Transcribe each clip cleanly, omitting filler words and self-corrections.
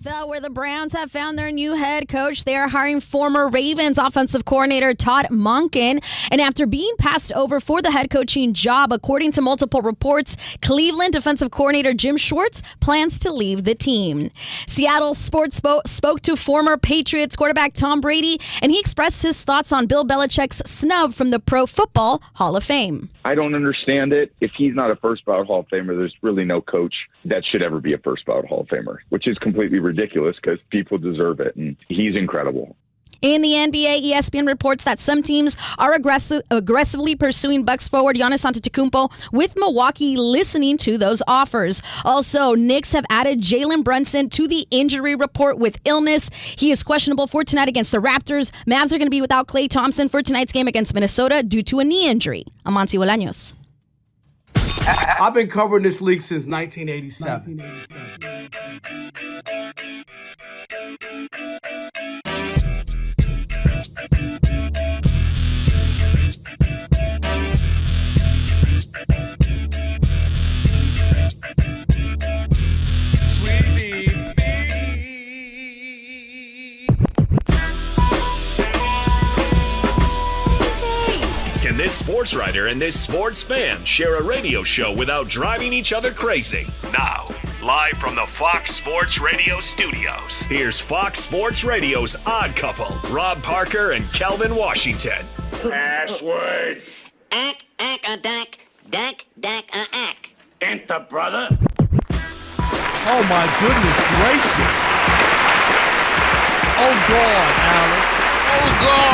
NFL, where the Browns have found their new head coach. They are hiring former Ravens offensive coordinator Todd Monken. And after being passed over for the head coaching job, according to multiple reports, Cleveland defensive coordinator Jim Schwartz plans to leave the team. Seattle Sports spoke to former Patriots quarterback Tom Brady, and he expressed his thoughts on Bill Belichick's snub from the Pro Football Hall of Fame. I don't understand it. If he's not a first ballot Hall of Famer, there's really no coach that should ever be a first ballot Hall of Famer, which is completely ridiculous because people deserve it, and he's incredible. In the NBA, ESPN reports that some teams are aggressively pursuing Bucks forward Giannis Antetokounmpo, with Milwaukee listening to those offers. Also, Knicks have added Jalen Brunson to the injury report with illness. He is questionable for tonight against the Raptors. Mavs are going to be without Klay Thompson for tonight's game against Minnesota due to a knee injury. I'm Monty Bolaños. I've been covering this league since 1987. Can this sports writer and this sports fan share a radio show without driving each other crazy? Now, live from the Fox Sports Radio studios, here's Fox Sports Radio's Odd Couple, Rob Parker and Kelvin Washington. Password. Ack, ack. Enter, brother. Oh, my goodness gracious. Oh, God, Alex. Oh, God.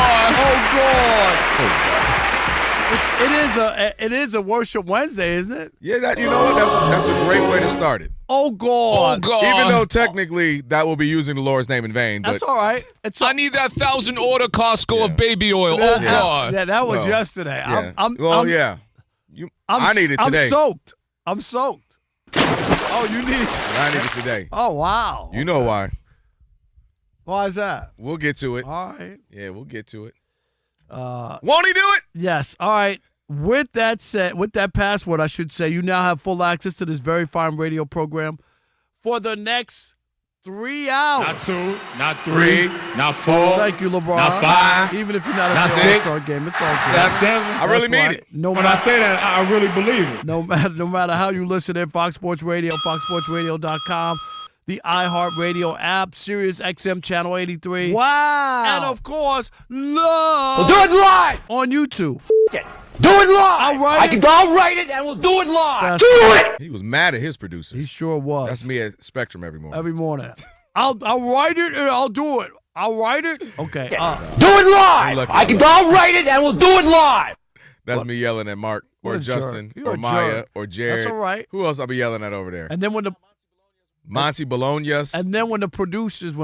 It is a worship Wednesday, isn't it? Yeah, you know what? That's a great way to start it. Oh, God. Even though technically that will be using the Lord's name in vain. That's all right. I need that 1,000 order Costco of baby oil. God. Yeah, that was yesterday. Yeah. I need it today. I'm soaked. Oh, you need it. I need it today. Oh, wow. You know why. Why is that? We'll get to it. All right. Yeah, we'll get to it. Won't he do it? Yes. All right. With that said, with that password, I should say, you now have full access to this very fine radio program for the next 3 hours. Not 2, not 3, not 4. Thank you, LeBron. Not 5. Even if you're not not a 6. All-Star game, it's all good. 7. I really mean it. When I say that, I really believe it. No matter how you listen in, Fox Sports Radio, foxsportsradio.com, the iHeartRadio app, Sirius XM Channel 83. Wow. And, of course, love. We'll do it live. On YouTube. Do it live. I'll write it. I'll write it, and we'll do it live. Do it. He was mad at his producer. He sure was. That's me at Spectrum every morning. Every morning. I'll write it and I'll do it. I'll write it. Okay. Do it live. I'll write it, and we'll do it live. That's me yelling at Mark or Justin or Maya or Jared. That's all right. Who else I'll be yelling at over there? And then when the Monty Bolognas. And then when the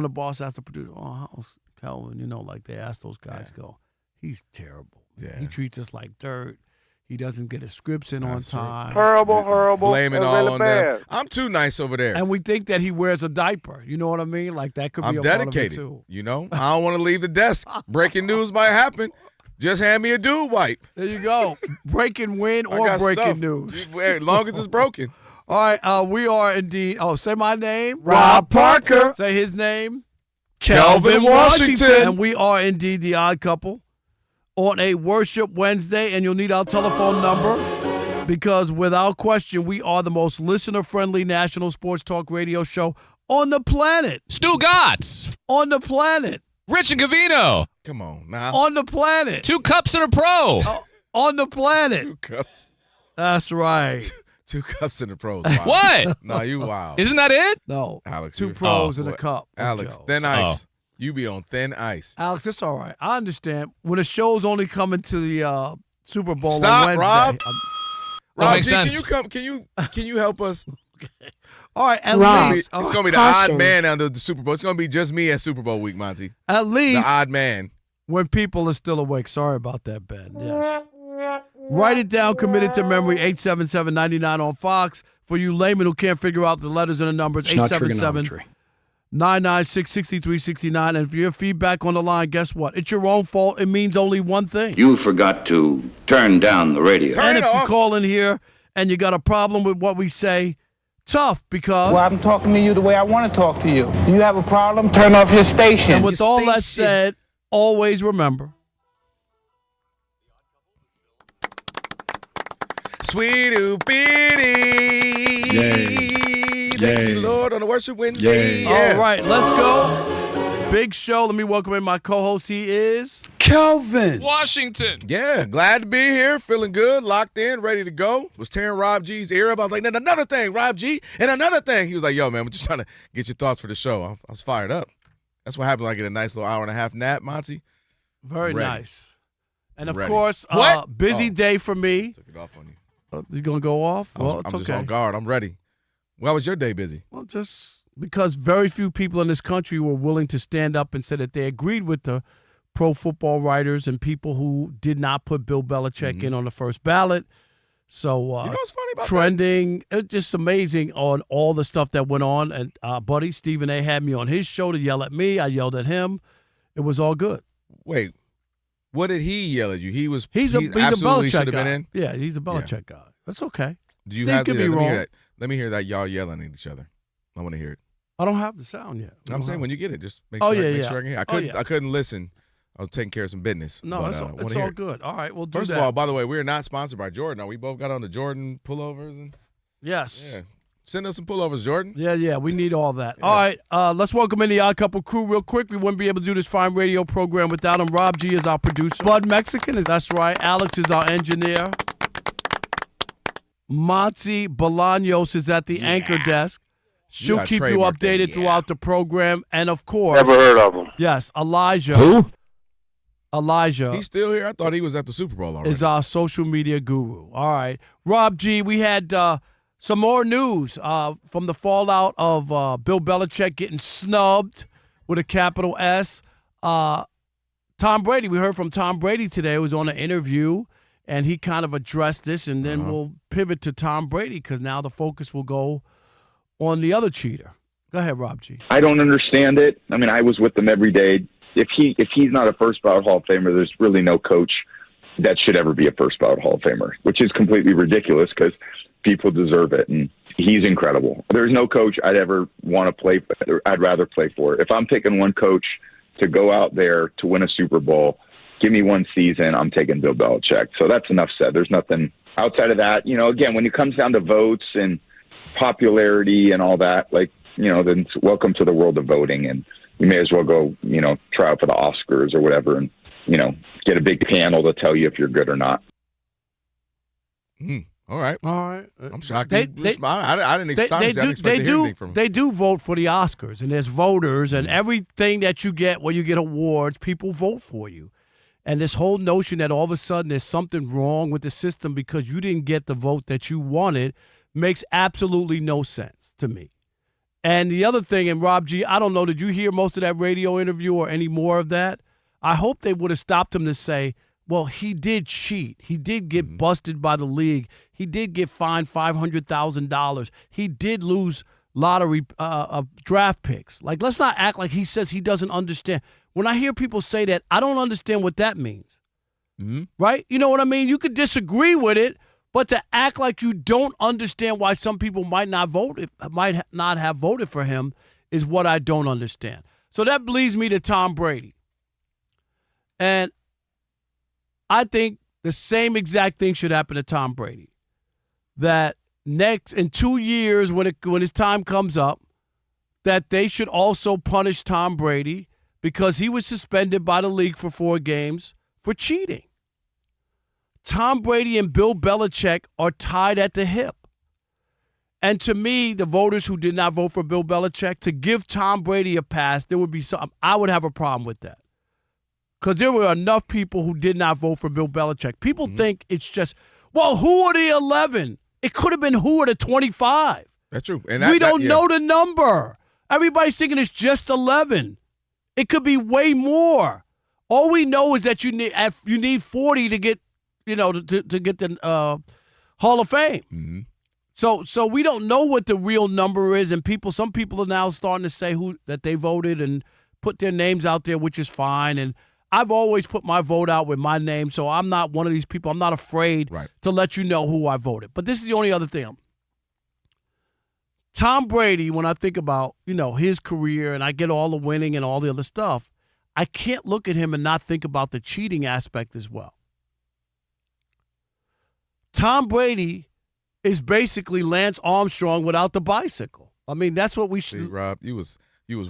boss asks the producer, how's Kelvin? Like they ask those guys, go, he's terrible. Yeah. He treats us like dirt. He doesn't get his scripts in on time. Horrible. Blame it all really on bad. them. I'm too nice over there. And we think that he wears a diaper. You know what I mean? Like that could be I'm a dedicated. part of it too. I don't want to leave the desk. Breaking news might happen. Just hand me a dude wipe. There you go. Breaking win or breaking news. As long as it's broken. All right, we are indeed. Oh, say my name. Rob Parker. Say his name. Kelvin Washington. And we are indeed the Odd Couple on a Worship Wednesday, and you'll need our telephone number because without question, we are the most listener-friendly national sports talk radio show on the planet. Stu Gotts. On the planet. Rich and Cavino. Come on now. On the planet. 2 cups and a pro. On the planet. 2 cups. That's right. 2 cups in the pros. Wow. What? No, you wild. Isn't that it? No. Alex, 2 pros in a cup. Alex, Joe. thin ice. You be on thin ice. Alex, it's all right. I understand. When a show's only coming to the Super Bowl Stop, on Wednesday. Rob. That makes G, sense. Can you help us? All right, at least. It's going to be the odd man under the Super Bowl. It's going to be just me at Super Bowl week, Monty. At least. The odd man. When people are still awake. Sorry about that, Ben. Yes. Write it down, commit it to memory, 877-99 on Fox. For you laymen who can't figure out the letters and the numbers, 877-996-6369. And for your feedback on the line, guess what? It's your own fault. It means only one thing. You forgot to turn down the radio. And if you call in here and you got a problem with what we say, tough because. Well, I'm talking to you the way I want to talk to you. You have a problem? Turn off your station. And with all that said, always remember. Sweet bitty. Thank you, Lord, on the Worship Wednesday. Yeah. All right, let's go. Big show. Let me welcome in my co-host. He is Kelvin. Washington. Yeah, glad to be here. Feeling good, locked in, ready to go. Was tearing Rob G's ear up. I was like, and another thing, Rob G, and another thing. He was like, yo, man, we're just trying to get your thoughts for the show. I was fired up. That's what happens when I get a nice little hour and a half nap, Monty. Very nice. And, of Ready. course, busy day for me. Took it off on you. You going to go off? Well, it's I'm okay. just on guard. I'm ready. Why was your day busy? Well, just because very few people in this country were willing to stand up and say that they agreed with the pro football writers and people who did not put Bill Belichick in on the first ballot. So, You know what's funny about trending, it's just amazing on all the stuff that went on. And buddy Stephen A. had me on his show to yell at me. I yelled at him. It was all good. Wait, what did he yell at you? He's He's a absolutely Belichick should have guy. been in. Yeah, he's a Belichick guy. That's okay. Do you Steve have could the, be let me hear wrong. that. Let me hear that y'all yelling at each other. I want to hear it. I don't have the sound yet. I'm saying when you get it, just make Oh, sure, yeah, make yeah. sure I can hear. Oh, I couldn't listen. I was taking care of some business. No, but, it's I wanna all hear it. good. All right, we'll do First that. of all, by the way, we're not sponsored by Jordan. We both got on the Jordan pullovers and Yes. yeah. Send us some pullovers, Jordan. Yeah, we need all that. All right, let's welcome in the Odd Couple crew real quick. We wouldn't be able to do this fine radio program without him. Rob G is our producer. Bud Mexican, that's right. Alex is our engineer. Monty Bolaños is at the anchor desk. She'll gotta keep you trademark that. updated throughout the program. And, of course, Never heard of him. yes, Elijah. Who? Elijah He's still here. I thought he was at the Super Bowl already. is our social media guru. All right. Rob G, we had some more news from the fallout of Bill Belichick getting snubbed with a capital S. Tom Brady, we heard from Tom Brady today. He was on an interview, and he kind of addressed this, and then we'll pivot to Tom Brady because now the focus will go on the other cheater. Go ahead, Rob G. I don't understand it. I mean, I was with them every day. If he's not a first ballot Hall of Famer, there's really no coach that should ever be a first ballot Hall of Famer, which is completely ridiculous because people deserve it, and he's incredible. There's no coach I'd ever want to play for. I'd rather play for. If I'm picking one coach to go out there to win a Super Bowl, give me one season, I'm taking Bill Belichick. So that's enough said. There's nothing outside of that. You know, again, when it comes down to votes and popularity and all that, like, you know, then welcome to the world of voting, and you may as well go, you know, try out for the Oscars or whatever and, you know, get a big panel to tell you if you're good or not. All right. I'm shocked. I didn't expect to hear anything from him. They do vote for the Oscars, and there's voters, and everything that you get when you get awards, people vote for you. And this whole notion that all of a sudden there's something wrong with the system because you didn't get the vote that you wanted makes absolutely no sense to me. And the other thing, and Rob G, I don't know, did you hear most of that radio interview or any more of that? I hope they would have stopped him to say, well, he did cheat. He did get busted by the league. He did get fined $500,000. He did lose lottery draft picks. Like, let's not act like he says he doesn't understand. When I hear people say that, I don't understand what that means. Right? You know what I mean? You could disagree with it, but to act like you don't understand why some people might not have voted for him is what I don't understand. So that leads me to Tom Brady. And I think the same exact thing should happen to Tom Brady. That in 2 years, when his time comes up, that they should also punish Tom Brady because he was suspended by the league for 4 games for cheating. Tom Brady and Bill Belichick are tied at the hip. And to me, the voters who did not vote for Bill Belichick, to give Tom Brady a pass, there would be some. I would have a problem with that. Because there were enough people who did not vote for Bill Belichick. People think it's just, well, who are the 11? It could have been who are the 25. That's true. And we don't know the number. Everybody's thinking it's just 11. It could be way more. All we know is that you need 40 to get, to get the Hall of Fame. So we don't know what the real number is, and some people are now starting to say that they voted and put their names out there, which is fine. And I've always put my vote out with my name, so I'm not one of these people. I'm not afraid to let you know who I voted. But this is the only other thing. Tom Brady, when I think about, his career and I get all the winning and all the other stuff, I can't look at him and not think about the cheating aspect as well. Tom Brady is basically Lance Armstrong without the bicycle. I mean, that's what we should. See, Rob, you was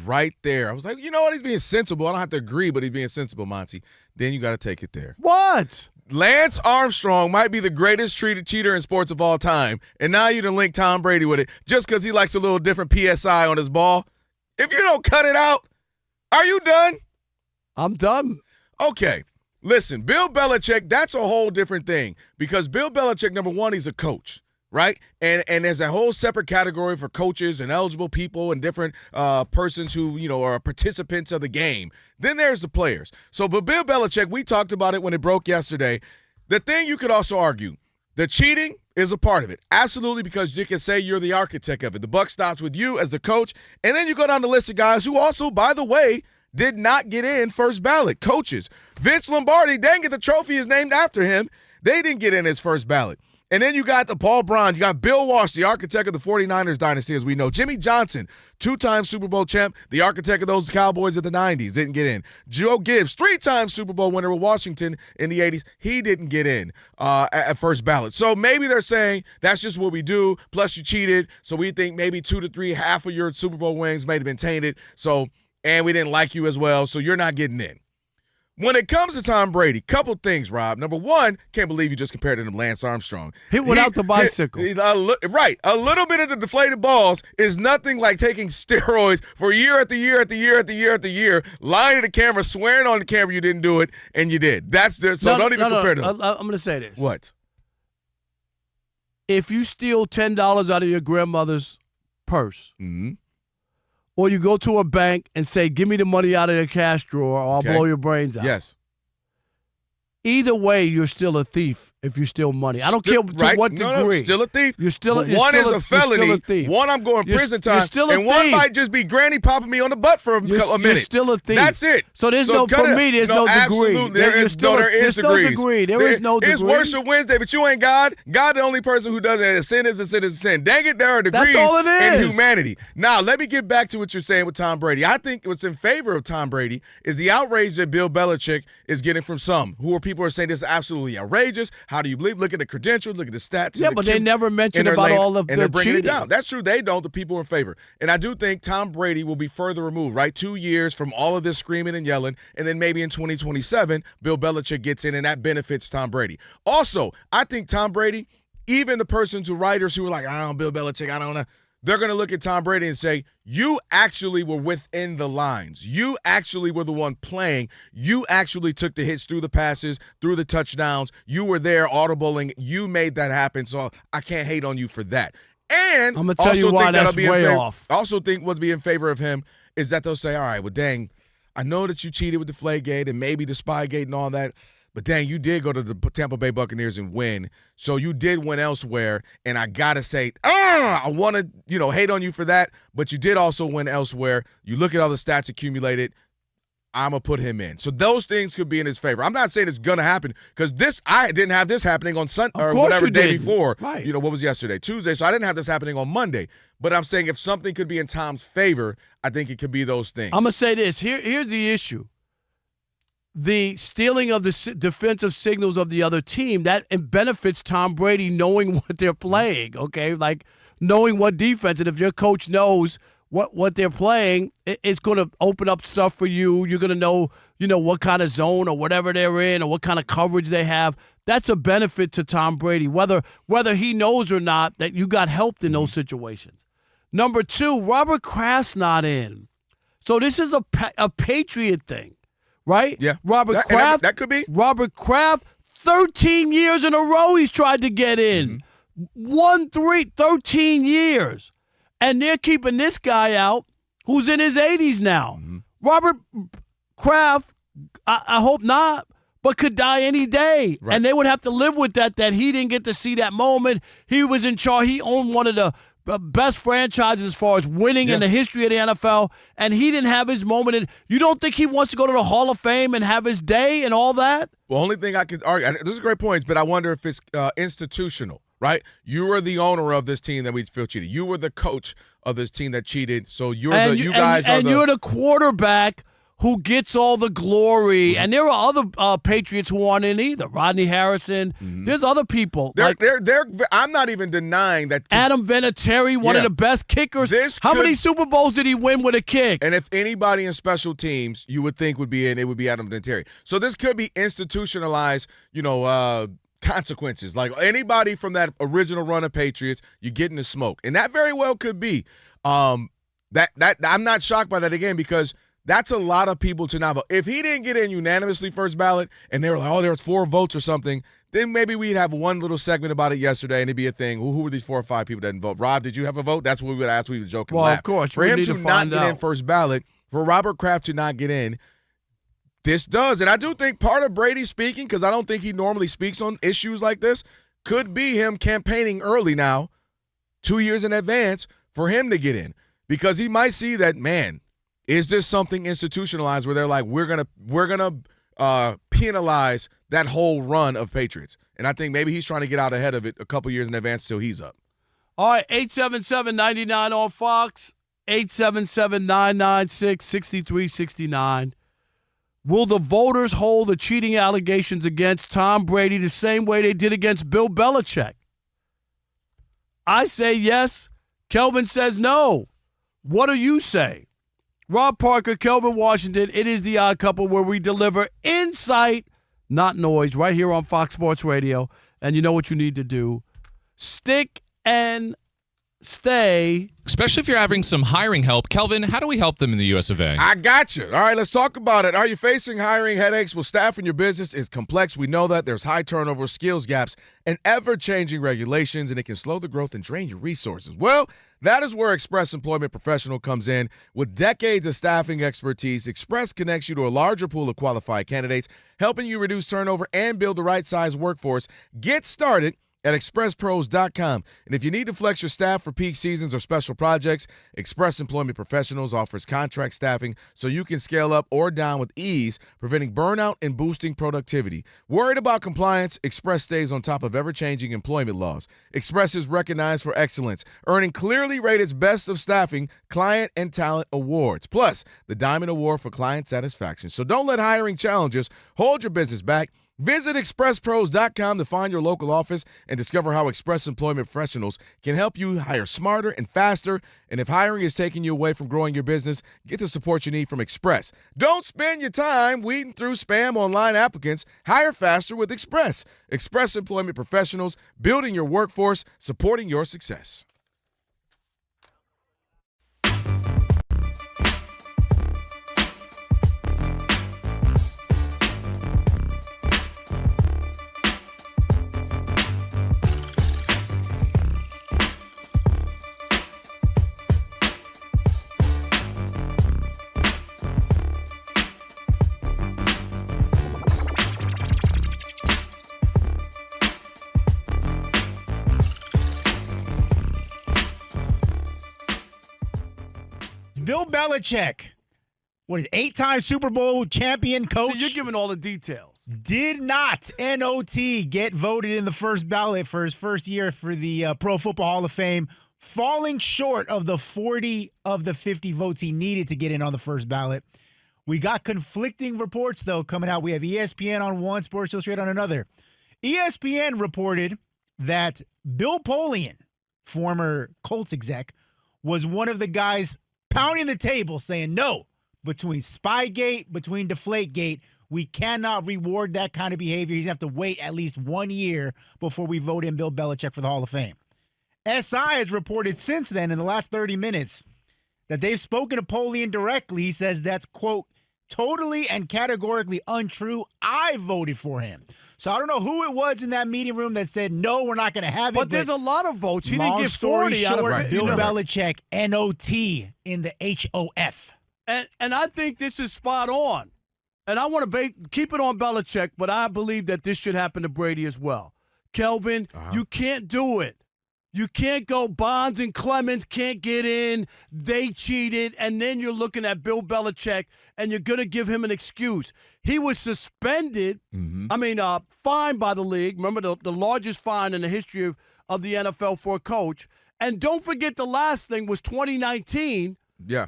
right there. I was like, you know what? He's being sensible. I don't have to agree, but he's being sensible, Monty. Then you got to take it there. What? Lance Armstrong might be the greatest cheater in sports of all time, and now you done link Tom Brady with it just because he likes a little different PSI on his ball. If you don't cut it out, are you done? I'm done. Okay. Listen, Bill Belichick, that's a whole different thing because Bill Belichick, number one, he's a coach, right? And there's a whole separate category for coaches and eligible people and different persons who, are participants of the game. Then there's the players. So, but Bill Belichick, we talked about it when it broke yesterday. The thing you could also argue, the cheating is a part of it. Absolutely, because you can say you're the architect of it. The buck stops with you as the coach. And then you go down the list of guys who also, by the way, did not get in first ballot. Coaches. Vince Lombardi, dang it, the trophy is named after him. They didn't get in his first ballot. And then you got the Paul Brown. You got Bill Walsh, the architect of the 49ers dynasty, as we know. Jimmy Johnson, two-time Super Bowl champ, the architect of those Cowboys of the 90s, didn't get in. Joe Gibbs, three-time Super Bowl winner with Washington in the 80s. He didn't get in at first ballot. So maybe they're saying that's just what we do, plus you cheated, so we think maybe 2 to 3, half of your Super Bowl wins may have been tainted. And we didn't like you as well, so you're not getting in. When it comes to Tom Brady, couple things, Rob. Number one, can't believe you just compared him to Lance Armstrong. Hit without the bicycle. Right. A little bit of the deflated balls is nothing like taking steroids for year after year after year after year after year, lying to the camera, swearing on the camera you didn't do it, and you did. Don't even compare them. I'm going to say this. What? If you steal $10 out of your grandmother's purse, or you go to a bank and say, give me the money out of the cash drawer or I'll blow your brains out. Yes. Either way, you're still a thief if you steal money. I don't care to what degree. No, still a thief. One is a felony. One, I'm going prison time. And one might just be granny popping me on the butt for a minute. You're still a thief. That's it. So there's no degree. Absolutely. There is degrees. There is no degree. It's Worship Wednesday, but you ain't God. God, the only person who does it. A sin is a sin is a sin. Dang it, there are degrees That's all it is. in humanity. Now, let me get back to what you're saying with Tom Brady. I think what's in favor of Tom Brady is the outrage that Bill Belichick is getting from some who are people are saying this is absolutely outrageous. How do you believe? Look at the credentials, look at the stats. Yeah, but they never mention about all of the cheating. And they're bringing it down. That's true. They don't. The people are in favor. And I do think Tom Brady will be further removed, right? 2 years from all of this screaming and yelling. And then maybe in 2027, Bill Belichick gets in, and that benefits Tom Brady. Also, I think Tom Brady, even the persons who writers who are like, I don't know, Bill Belichick, I don't know. They're going to look at Tom Brady and say, you actually were within the lines. You actually were the one playing. You actually took the hits through the passes, through the touchdowns. You were there audibling. You made that happen, so I can't hate on you for that. And I'm going to tell you why that's way off. I also think what'd be in favor of him is that they'll say, all right, well, dang, I know that you cheated with the Deflategate and maybe the Spygate and all that, but dang, you did go to the Tampa Bay Buccaneers and win. So you did win elsewhere, and I got to say, I want to, hate on you for that, but you did also win elsewhere. You look at all the stats accumulated, I'm going to put him in. So those things could be in his favor. I'm not saying it's going to happen because I didn't have this happening on Sunday or whatever day before. Right. What was yesterday? Tuesday. So I didn't have this happening on Monday. But I'm saying if something could be in Tom's favor, I think it could be those things. I'm going to say this. Here's the issue. The stealing of the defensive signals of the other team, that benefits Tom Brady knowing what they're playing, okay? Like knowing what defense. And if your coach knows what they're playing, it's going to open up stuff for you. You're going to know, what kind of zone or whatever they're in or what kind of coverage they have. That's a benefit to Tom Brady, whether he knows or not that you got helped in those situations. Number two, Robert Kraft's not in. So this is a Patriot thing. Right? Yeah. Robert Kraft. That could be. Robert Kraft, 13 years in a row he's tried to get in. 13 years. And they're keeping this guy out who's in his 80s now. Robert Kraft, I hope not, but could die any day. Right. And they would have to live with that he didn't get to see that moment. He was in charge. He owned one of the best franchises as far as winning in the history of the NFL, and he didn't have his moment. And you don't think he wants to go to the Hall of Fame and have his day and all that? Well, only thing I could argue, this is a great point, but I wonder if it's institutional, right? You were the owner of this team that we feel cheated. You were the coach of this team that cheated. So you're the quarterback who gets all the glory. And there are other Patriots who aren't in either. Rodney Harrison. There's other people. I'm not even denying that. Adam Vinatieri, one of the best kickers. How many Super Bowls did he win with a kick? And if anybody in special teams you would think would be in, it would be Adam Vinatieri. So this could be institutionalized, consequences. Like anybody from that original run of Patriots, you get in the smoke. And that very well could be. That I'm not shocked by that again because that's a lot of people to not vote. If he didn't get in unanimously first ballot and they were like, there was 4 votes or something, then maybe we'd have one little segment about it yesterday and it'd be a thing. Who were these 4 or 5 people that didn't vote? Rob, did you have a vote? That's what we would ask. We would joke and laugh. Of course. For him to not get in first ballot, for Robert Kraft to not get in, this does. And I do think part of Brady speaking, because I don't think he normally speaks on issues like this, could be him campaigning early now, 2 years in advance, for him to get in. Because he might see that, man, is this something institutionalized where they're like, we're gonna penalize that whole run of Patriots? And I think maybe he's trying to get out ahead of it a couple years in advance till he's up. All right, 877-99 on Fox, 877-996-6369. Will the voters hold the cheating allegations against Tom Brady the same way they did against Bill Belichick? I say yes. Kelvin says no. What do you say? Rob Parker, Kelvin Washington, it is The Odd Couple where we deliver insight, not noise, right here on Fox Sports Radio. And you know what you need to do. Stick and stay. Especially if you're having some hiring help. Kelvin, how do we help them in the US of A? I got you. All right, let's talk about it. Are you facing hiring headaches? Well, staffing your business is complex. We know that. There's high turnover, skills gaps, and ever-changing regulations, and it can slow the growth and drain your resources. Well, that is where Express Employment Professional comes in. With decades of staffing expertise, Express connects you to a larger pool of qualified candidates, helping you reduce turnover and build the right size workforce. Get started at expresspros.com. And if you need to flex your staff for peak seasons or special projects, Express Employment Professionals offers contract staffing so you can scale up or down with ease, preventing burnout and boosting productivity. Worried about compliance? Express stays on top of ever-changing employment laws. Express is recognized for excellence, earning clearly rated Best of Staffing, Client, and Talent Awards, plus the Diamond Award for Client Satisfaction. So don't let hiring challenges hold your business back. Visit expresspros.com to find your local office and discover how Express Employment Professionals can help you hire smarter and faster. And if hiring is taking you away from growing your business, get the support you need from Express. Don't spend your time weeding through spam online applicants. Hire faster with Express. Express Employment Professionals, building your workforce, supporting your success. Bill Belichick, what is 8-time Super Bowl champion coach? So you're giving all the details. Did not, N-O-T, get voted in the first ballot for his first year for the Pro Football Hall of Fame, falling short of the 40 of the 50 votes he needed to get in on the first ballot. We got conflicting reports, though, coming out. We have ESPN on one, Sports Illustrated on another. ESPN reported that Bill Polian, former Colts exec, was one of the guys pounding the table saying, no, between Spygate, between Deflategate, we cannot reward that kind of behavior. He's going to have to wait at least 1 year before we vote in Bill Belichick for the Hall of Fame. SI has reported since then, in the last 30 minutes, that they've spoken to Polian directly. He says that's, quote, totally and categorically untrue. I voted for him. So I don't know who it was in that meeting room that said, no, we're not going to have it. But there's a lot of votes. He didn't get 40 out of it. Bill Belichick, N-O-T in the HOF. And I think this is spot on. And I want to keep it on Belichick, but I believe that this should happen to Brady as well. Kelvin, you can't do it. You can't go Bonds and Clemens can't get in. They cheated. And then you're looking at Bill Belichick, and you're going to give him an excuse. He was suspended, fined by the league. Remember, the largest fine in the history of the NFL for a coach. And don't forget the last thing was 2019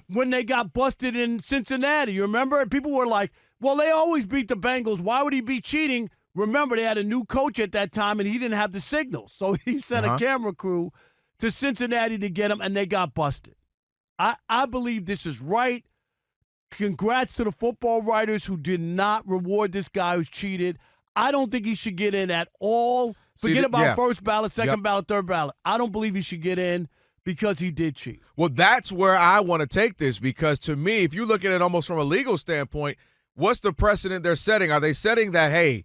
when they got busted in Cincinnati. You remember? And people were like, well, they always beat the Bengals. Why would he be cheating? Remember, they had a new coach at that time, and he didn't have the signals. So he sent a camera crew to Cincinnati to get him, and they got busted. I believe this is right. Congrats to the football writers who did not reward this guy who's cheated. I don't think he should get in at all. Forget about first ballot, second ballot, third ballot. I don't believe he should get in because he did cheat. Well, that's where I want to take this because to me, if you look at it almost from a legal standpoint, what's the precedent they're setting? Are they setting that, hey,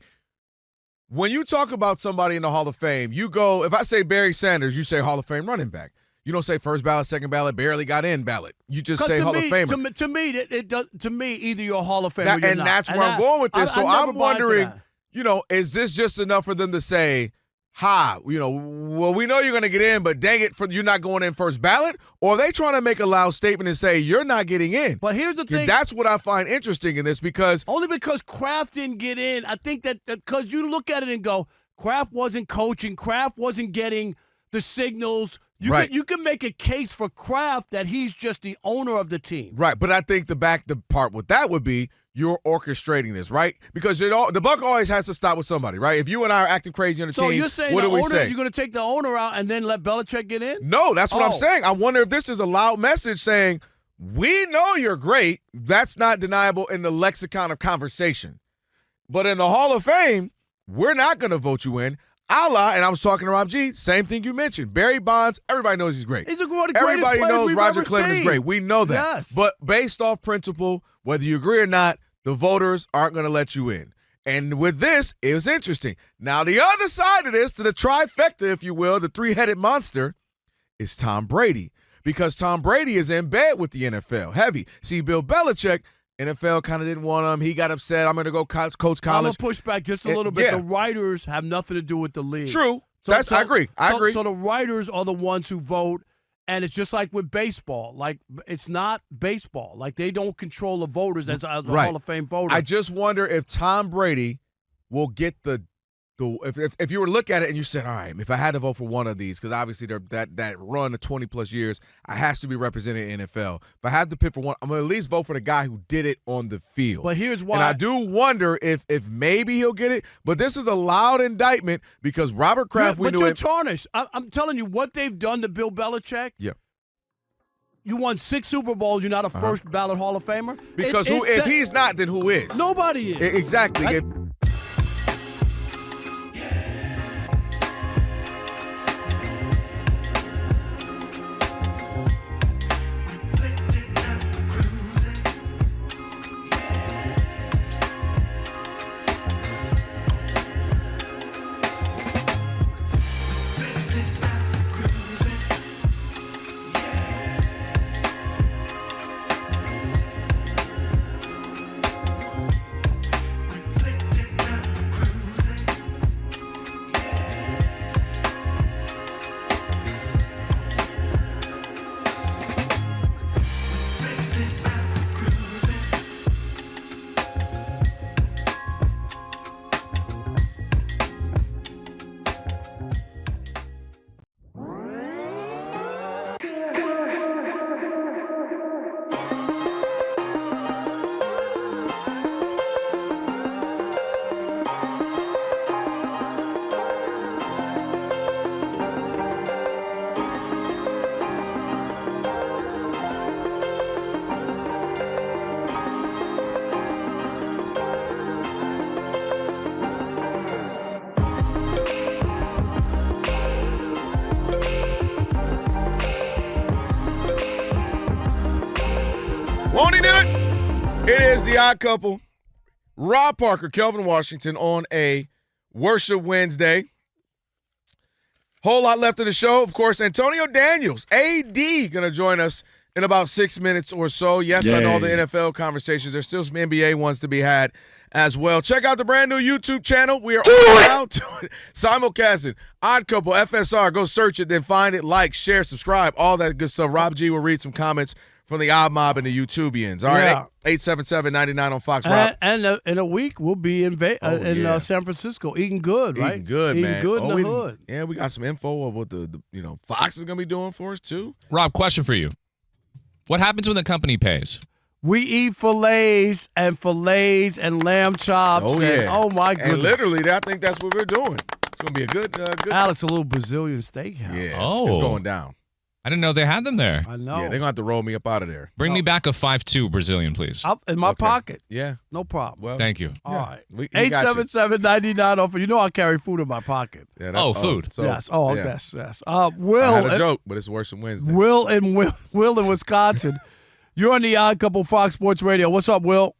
when you talk about somebody in the Hall of Fame, you go, if I say Barry Sanders, you say Hall of Fame running back. You don't say first ballot, second ballot, barely got in ballot. You just say Hall of Famer. To me, it does. To me, either you're a Hall of Famer or you're not. That's where I'm going with this. So I'm wondering, is this just enough for them to say, well, we know you're going to get in, but dang it, you're not going in first ballot? Or are they trying to make a loud statement and say, you're not getting in? But here's the thing. That's what I find interesting in this because. Only because Kraft didn't get in. I think that because you look at it and go, Kraft wasn't coaching. Kraft wasn't getting the signals. You can make a case for Kraft that he's just the owner of the team. Right, but I think the part with that would be you're orchestrating this, right? Because the buck always has to stop with somebody, right? If you and I are acting crazy on the team, you're saying what do we say? You're going to take the owner out and then let Belichick get in? No, that's what I'm saying. I wonder if this is a loud message saying, we know you're great. That's not deniable in the lexicon of conversation. But in the Hall of Fame, we're not going to vote you in. And I was talking to Rob G, same thing you mentioned. Barry Bonds, everybody knows he's great. He's one of the Everybody greatest knows we've Roger ever Clemens is seen. great. We know that. Yes. But based off principle, whether you agree or not, the voters aren't going to let you in. And with this, it was interesting. Now, the other side of this, to the trifecta, if you will, the three-headed monster, is Tom Brady. Because Tom Brady is in bed with the NFL, heavy. See, Bill Belichick, NFL kind of didn't want him. He got upset. I'm going to go coach college. I'm going to push back just a little bit. The writers have nothing to do with the league. True. I agree. I agree. So the writers are the ones who vote, and it's just like with baseball. Like, it's not baseball. Like, they don't control the voters as a Hall of Fame voter. I just wonder if Tom Brady will get if you were to look at it and you said, all right, if I had to vote for one of these, because obviously that run of 20-plus years, I has to be represented in NFL. If I had to pick for one, I'm going to at least vote for the guy who did it on the field. But here's why. And I do wonder if maybe he'll get it, but this is a loud indictment because Robert Kraft, but you're tarnished. I'm telling you, what they've done to Bill Belichick. Yeah. You won 6 Super Bowls. You're not a first-ballot Hall of Famer? Because if he's not, then who is? Nobody is. Exactly. Won't he do it? It is the Odd Couple. Rob Parker, Kelvin Washington on a Worship Wednesday. Whole lot left of the show. Of course, Antonio Daniels, AD, going to join us in about 6 minutes or so. Yes, I know the NFL conversations. There's still some NBA ones to be had as well. Check out the brand new YouTube channel. We are now simulcasting Odd Couple FSR. Go search it, then find it, like, share, subscribe, all that good stuff. Rob G will read some comments from the Odd Mob and the YouTubians. All right, 877-99 on Fox, Rob. And in a week, we'll be in San Francisco eating good, right? Eating good, eating man. Eating good in the hood. Yeah, we got some info of what the Fox is going to be doing for us, too. Rob, question for you. What happens when the company pays? We eat fillets and lamb chops. Oh, yeah. Oh, my goodness. And literally, I think that's what we're doing. It's going to be a good Alex, a little Brazilian steakhouse. Yeah, it's going down. I didn't know they had them there. I know. Yeah, they're going to have to roll me up out of there. Bring me back a 5'2" Brazilian, please. In my pocket. Yeah. No problem. Well, thank you. All right. 877-99 offer. You know I carry food in my pocket. Yeah, food. So, yes. Yes. Will. I had a joke, but it's worse than Wednesday. Will in Wisconsin. You're on the Odd Couple Fox Sports Radio. What's up, Will?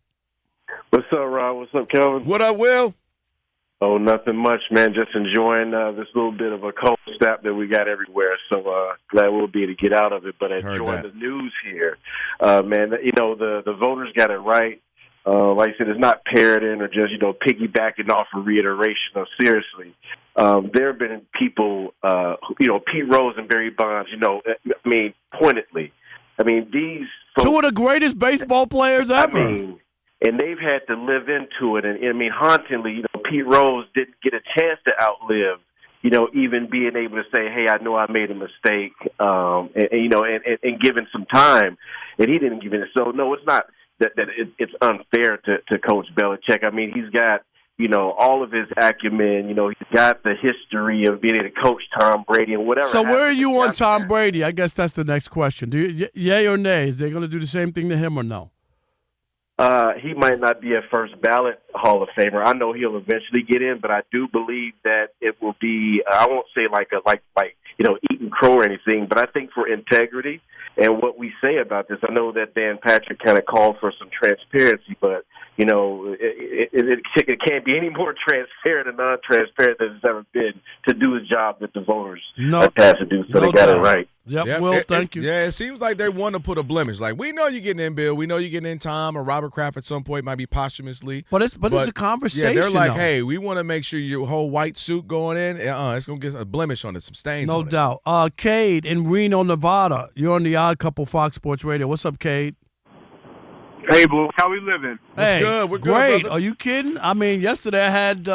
What's up, Rob? What's up, Kelvin? What up, Will? Oh, nothing much, man. Just enjoying this little bit of a cold snap that we got everywhere. So glad we'll be able to get out of it. But enjoying the news here, man. The voters got it right. Like I said, it's not parroting or just piggybacking off a reiteration. No, seriously, there have been people, Pete Rose and Barry Bonds. Pointedly. These folks, two of the greatest baseball players ever. And they've had to live into it. And hauntingly, Pete Rose didn't get a chance to outlive, even being able to say, hey, I know I made a mistake, and given some time. And he didn't give it. So, no, it's not that it's unfair to Coach Belichick. He's got, all of his acumen. He's got the history of being able to coach Tom Brady and whatever. So where are you on Tom Brady? I guess that's the next question. Yay or nay? Is they going to do the same thing to him or no? He might not be a first ballot Hall of Famer. I know he'll eventually get in, but I do believe that it will be. I won't say like eating crow or anything, but I think for integrity and what we say about this. I know that Dan Patrick kind of called for some transparency, but it can't be any more transparent and non-transparent than it's ever been to do his job that the voters are tasked to do. So they got it right. Yep. Will, thank you. Yeah, it seems like they want to put a blemish. Like, we know you're getting in Bill. We know you're getting in Tom or Robert Kraft at some point, might be posthumously. But it's a conversation. Yeah, they're like, hey, we want to make sure your whole white suit going in, it's going to get a blemish on it, some stains on it. No doubt. Cade in Reno, Nevada. You're on the Odd Couple Fox Sports Radio. What's up, Cade? Hey, Blue. How we living? Hey, good. We're good, great. brother. Are you kidding? Yesterday I had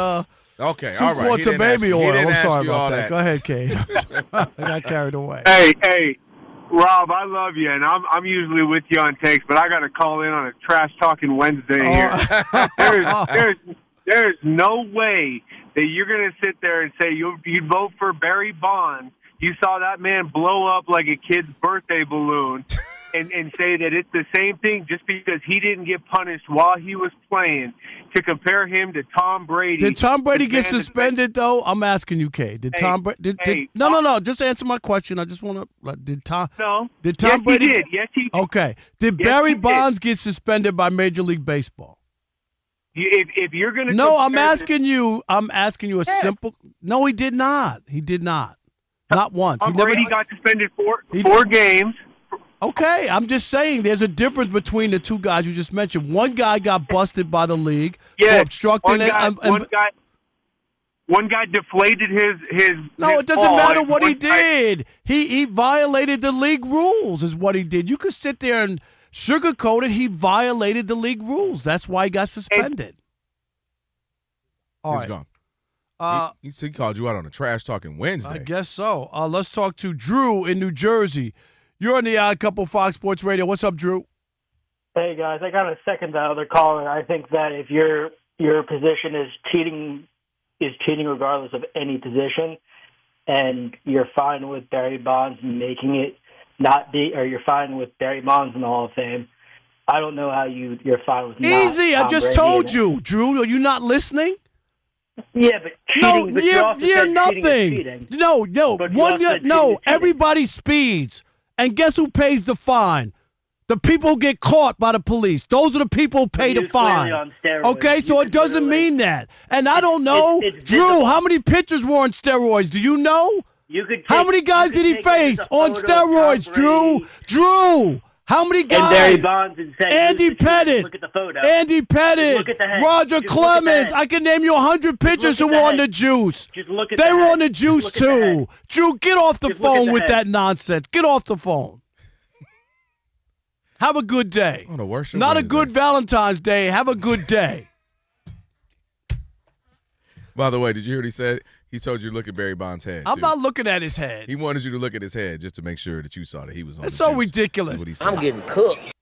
okay, 2 all right. quarts of baby oil. I'm sorry about that. Go ahead, Cade. I got carried away. Hey, Rob, I love you, and I'm usually with you on takes, but I got to call in on a trash talking Wednesday here. There's no way that you're going to sit there and say you'd vote for Barry Bonds. You saw that man blow up like a kid's birthday balloon. And say that it's the same thing just because he didn't get punished while he was playing, to compare him to Tom Brady. Did Tom Brady get suspended, though? I'm asking you, Kay. Tom Brady? No. Just answer my question. I just want to. Did Tom Brady? He did. Yes, he did. Okay. Did Barry Bonds get suspended by Major League Baseball? If you're going to. No, I'm asking you a simple. No, he did not. He did not. Not once. Brady got suspended four games. Okay, I'm just saying there's a difference between the two guys you just mentioned. One guy got busted by the league for obstructing it. One guy deflated his. No, it doesn't matter what he did. He violated the league rules, is what he did. You could sit there and sugarcoat it. He violated the league rules. That's why he got suspended. He's gone. He called you out on a trash talking Wednesday. I guess so. Let's talk to Drew in New Jersey. You're on the Odd Couple Fox Sports Radio. What's up, Drew? Hey, guys. I got to second that other caller. I think that if your position is cheating regardless of any position, and you're fine with Barry Bonds making it not be, or you're fine with Barry Bonds in the Hall of Fame, I don't know how you're fine with easy. I just told you, Drew. Are you not listening? Yeah, but cheating. No, you're nothing. No. Everybody speeds. And guess who pays the fine? The people who get caught by the police. Those are the people who pay the fine. Okay, so it doesn't mean that. And I don't know. Drew, how many pitchers were on steroids? Do you know? How many guys did he face on steroids, Drew? Drew, how many guys? And Barry Bonds and Andy Pettit. Look at the photo. Andy Pettit. Roger Clemens. I can name you 100 pitchers who were on the juice. They were on the juice too. Drew, get off the phone with that nonsense. Get off the phone. Have a good day. On a worship Not Wednesday. a good Valentine's Day. Have a good day. By the way, did you hear what he said? He told you to look at Barry Bonds' head. I'm not looking at his head. He wanted you to look at his head just to make sure that you saw that he was on That's the so juice. ridiculous. That's what he said. I'm getting cooked.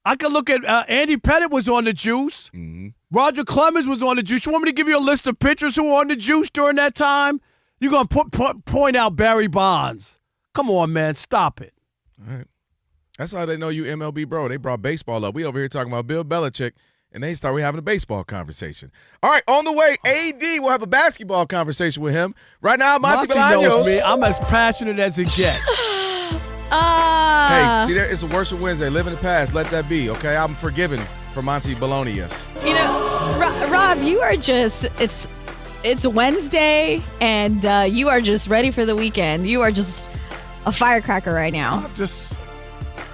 I could look at Andy Pettit was on the juice. Mm-hmm. Roger Clemens was on the juice. You want me to give you a list of pitchers who were on the juice during that time? You're going to point out Barry Bonds. Come on, man. Stop it. All right. That's how they know you MLB bro. They brought baseball up. We over here talking about Bill Belichick, and we having a baseball conversation. All right, on the way, AD will have a basketball conversation with him. Right now, Monty knows Bolaños. me. I'm as passionate as it gets. Hey, see there? It's a worship Wednesday. Live in the past. Let that be, okay? I'm forgiven for Monty Bolaños. You know, Rob, you are just it's Wednesday, and you are just ready for the weekend. You are just a firecracker right now.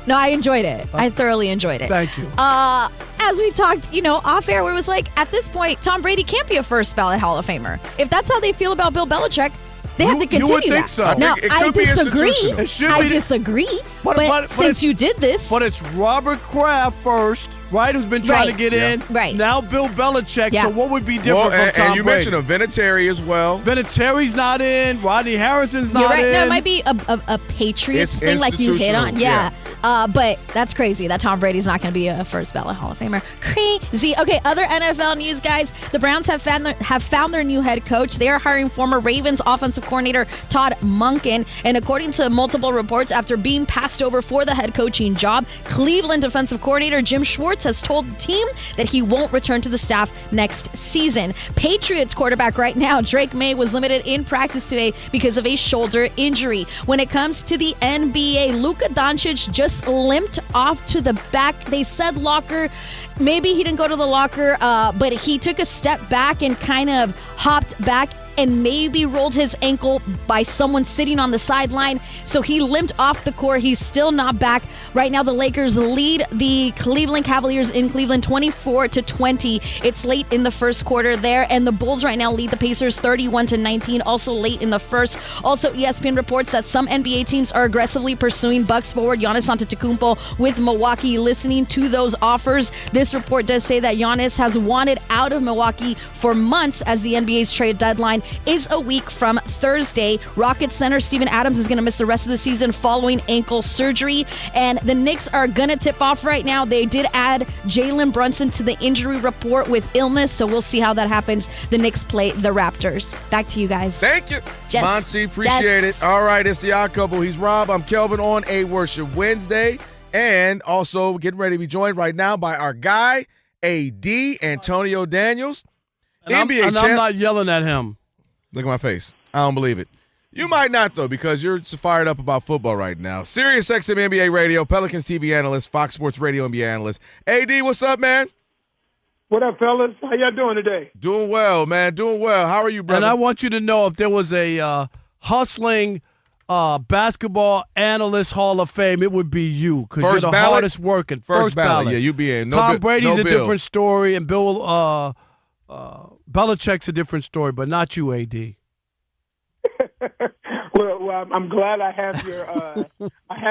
No, I enjoyed it. I thoroughly enjoyed it. Thank you. As we talked, off air, where it was like, at this point, Tom Brady can't be a first ballot Hall of Famer. If that's how they feel about Bill Belichick, they have to continue you would think that. so. Now, I disagree. It should I be disagree. But since you did this. But it's Robert Kraft first, right, who's been trying to get in. Right. Now Bill Belichick. Yeah. So what would be different from Tom and you Brady? mentioned him, Vinatieri as well. Vinatieri's not in. Rodney Harrison's not You're right. in. No, it might be a Patriots It's thing like you hit on. institutional, Yeah. But that's crazy that Tom Brady's not going to be a first ballot Hall of Famer. Crazy. Okay, other NFL news, guys. The Browns have found their new head coach. They are hiring former Ravens offensive coordinator Todd Monken. And according to multiple reports, after being passed over for the head coaching job, Cleveland defensive coordinator Jim Schwartz has told the team that he won't return to the staff next season. Patriots quarterback right now, Drake May, was limited in practice today because of a shoulder injury. When it comes to the NBA, Luca Doncic just limped off to the back. They said locker. Maybe he didn't go to the locker, but he took a step back and kind of hopped back and maybe rolled his ankle by someone sitting on the sideline. So he limped off the court. He's still not back. Right now, the Lakers lead the Cleveland Cavaliers in Cleveland 24-20. It's late in the first quarter there. And the Bulls right now lead the Pacers 31-19, also late in the first. Also, ESPN reports that some NBA teams are aggressively pursuing Bucks forward Giannis Antetokounmpo with Milwaukee. Listening to those offers, this report does say that Giannis has wanted out of Milwaukee for months, as the NBA's trade deadline is a week from Thursday. Rockets center Steven Adams is going to miss the rest of the season following ankle surgery. And the Knicks are going to tip off right now. They did add Jalen Brunson to the injury report with illness, so we'll see how that happens. The Knicks play the Raptors. Back to you guys. Thank you, Jess. Monty. Appreciate it. All right, it's the Odd Couple. He's Rob. I'm Kelvin on a Worship Wednesday. And also getting ready to be joined right now by our guy, AD, Antonio Daniels. And NBA champ. I'm not yelling at him. Look at my face. I don't believe it. You might not, though, because you're fired up about football right now. Sirius XM NBA Radio, Pelicans TV analyst, Fox Sports Radio NBA analyst. AD, what's up, man? What up, fellas? How y'all doing today? Doing well, man. Doing well. How are you, brother? And I want you to know, if there was a hustling basketball analyst Hall of Fame, it would be you, because you're the ballot? hardest working. First ballot. Yeah, you be in. No Tom Brady's no a Bill. different story, and Bill Belichick's a different story, but not you, AD. Well, I'm glad I have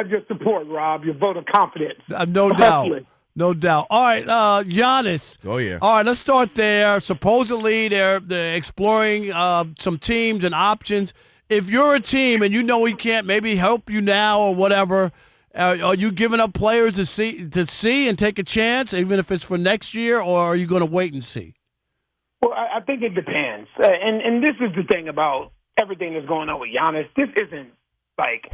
your support, Rob. Your vote of confidence. No doubt. No doubt. All right, Giannis. Oh, yeah. All right, let's start there. Supposedly, they're exploring some teams and options. If you're a team and you know he can't maybe help you now or whatever, are you giving up players to see and take a chance, even if it's for next year, or are you going to wait and see? Well, I think it depends. And this is the thing about everything that's going on with Giannis. This isn't like,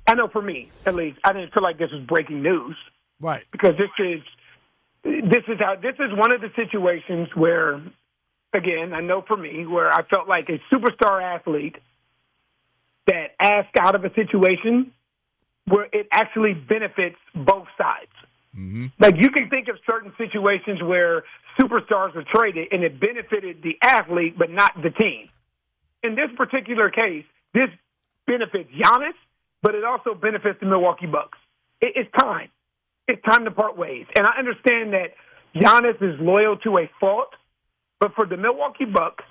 I know for me, at least, I didn't feel like this was breaking news. Right. Because this is one of the situations where, again, I know for me, where I felt like a superstar athlete that asked out of a situation where it actually benefits both sides. Mm-hmm. Like, you can think of certain situations where superstars were traded and it benefited the athlete but not the team. In this particular case, this benefits Giannis, but it also benefits the Milwaukee Bucks. It's time. It's time to part ways. And I understand that Giannis is loyal to a fault, but for the Milwaukee Bucks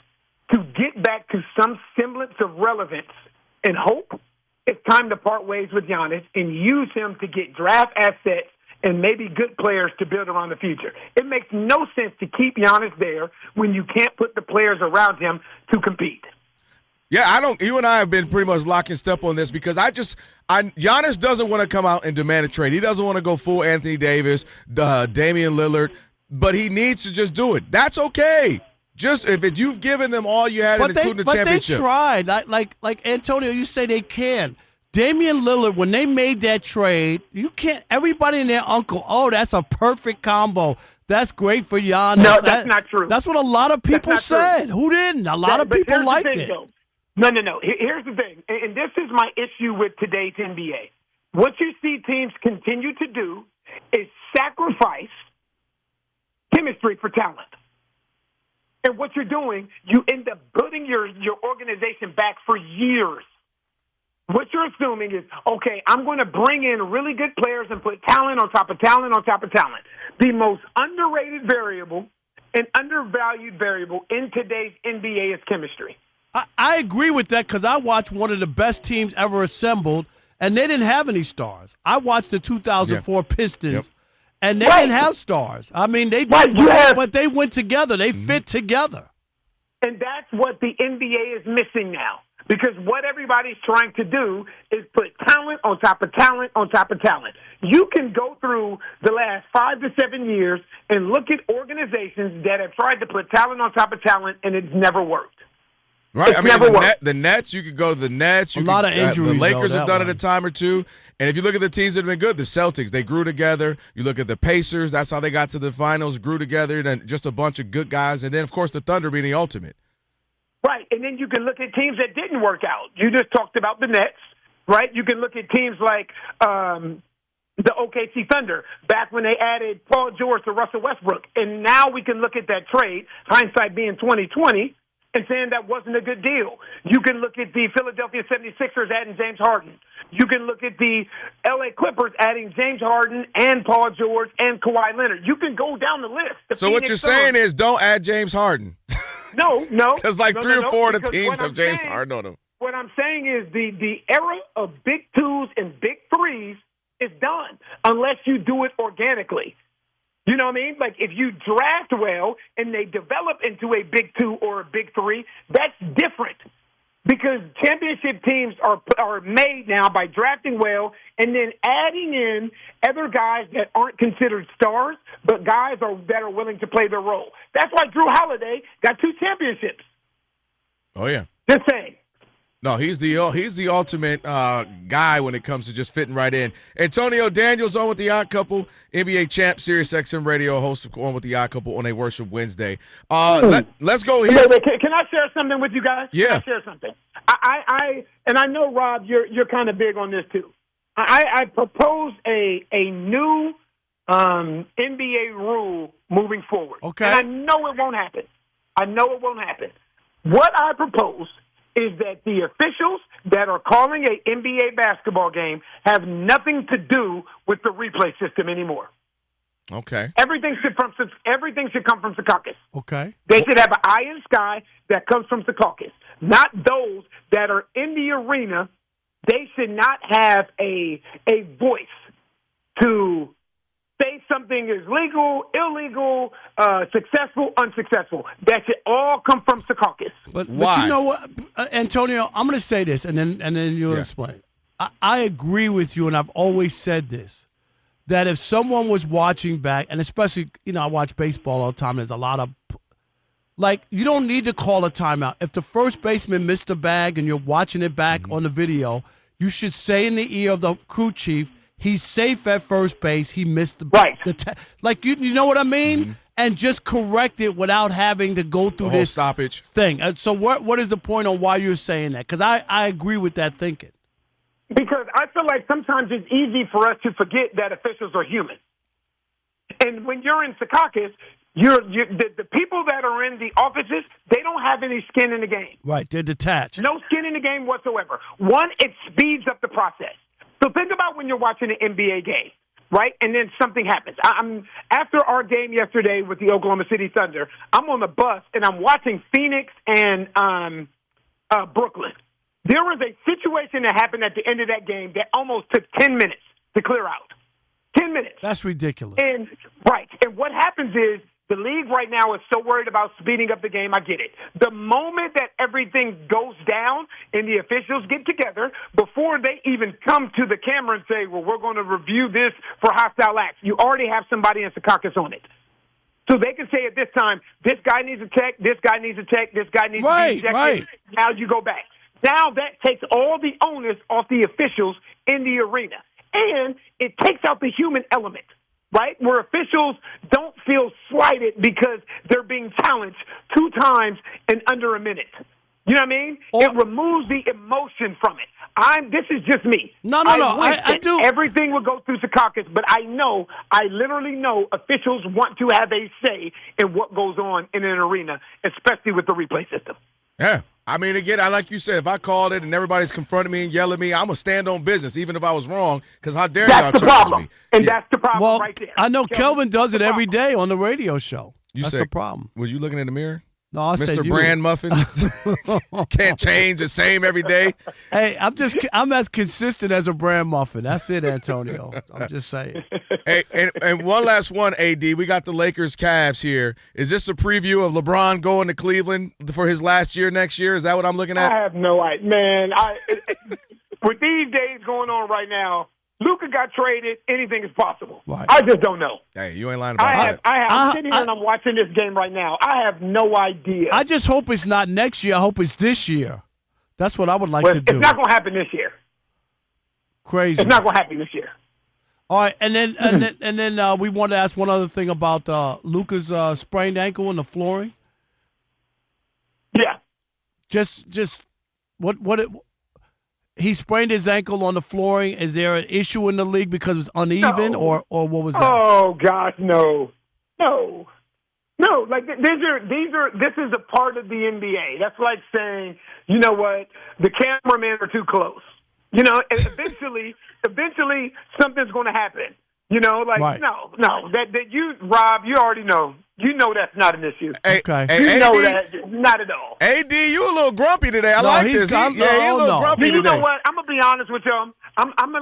to get back to some semblance of relevance and hope, it's time to part ways with Giannis and use him to get draft assets and maybe good players to build around the future. It makes no sense to keep Giannis there when you can't put the players around him to compete. Yeah, you and I have been pretty much lock and step on this because Giannis doesn't want to come out and demand a trade. He doesn't want to go full Anthony Davis, Damian Lillard, but he needs to just do it. That's okay. Just if you've given them all you had, including the championship. But they tried. Like Antonio, you say they can. Damian Lillard, when they made that trade, you can't. Everybody and their uncle, that's a perfect combo. That's great for Giannis. No, that's not true. That's what a lot of people said. True. Who didn't? A lot of people liked it. Though. No. Here's the thing, and this is my issue with today's NBA. What you see teams continue to do is sacrifice chemistry for talent. And what you're doing, you end up building your organization back for years. What you're assuming is, okay, I'm going to bring in really good players and put talent on top of talent on top of talent. The most underrated variable and undervalued variable in today's NBA is chemistry. I agree with that because I watched one of the best teams ever assembled, and they didn't have any stars. I watched the 2004 Pistons, and they didn't have stars. I mean, they did, but they went together. They fit together. And that's what the NBA is missing now. Because what everybody's trying to do is put talent on top of talent on top of talent. You can go through the last 5 to 7 years and look at organizations that have tried to put talent on top of talent, and it's never worked. Right. The Nets, you could go to the Nets. A lot of injuries. The Lakers have done it a time or two. And if you look at the teams that have been good, the Celtics, they grew together. You look at the Pacers, that's how they got to the finals, grew together, and just a bunch of good guys. And then, of course, the Thunder being the ultimate. Right, and then you can look at teams that didn't work out. You just talked about the Nets, right? You can look at teams like the OKC Thunder, back when they added Paul George to Russell Westbrook. And now we can look at that trade, hindsight being 2020, and saying that wasn't a good deal. You can look at the Philadelphia 76ers adding James Harden. You can look at the LA Clippers adding James Harden and Paul George and Kawhi Leonard. You can go down the list. So what you're saying is don't add James Harden. No. Because three or four of the teams have James Harden on them. What I'm saying is the era of big twos and big threes is done unless you do it organically. You know what I mean? Like if you draft well and they develop into a big two or a big three, that's different. Because championship teams are made now by drafting well and then adding in other guys that aren't considered stars, but guys that are willing to play their role. That's why Drew Holiday got 2 championships. Oh, yeah. Just saying. No, he's the ultimate guy when it comes to just fitting right in. Antonio Daniels on with the Odd Couple, NBA champ, Sirius XM Radio host of On with the Odd Couple on a Worship Wednesday. Let's go here. Wait, can I share something with you guys? Yeah. Can I share something? I know, Rob, you're kind of big on this too. I propose a new NBA rule moving forward. Okay. And I know it won't happen. What I propose is that the officials that are calling a NBA basketball game have nothing to do with the replay system anymore. Okay. Everything should come from Secaucus. Okay. They should have an eye in the sky that comes from Secaucus, not those that are in the arena. They should not have a voice to say something is legal, illegal, successful, unsuccessful. That should all come from Secaucus. But you know what, Antonio, I'm going to say this, and then you'll explain. I agree with you, and I've always said this, that if someone was watching back, and especially, I watch baseball all the time, there's a lot of, you don't need to call a timeout. If the first baseman missed a bag and you're watching it back on the video, you should say in the ear of the crew chief, he's safe at first base. He missed you know what I mean? Mm-hmm. And just correct it without having to go through this stoppage thing. So what is the point on why you're saying that? Because I agree with that thinking. Because I feel like sometimes it's easy for us to forget that officials are human. And when you're in Secaucus, the people that are in the offices, they don't have any skin in the game. Right, they're detached. No skin in the game whatsoever. One, it speeds up the process. So think about when you're watching an NBA game, right? And then something happens. After our game yesterday with the Oklahoma City Thunder, I'm on the bus and I'm watching Phoenix and Brooklyn. There was a situation that happened at the end of that game that almost took 10 minutes to clear out. 10 minutes. That's ridiculous. And what happens is the league right now is so worried about speeding up the game. I get it. The moment that everything goes down and the officials get together, before they even come to the camera and say, well, we're going to review this for hostile acts, you already have somebody in Secaucus on it. So they can say at this time, this guy needs a check, this guy needs a check, this guy needs to be checked. Right. Now you go back. Now that takes all the onus off the officials in the arena. And it takes out the human element, right? Where officials don't feel slighted because they're being challenged 2 times in under a minute. You know what I mean? It removes the emotion from it. This is just me. No. I do. Everything will go through Secaucus, but I literally know officials want to have a say in what goes on in an arena, especially with the replay system. Yeah. I mean, again, like you said, if I called it and everybody's confronting me and yelling at me, I'm going to stand on business, even if I was wrong, because how dare y'all challenge me? And that's the problem right there. I know Kelvin does it every day on the radio show. That's said, the problem. Was you looking in the mirror? No, I said Mr. you. Brand Muffin can't change the same every day. Hey, I'm as consistent as a brand muffin. That's it, Antonio. I'm just saying. Hey, and one last one, AD. We got the Lakers Cavs here. Is this a preview of LeBron going to Cleveland for his last year next year? Is that what I'm looking at? I have no idea, man. With these days going on right now, Luca got traded. Anything is possible. Right. I just don't know. Hey, you ain't lying about that. I'm sitting here and I'm watching this game right now. I have no idea. I just hope it's not next year. I hope it's this year. That's what I would like to do. It's not going to happen this year. Crazy. It's not going to happen this year. All right, and then we want to ask one other thing about Luca's sprained ankle in the flooring. Yeah. Just he sprained his ankle on the flooring. Is there an issue in the league because it was uneven, or what was that? Oh gosh, no. Like this is a part of the NBA. That's like saying, you know what, the cameramen are too close. You know, and eventually something's going to happen. You know, like right. no, that you, Rob, you already know. You know that's not an issue. Okay. You know that not at all. AD, you a little grumpy today. I like this. He's a little grumpy today. You know what? I'm gonna be honest with y'all. I'm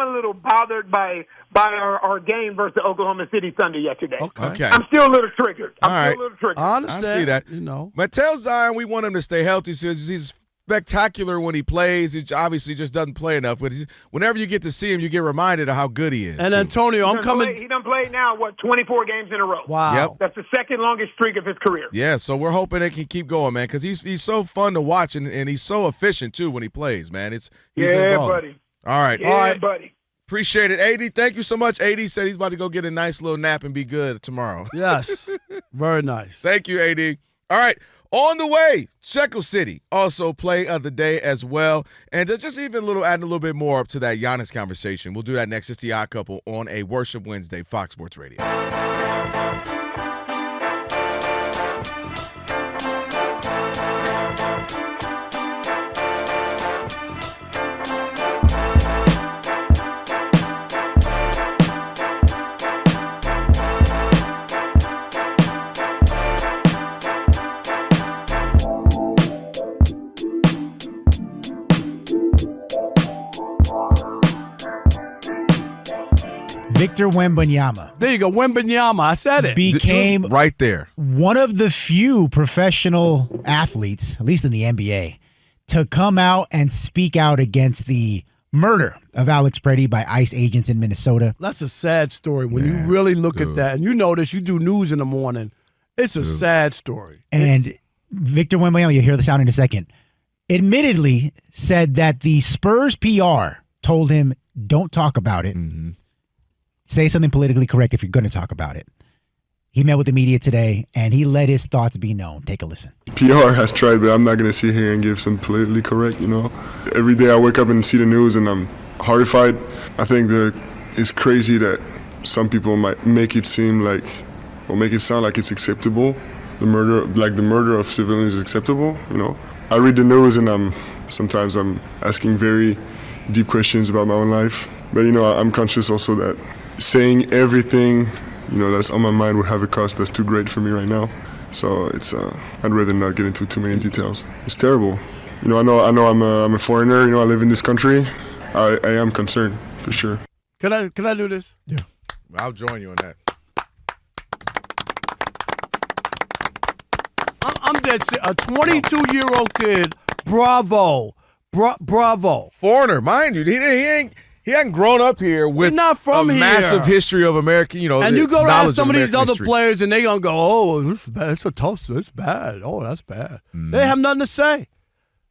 a little bothered by our game versus Oklahoma City Thunder yesterday. Okay. I'm still a little triggered. I understand. I see that. You know. But tell Zion we want him to stay healthy. So he's spectacular when he plays. He obviously just doesn't play enough. But whenever you get to see him, you get reminded of how good he is. And Antonio, I'm coming. He done played now, 24 games in a row. Wow. Yep. That's the second longest streak of his career. Yeah, so we're hoping it can keep going, man, because he's so fun to watch, and he's so efficient, too, when he plays, man. He's been balling. Buddy. All right. Yeah, buddy. Appreciate it. AD, thank you so much. AD said he's about to go get a nice little nap and be good tomorrow. Yes. Very nice. Thank you, AD. All right. On the way, Shackle City also play of the day as well. And just adding a little bit more up to that Giannis conversation. We'll do that next. It's the Odd Couple on a Worship Wednesday, Fox Sports Radio. Victor Wembanyama. There you go, Wembanyama. I said it. Became right there one of the few professional athletes, at least in the NBA, to come out and speak out against the murder of Alex Brady by ICE agents in Minnesota. That's a sad story when you really look at that. And you notice you do news in the morning. It's a sad story. And Victor Wembanyama, you'll hear the sound in a second, admittedly said that the Spurs PR told him, don't talk about it. Mm-hmm. Say something politically correct if you're going to talk about it. He met with the media today, and he let his thoughts be known. Take a listen. PR has tried, but I'm not going to sit here and give some politically correct, Every day I wake up and see the news, and I'm horrified. I think that it's crazy that some people might make it seem like, or make it sound like it's acceptable. The murder of civilians is acceptable, I read the news, and sometimes I'm asking very deep questions about my own life. But, I'm conscious also that saying everything, that's on my mind would have a cost that's too great for me right now. So I'd rather not get into too many details. It's terrible. I know I'm a foreigner. I live in this country. I am concerned for sure. Can I do this? Yeah, I'll join you on that. I'm dead serious. A 22-year-old kid. Bravo. Bravo. Foreigner, mind you. He hadn't grown up here with not from a here. massive history of American, And you go to ask some of these other history. players, and they gonna go, "Oh, this is bad. It's a tough. It's bad. Oh, that's bad." They have nothing to say.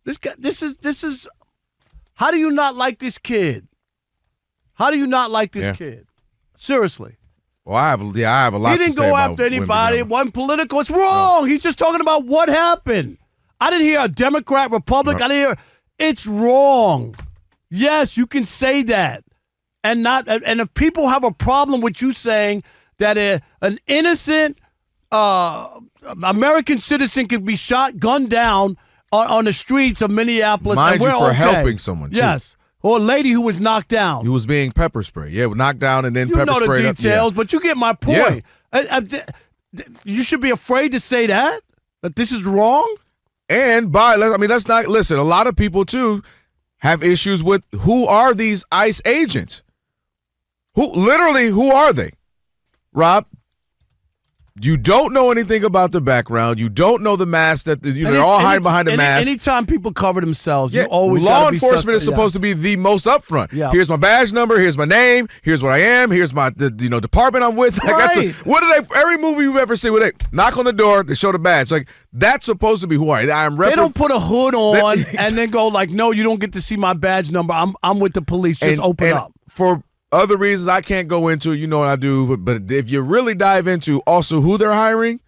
This guy. This is. How do you not like this kid? How do you not like this kid? Seriously. Well, I have a lot. He didn't to say go about after anybody. Wembanyama. It wasn't political. It's wrong. He's just talking about what happened. I didn't hear a Democrat, Republican. I didn't hear. It's wrong. Yes, you can say that, and if people have a problem with you saying that an innocent American citizen could be shot, gunned down on the streets of Minneapolis, Mind and you, we're for okay. helping someone, too. Yes, or a lady who was knocked down. He was being pepper sprayed. Yeah, knocked down and then You pepper know the sprayed details, up. Yeah. but you get my point. You should be afraid to say that this is wrong. And let's not listen. A lot of people too have issues with who are these ICE agents? Who are they? Rob, you don't know anything about the background. You don't know the mask that they're all hiding behind a mask. Anytime people cover themselves, Yeah, you always law gotta be enforcement is supposed to be the most upfront. Yeah. Here's my badge number. Here's my name. Here's what I am. Here's my department I'm with. Like, Right. what do they? Every movie you've ever seen, where they knock on the door, they show the badge. Like that's supposed to be who I am. They don't put a hood on and then go like, no, you don't get to see my badge number. I'm with the police. Just open up. For other reasons I can't go into, you know what I do. But if you really dive into also who they're hiring,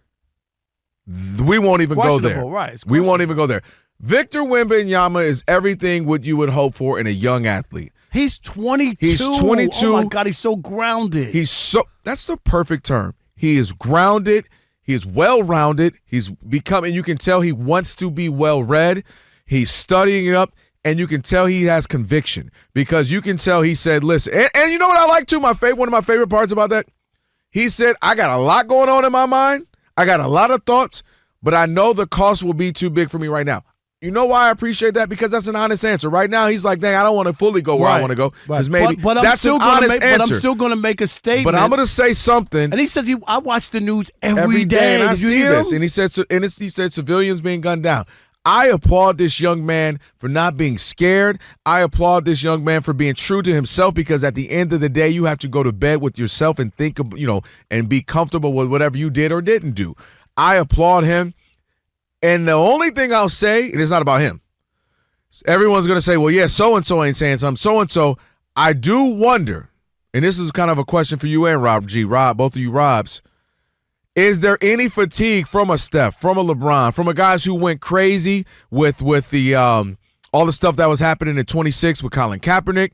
we won't even go there. Right. We won't even go there. Victor Wembanyama is everything what you would hope for in a young athlete. He's 22. He's 22. Oh my God, he's so grounded. That's the perfect term. He is grounded. He is well-rounded. He's becoming, you can tell he wants to be well-read. He's studying it up, and you can tell he has conviction because you can tell he said, listen, and you know what I like too? One of my favorite parts about that? He said, I got a lot going on in my mind. I got a lot of thoughts, but I know the cost will be too big for me right now. You know why I appreciate that? Because that's an honest answer. Right now, he's like, dang, I don't want to fully go where I want to go. Because maybe but that's an honest answer. But I'm still going to make a statement. But I'm going to say something. And he says, I watch the news every day. And I Did you see hear this. him? And he said civilians being gunned down. I applaud this young man for not being scared. I applaud this young man for being true to himself because at the end of the day, you have to go to bed with yourself and think of, and be comfortable with whatever you did or didn't do. I applaud him. And the only thing I'll say, it is not about him. Everyone's going to say, well, yeah, so-and-so ain't saying something. So-and-so, I do wonder, and this is kind of a question for you and Rob G. Rob, both of you Robs. Is there any fatigue from a Steph, from a LeBron, from a guys who went crazy with the all the stuff that was happening in 26 with Colin Kaepernick,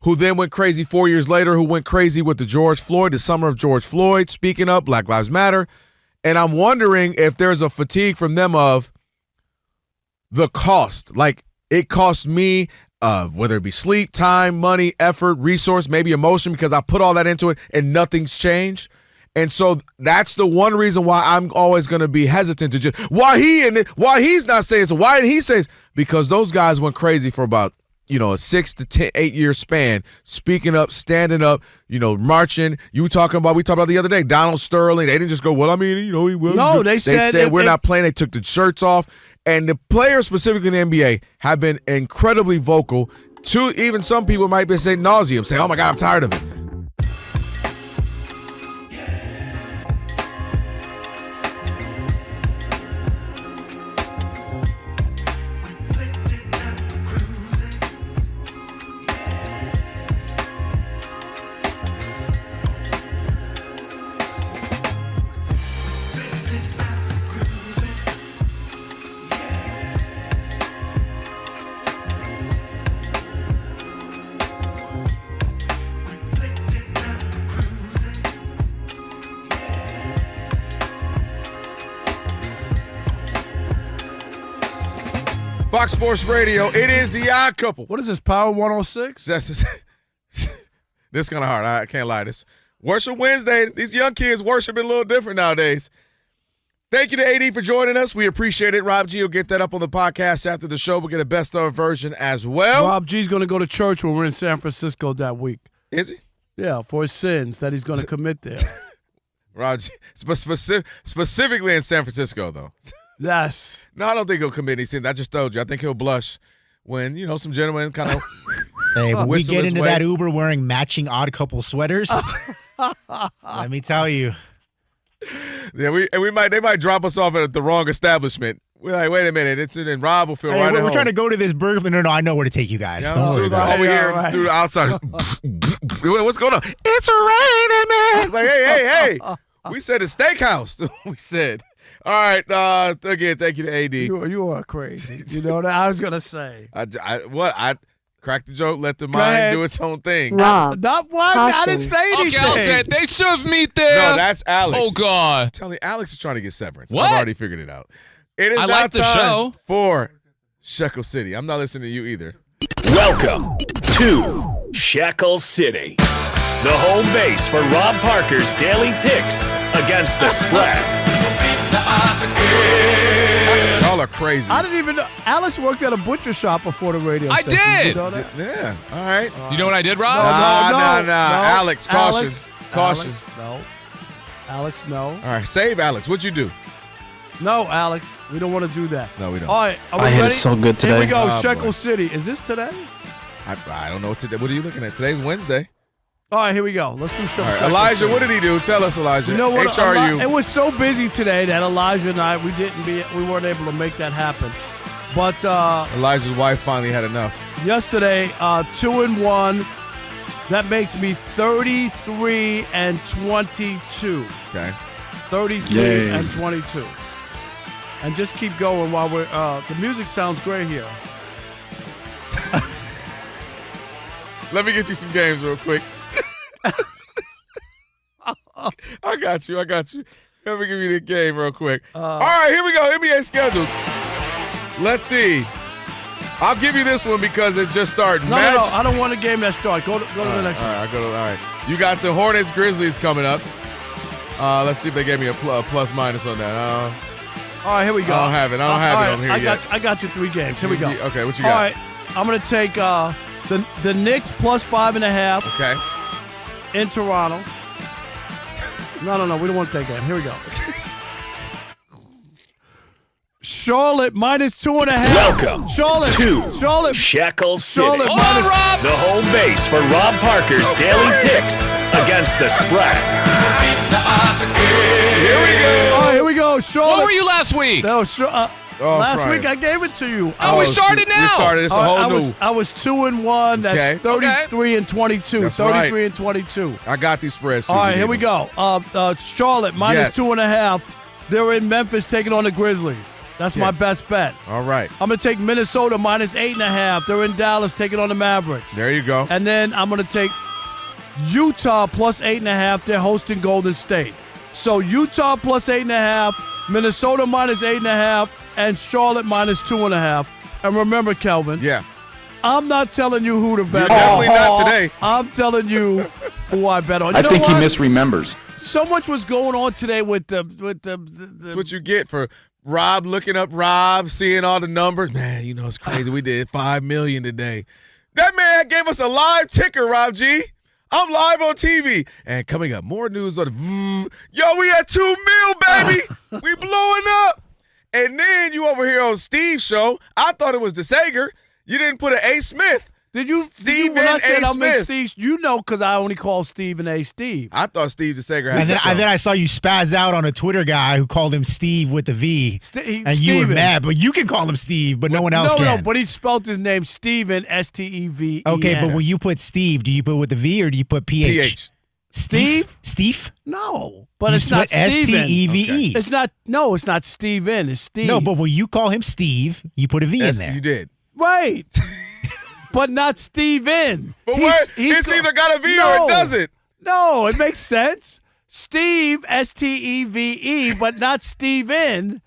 who then went crazy 4 years later, who went crazy with the summer of George Floyd, speaking up, Black Lives Matter. And I'm wondering if there's a fatigue from them of the cost. Like it costs me, whether it be sleep, time, money, effort, resource, maybe emotion, because I put all that into it and nothing's changed. And so that's the one reason why I'm always going to be hesitant to just why he's not saying so. Why didn't he say? Because those guys went crazy for about a 6 to 8 year span, speaking up, standing up, marching. We talked about the other day, Donald Sterling. They didn't just go, well, I mean, he will. No, they said we're not playing. They took the shirts off, and the players specifically in the NBA have been incredibly vocal. To even some people might be saying nauseum, saying, "Oh my God, I'm tired of it." Fox Sports Radio, it is the Odd Couple. What is this, Power 106? This is kind of hard. I can't lie. This Worship Wednesday, these young kids worship it a little different nowadays. Thank you to AD for joining us. We appreciate it. Rob G will get that up on the podcast after the show. We'll get a best-of version as well. Rob G's going to go to church when we're in San Francisco that week. Is he? Yeah, for his sins that he's going to commit there. Rob G, specifically in San Francisco, though. Yes. No, I don't think he'll commit any sins. I just told you. I think he'll blush when, some gentlemen kind of Hey, when we whistle get his into way. that Uber wearing matching Odd Couple sweaters, let me tell you. Yeah, they might drop us off at the wrong establishment. We're like, wait a minute, and Rob will feel right at we're home. trying to go to this burger. No, I know where to take you guys. Yeah, Don't worry about it. over here through the outside. What's going on? It's raining, man. It's like, hey. We said a steakhouse. We said. All right. Again, thank you to AD. You are crazy. You know that I was going to say. I cracked the joke. Let the mind do its own thing. Not what? I didn't say anything. Okay, I'll say it. They serve meat there. No, that's Alex. Oh, God. I'm telling you, Alex is trying to get severance. What? I've already figured it out. It is I now like the time show. for Shackle City. I'm not listening to you either. Welcome to Shackle City, the home base for Rob Parker's daily picks against the spread. Y'all are crazy. I didn't even know. Alex worked at a butcher shop before the radio I station. did. You know that? Yeah. All right. You know what I did, Rob? No. Alex, caution. Caution. Alex, no. All right. Save Alex. What'd you do? No, Alex. We don't want to do that. No, we don't. All right. Are we I hit ready? it so good today. Here we go. Oh, Shekel boy. City. Is this today? I don't know what today. What are you looking at? Today's Wednesday. All right, here we go. Let's do Shekel All right. City. Elijah, what did he do? Tell us, Elijah. You know what? HRU. It was so busy today that Elijah and I we weren't able to make that happen. But Elijah's wife finally had enough. yesterday, 2-1. That makes me 33 and 22. Okay. 33 Yay. and 22. And just keep going while we're. The music sounds great here. Let me get you some games real quick. I got you. Let me give you the game real quick. All right, here we go. NBA schedule. Let's see. I'll give you this one because it's just starting. No, I don't want a game that starts. Go to the next one. All right. You got the Hornets Grizzlies coming up. Let's see if they gave me a plus minus on that. All right, here we go. I don't have it. I don't have it on here yet. I got you 3 games. Here we go. Okay, what you got? All right, I'm going to take the Knicks plus 5.5 Okay. in Toronto. No, we don't want that game. Here we go. Charlotte minus 2.5. Welcome Charlotte. to Shackle City, Charlotte Hold on, Rob. the home base for Rob Parker's daily picks against the spread. Here we go. All right, here we go. Charlotte. Where were you last week? No, last Brian. week I gave it to you. Oh, we started now. We started. It's a whole new. I was 2-1. That's Okay. 33 and 22. That's 33 right. and 22. I got these spreads. All right, here we go. Charlotte minus Yes. 2.5. They're in Memphis taking on the Grizzlies. That's my best bet. All right. I'm going to take Minnesota minus 8.5. They're in Dallas taking on the Mavericks. There you go. And then I'm going to take Utah plus 8.5. They're hosting Golden State. So Utah plus 8.5, Minnesota minus 8.5, and Charlotte minus 2.5. And remember, Kelvin. Yeah. I'm not telling you who to bet You're on. definitely not today. I'm telling you who I bet on. You I know think he what? misremembers. So much was going on today with the That's what you get for Rob looking up Rob, seeing all the numbers. Man, it's crazy. We did $5 million today. That man gave us a live ticker, Rob G. I'm live on TV. And coming up, more news on the Yo, we at 2 mil, baby. We blowing up. And then you over here on Steve's show. I thought it was DeSager. You didn't put an A. Smith. Did you? Stephen when I said A. I'm in Smith. Steve, you know, because I only call Stephen A. Steve. I thought Steve DeSager had And then I saw you spaz out on a Twitter guy who called him Steve with the V. And you were Steven. mad, but you can call him Steve, but no one else can. No, but he spelled his name Stephen, S-T-E-V-E-N. Okay, but when you put Steve, do you put with the V or do you put PH? PH. Steve? Steve? No, but You it's not spelled Steven. S-T-E-V-E. It's not. No, it's not Steven. It's Steve. No, but when you call him Steve, you put a V in there. You did. Right. But not Steven. But it's either got a V or it doesn't. No, it makes sense. Steve, S-T-E-V-E, but not Steven,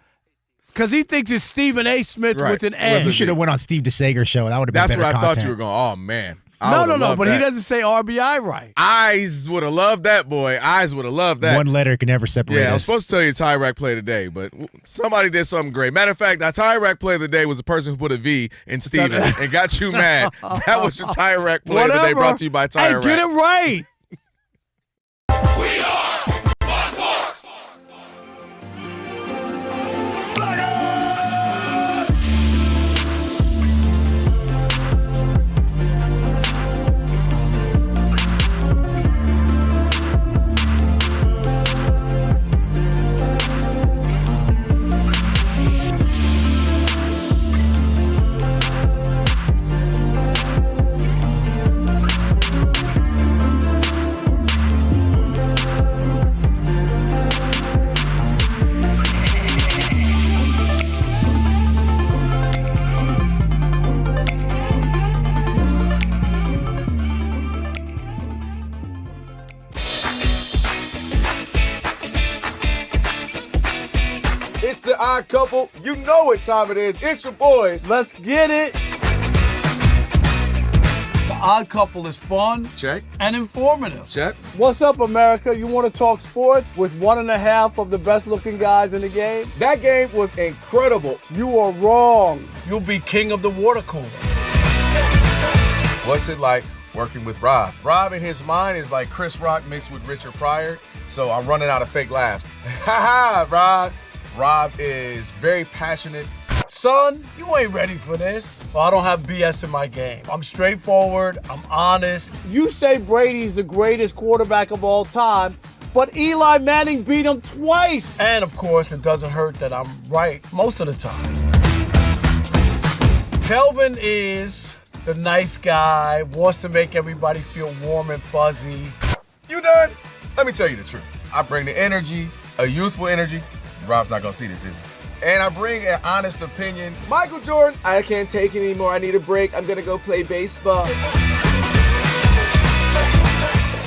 because he thinks it's Stephen A. Smith with an A. You should have went on Steve DeSager's show. That would have been That's better where I content. thought you were going. Oh, man. No, but he doesn't say RBI right. Eyes would have loved that, boy. Eyes would have loved that. One letter can never separate us. I was supposed to tell you Tyrek play today, but somebody did something great. Matter of fact, our Tyrek play of the day was the person who put a V in Steven and got you mad. That was your Tyrek play of the day brought to you by Tyrek. Hey, get it right. We are Fox Sports. It's the Odd Couple. You know what time it is. It's your boys. Let's get it. The Odd Couple is fun. Check. And informative. Check. What's up, America? You want to talk sports with 1.5 of the best-looking guys in the game? That game was incredible. You are wrong. You'll be king of the water cooler. What's it like working with Rob? Rob in his mind is like Chris Rock mixed with Richard Pryor, so I'm running out of fake laughs. Ha ha, Rob. Rob is very passionate. Son, you ain't ready for this. Well, I don't have BS in my game. I'm straightforward. I'm honest. You say Brady's the greatest quarterback of all time, but Eli Manning beat him twice. And, of course, it doesn't hurt that I'm right most of the time. Kelvin is the nice guy, wants to make everybody feel warm and fuzzy. You done? Let me tell you the truth. I bring the energy, a youthful energy. Rob's not gonna see this, is he? And I bring an honest opinion. Michael Jordan, I can't take it anymore. I need a break. I'm gonna go play baseball.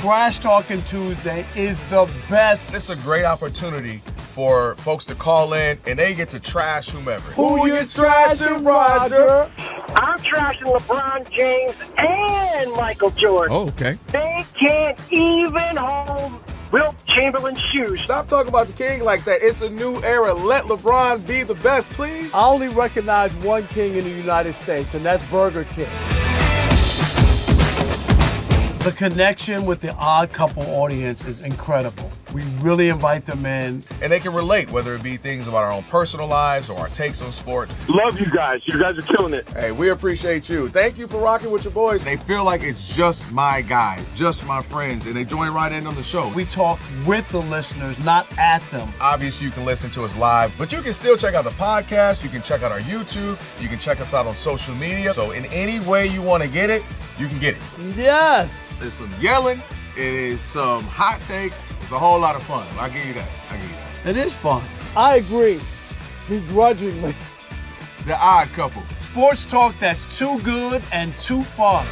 Trash Talking Tuesday is the best. It's a great opportunity for folks to call in and they get to trash whomever. Who you trashing, Roger? I'm trashing LeBron James and Michael Jordan. Oh, okay. They can't even hold Wilt Chamberlain's shoes. Stop talking about the king like that. It's a new era. Let LeBron be the best, please. I only recognize one king in the United States, and that's Burger King. The connection with the Odd Couple audience is incredible. We really invite them in. And they can relate, whether it be things about our own personal lives or our takes on sports. Love you guys. You guys are killing it. Hey, we appreciate you. Thank you for rocking with your boys. They feel like it's just my guys, just my friends, and they join right in on the show. We talk with the listeners, not at them. Obviously, you can listen to us live, but you can still check out the podcast. You can check out our YouTube. You can check us out on social media. So in any way you want to get it, you can get it. Yes. There's some yelling. It is some hot takes. It's a whole lot of fun. I'll give you that. It is fun. I agree. Begrudgingly. The Odd Couple. Sports talk that's too good and too fun.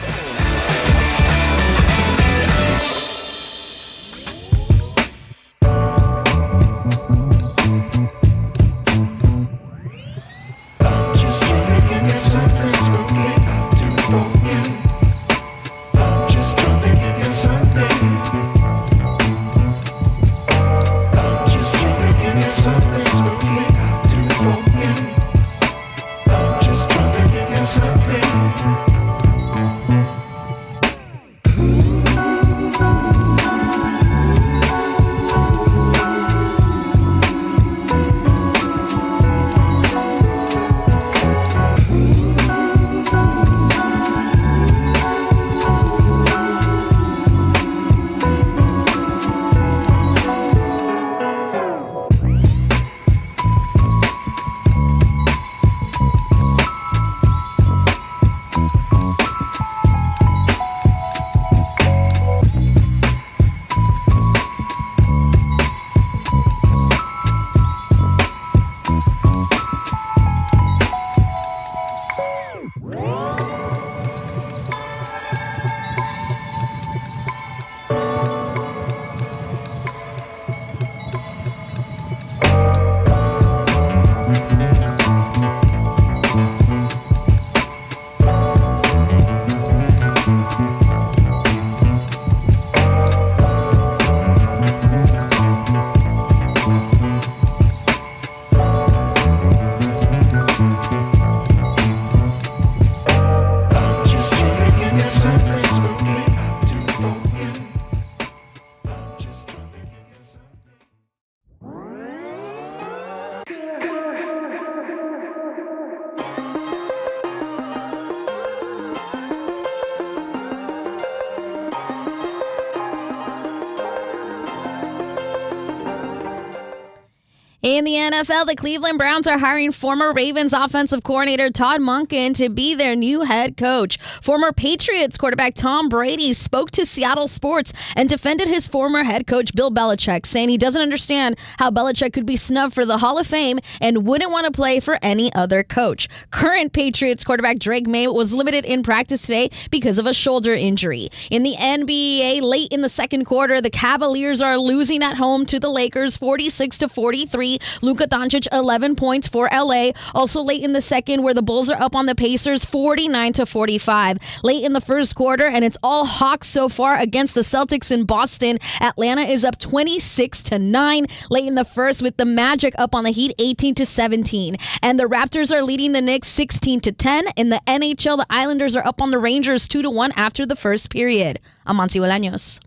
In the NFL, the Cleveland Browns are hiring former Ravens offensive coordinator Todd Monken to be their new head coach. Former Patriots quarterback Tom Brady spoke to Seattle Sports and defended his former head coach Bill Belichick, saying he doesn't understand how Belichick could be snubbed for the Hall of Fame and wouldn't want to play for any other coach. Current Patriots quarterback Drake May was limited in practice today because of a shoulder injury. In the NBA, late in the second quarter, the Cavaliers are losing at home to the Lakers 46-43. Luca Doncic 11 points for LA. Also late in the second, where the Bulls are up on the Pacers 49-45. Late in the first quarter, and it's all Hawks so far against the Celtics in Boston. Atlanta is up 26-9. Late in the first, with the Magic up on the Heat 18-17. And the Raptors are leading the Knicks 16-10. In the NHL, the Islanders are up on the Rangers 2-1 after the first period. I'm Monty Bolaños.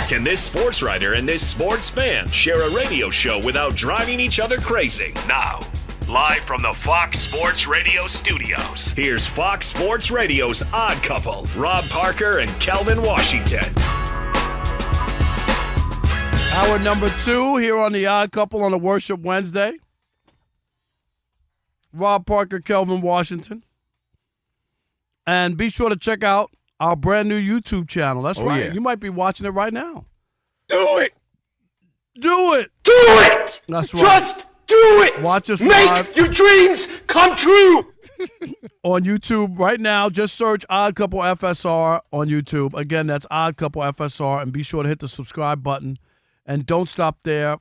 Can this sports writer and this sports fan share a radio show without driving each other crazy? Now, live from the Fox Sports Radio studios, here's Fox Sports Radio's Odd Couple, Rob Parker and Kelvin Washington. Hour number 2 here on the Odd Couple on a Worship Wednesday. Rob Parker, Kelvin Washington. And be sure to check out our brand new YouTube channel. That's right. Yeah. You might be watching it right now. Do it. Do it. Do it. That's right. Just do it. Watch us Make live your dreams come true. on YouTube right now. Just search Odd Couple FSR on YouTube. Again, that's Odd Couple FSR. And be sure to hit the subscribe button. And don't stop there.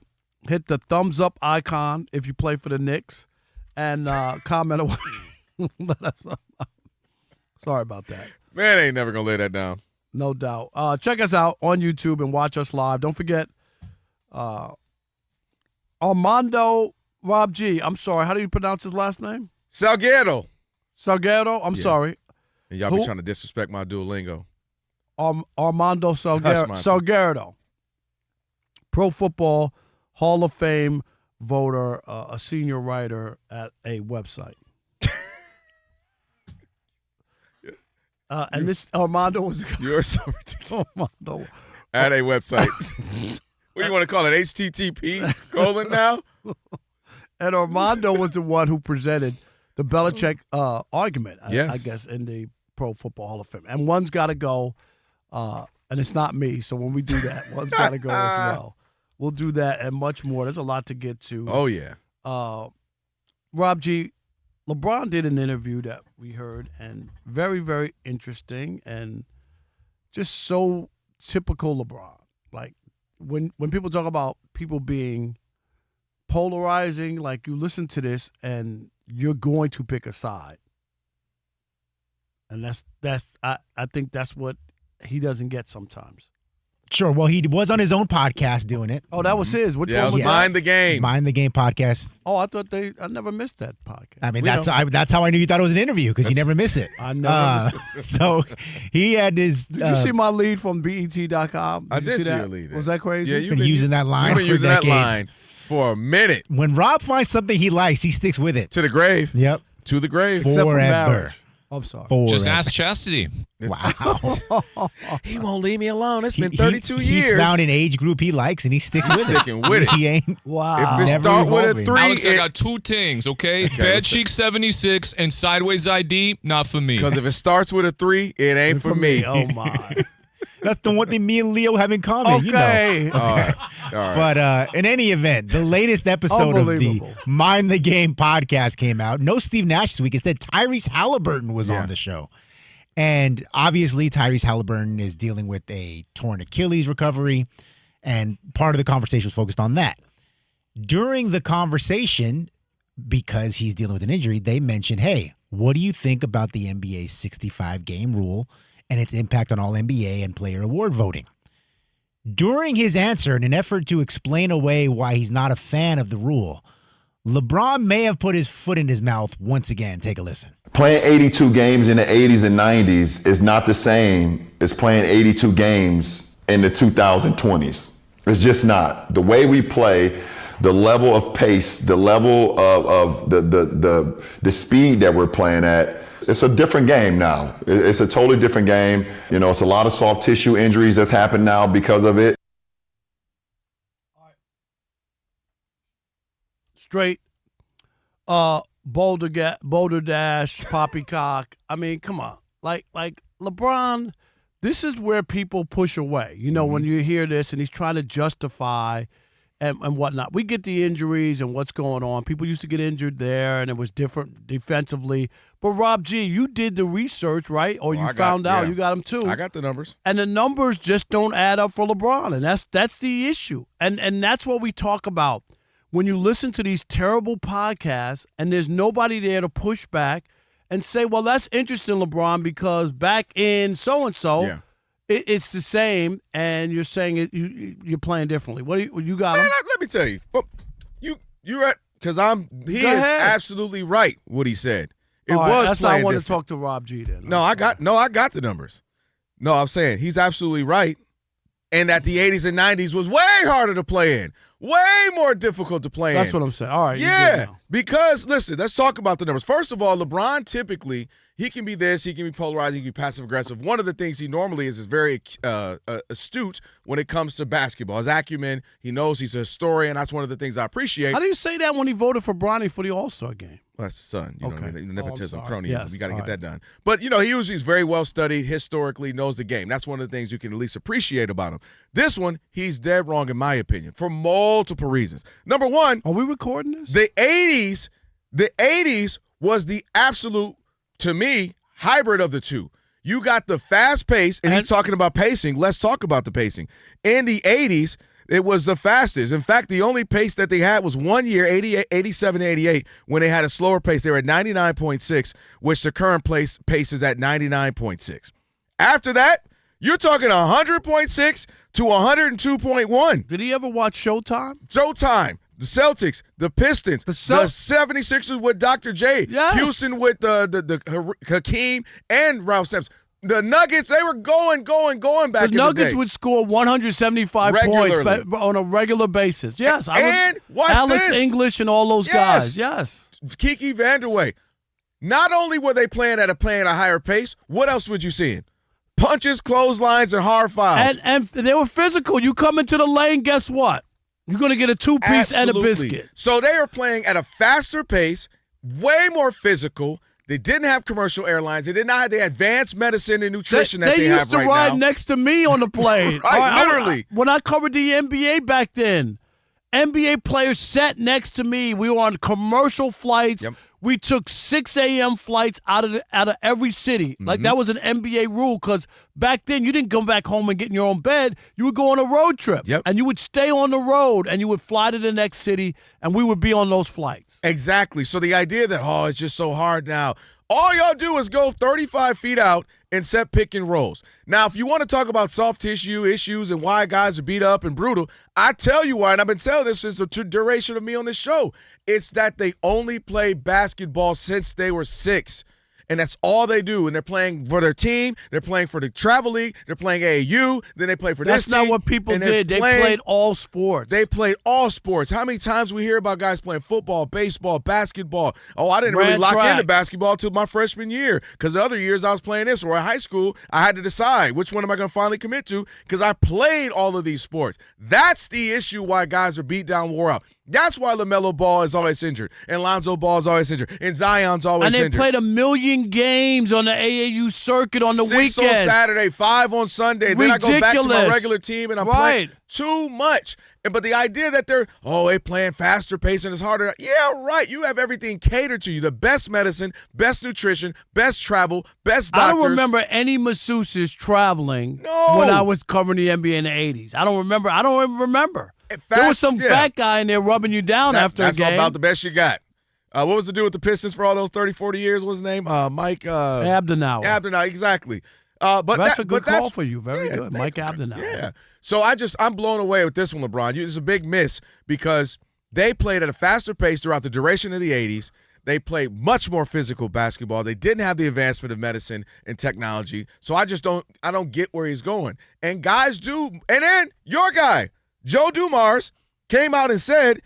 Hit the thumbs up icon if you play for the Knicks. And comment away. Sorry about that. Man, ain't never going to lay that down. No doubt. Check us out on YouTube and watch us live. Don't forget, Armando Rob G. I'm sorry. How do you pronounce his last name? Salguero. Salguero? I'm sorry. And y'all be trying to disrespect my Duolingo. Armando Salguero. Salguero. Pro Football Hall of Fame voter, a senior writer at a website. And this Armando was. You're so ridiculous. Armando. At a website. What do you want to call it? HTTP : now? And Armando was the one who presented the Belichick argument, I guess, in the Pro Football Hall of Fame. And one's got to go, and it's not me. So when we do that, one's got to go as well. We'll do that and much more. There's a lot to get to. Oh, yeah. Rob G., LeBron did an interview that we heard, and very, very interesting and just so typical LeBron. Like, when people talk about people being polarizing, like, you listen to this and you're going to pick a side. And I think that's what he doesn't get sometimes. Sure. Well, he was on his own podcast doing it. Oh, that was his. Which one was that? Mind the Game. Mind the Game podcast. Oh, I thought I never missed that podcast. I mean, that's how I knew you thought it was an interview, because you never miss it. I never miss it. So he had his. Did you see my lead from BET.com? I did see that? your lead. Was that crazy? Yeah, you've been using that line you've been for using decades. that line for a minute. When Rob finds something he likes, he sticks with it. To the grave. Yep. To the grave. Except for Forever. marriage. I'm sorry. Just ask Chastity. Wow. He won't leave me alone. It's been 32 years. He found an age group he likes, and he sticks with it. Sticking with it. He ain't. Wow. If it start with a 3. Alex, I got 2 things, okay? Bad Chic 76 and Sideways ID, not for me. Because if it starts with a 3, it ain't for me. Oh, my. That's the one thing me and Leo have in common. Okay. You know. All right. But in any event, the latest episode of the Mind the Game podcast came out. No Steve Nash this week. Instead, Tyrese Halliburton was on the show. And obviously, Tyrese Halliburton is dealing with a torn Achilles recovery, and part of the conversation was focused on that. During the conversation, because he's dealing with an injury, they mentioned, hey, what do you think about the NBA's 65-game rule and its impact on all NBA and player award voting? During his answer, in an effort to explain away why he's not a fan of the rule, LeBron may have put his foot in his mouth once again. Take a listen. Playing 82 games in the 80s and 90s is not the same as playing 82 games in the 2020s. It's just not. The way we play, the level of pace, the level of the speed that we're playing at, it's a different game now. It's a totally different game. You know, it's a lot of soft tissue injuries that's happened now because of it. Straight, Boulder Dash, Poppycock. I mean, come on. Like LeBron, this is where people push away. You know, when you hear this and he's trying to justify and whatnot. We get the injuries and what's going on. People used to get injured there, and it was different defensively. But, Rob G., you did the research, right? Or you found out. You got them, too. I got the numbers. And the numbers just don't add up for LeBron, and that's the issue. And that's what we talk about. When you listen to these terrible podcasts and there's nobody there to push back and say, well, that's interesting, LeBron, because back in so-and-so, it's the same, and you're saying you're playing differently. What you got? Man, let me tell you. You're right, because he is absolutely right what he said. It was that's why I want different. to talk to Rob G. Then. No, I got the numbers. No, I'm saying he's absolutely right, and that the 80s and 90s was way harder to play in. Way more difficult to play in. That's what I'm saying. All right. Yeah, because, listen, let's talk about the numbers. First of all, LeBron typically, he can be this, he can be polarizing, he can be passive-aggressive. One of the things he normally is very astute when it comes to basketball. His acumen, he knows he's a historian. That's one of the things I appreciate. How do you say that when he voted for Bronny for the All-Star game? Well, that's his son. You know what I mean? Nepotism, cronyism. Yes. You got to get that done. But, you know, he's very well studied, historically, knows the game. That's one of the things you can at least appreciate about him. This one, he's dead wrong, in my opinion, for multiple reasons. Number one. Are we recording this? The 80s was the absolute, to me, hybrid of the two. You got the fast pace, and he's talking about pacing. Let's talk about the pacing. In the 80s, it was the fastest. In fact, the only pace that they had was 1 year, 87 to 88, when they had a slower pace. They were at 99.6, which the current pace is at 99.6. After that, you're talking 100.6 to 102.1. Did he ever watch Showtime? Showtime. The Celtics, the Pistons, the 76ers with Dr. J, Houston with the Hakeem and Ralph Sampson. The Nuggets, they were going back in the day. The Nuggets would score 175 points on a regular basis. Yes. Watch Alex this. English and all those guys. Yes. Kiki Vanderway. Not only were they playing at a higher pace, what else would you see? Punches, clotheslines, and hard fouls. And they were physical. You come into the lane, guess what? You're going to get a two-piece and a biscuit. So they are playing at a faster pace, way more physical. They didn't have commercial airlines. They did not have the advanced medicine and nutrition that they have right now. They used to ride next to me on the plane. Literally. When I covered the NBA back then, NBA players sat next to me. We were on commercial flights. Yep. We took 6 a.m. flights out of every city. Like, that was an NBA rule, because back then you didn't come back home and get in your own bed. You would go on a road trip. Yep. And you would stay on the road, and you would fly to the next city, and we would be on those flights. Exactly. So the idea that, it's just so hard now. All y'all do is go 35 feet out and set pick and rolls. Now, if you want to talk about soft tissue issues and why guys are beat up and brutal, I tell you why, and I've been telling this since the duration of me on this show. It's that they only play basketball since they were 6. And that's all they do. And they're playing for their team. They're playing for the travel league. They're playing AAU. Then they play for this team. That's not what people did. They played all sports. They played all sports. How many times we hear about guys playing football, baseball, basketball? Oh, I didn't really lock into basketball until my freshman year, because the other years I was playing this. Or in high school, I had to decide which one am I going to finally commit to, because I played all of these sports. That's the issue why guys are beat down, wore out. That's why LaMelo Ball is always injured, and Lonzo Ball is always injured, and Zion's always injured. And they played 1 million games on the AAU circuit on the weekend. 6 on Saturday, 5 on Sunday. Ridiculous. Then I go back to my regular team, and I'm playing too much. But the idea that they're playing faster pace and it's harder. Yeah, right. You have everything catered to you. The best medicine, best nutrition, best travel, best doctors. I don't remember any masseuses traveling when I was covering the NBA in the 80s. I don't remember. Even remember. There was some fat guy in there rubbing you down after a game. That's about the best you got. What was the dude with the Pistons for all those 30, 40 years? What was his name? Mike Abdenauer. Abdenauer, exactly. That's a good call for you. Very good. Mike Abdenauer. Yeah. So I'm blown away with this one, LeBron. It's a big miss, because They played at a faster pace throughout the duration of the 80s. They played much more physical basketball. They didn't have the advancement of medicine and technology. So I don't get where he's going. And guys do. And then your guy, Joe Dumars, came out and said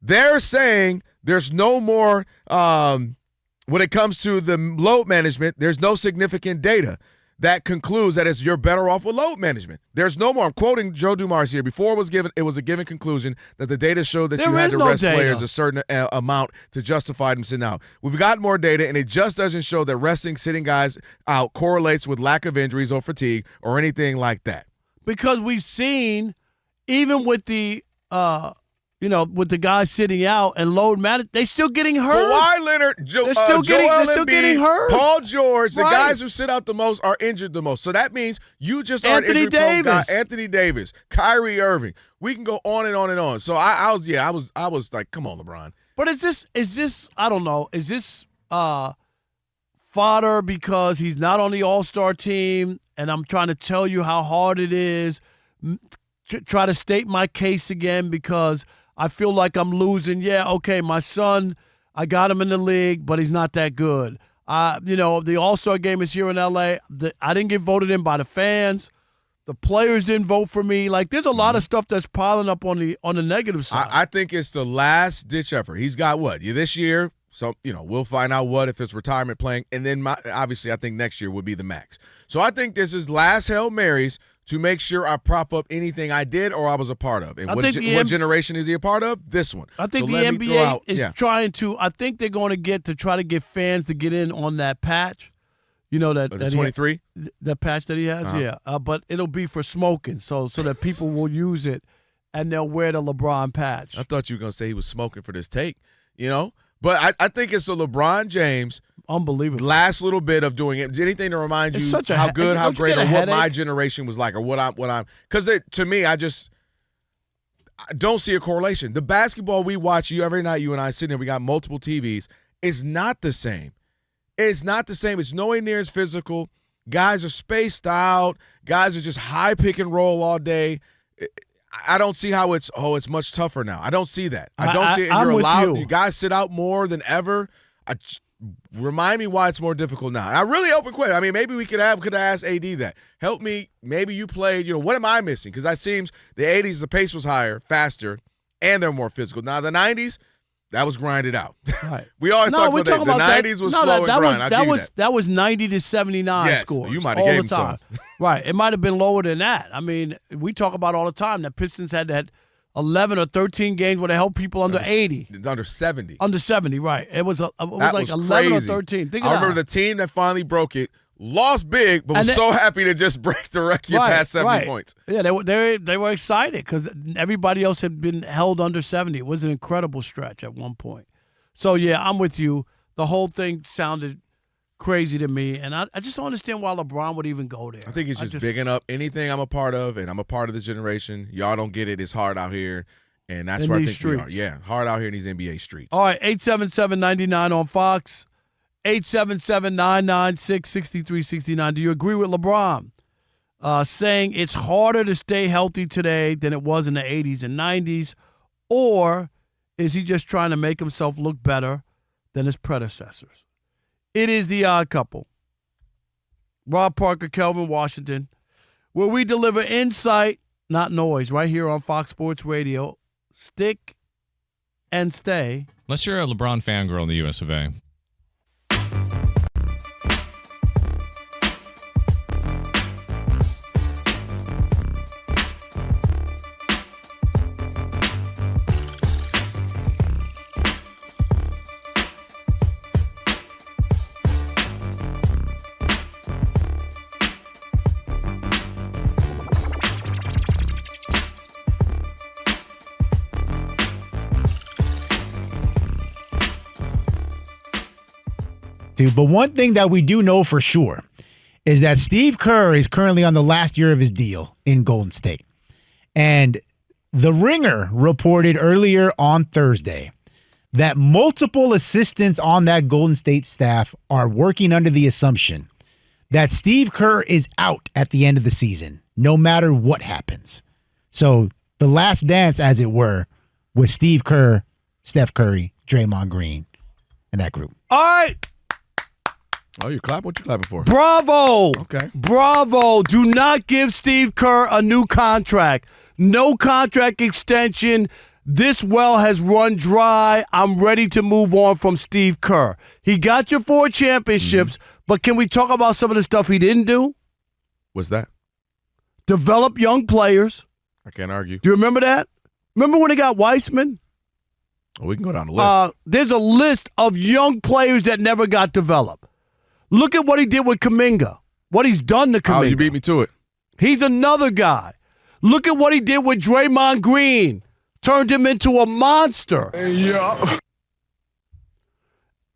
they're saying there's no more when it comes to the load management, there's no significant data that concludes that you're better off with load management. There's no more. I'm quoting Joe Dumars here. Before it was a given conclusion that the data showed that you had to rest players a certain amount to justify them sitting out. We've got more data, and it just doesn't show that sitting guys out correlates with lack of injuries or fatigue or anything like that. Because we've seen, even with the with the guys sitting out and load management, they still getting hurt. Kawhi Leonard, they're still getting hurt. Paul George, the guys who sit out the most are injured the most. So that means you just are injured prone guy. Anthony Davis, Kyrie Irving. We can go on and on and on. So I was like, come on, LeBron. But is this I don't know, is this fodder because he's not on the All-Star team and I'm trying to tell you how hard it is to try to state my case again because I feel like I'm losing. Yeah, okay, my son, I got him in the league, but he's not that good. The All-Star game is here in L.A. I didn't get voted in by the fans. The players didn't vote for me. Like, there's a lot of stuff that's piling up on the negative side. I think it's the last-ditch effort. He's got what? This year, so we'll find out if it's retirement playing, and then obviously I think next year would be the max. So I think this is last Hail Marys to make sure I prop up anything I did or I was a part of. And what generation is he a part of? This one. I think the NBA is trying to – I think they're going to try to get fans to get in on that patch. That 23? The patch that he has, but it'll be for smoking so that people will use it and they'll wear the LeBron patch. I thought you were going to say he was smoking for this take, But I think it's a Lebron James – unbelievable. Last little bit of doing it. Anything to remind you how good, how great, or what my generation was like, or what I'm. Because to me, I don't see a correlation. The basketball we watch every night, you and I sitting there, we got multiple TVs. It's not the same. It's not the same. It's nowhere near as physical. Guys are spaced out. Guys are just high pick and roll all day. I don't see how it's much tougher now. I don't see that. I don't see it. You're allowed. You guys sit out more than ever. Remind me why it's more difficult now. And I really open question. I mean, maybe we could have asked AD that. Help me. Maybe you played. What am I missing? Because it seems the 80s, the pace was higher, faster, and they're more physical. Now the 90s, that was grinded out. Right. We always talk about that. The 90s was slow and grind. That was 90 to 79 scores. You might have gave him some. Right. It might have been lower than that. I mean, we talk about all the time that Pistons had that 11 or 13 games where they held people under 80. Under 70. Under 70, right. It was like 11 crazy. or 13. I remember the team that finally broke it lost big, but was so happy to just break the record past 70 points. Yeah, they were excited because everybody else had been held under 70. It was an incredible stretch at one point. So, yeah, I'm with you. The whole thing sounded crazy to me, and I just don't understand why LeBron would even go there. I think he's just bigging up anything I'm a part of, and I'm a part of the generation. Y'all don't get it. It's hard out here, and that's where I think streets. we are. Yeah, hard out here in these NBA streets. All right, 877-99 on Fox, 877-996-6369. Do you agree with LeBron saying it's harder to stay healthy today than it was in the 80s and 90s, or is he just trying to make himself look better than his predecessors? It is The Odd Couple. Rob Parker, Kelvin Washington, where we deliver insight, not noise, right here on Fox Sports Radio. Stick and stay. Unless you're a LeBron fangirl in the US of A. But one thing that we do know for sure is that Steve Kerr is currently on the last year of his deal in Golden State. And The Ringer reported earlier on Thursday that multiple assistants on that Golden State staff are working under the assumption that Steve Kerr is out at the end of the season, no matter what happens. So the last dance, as it were, with Steve Kerr, Steph Curry, Draymond Green, and that group. All right. Oh, you clap? What you clapping for? Bravo. Okay. Bravo. Do not give Steve Kerr a new contract. No contract extension. This well has run dry. I'm ready to move on from Steve Kerr. He got you 4 championships, but can we talk about some of the stuff he didn't do? What's that? Develop young players. I can't argue. Do you remember that? Remember when he got Weissman? Oh, we can go down the list. There's a list of young players that never got developed. Look at what he did with Kuminga. What he's done to Kuminga. Oh, you beat me to it. He's another guy. Look at what he did with Draymond Green. Turned him into a monster. Yeah.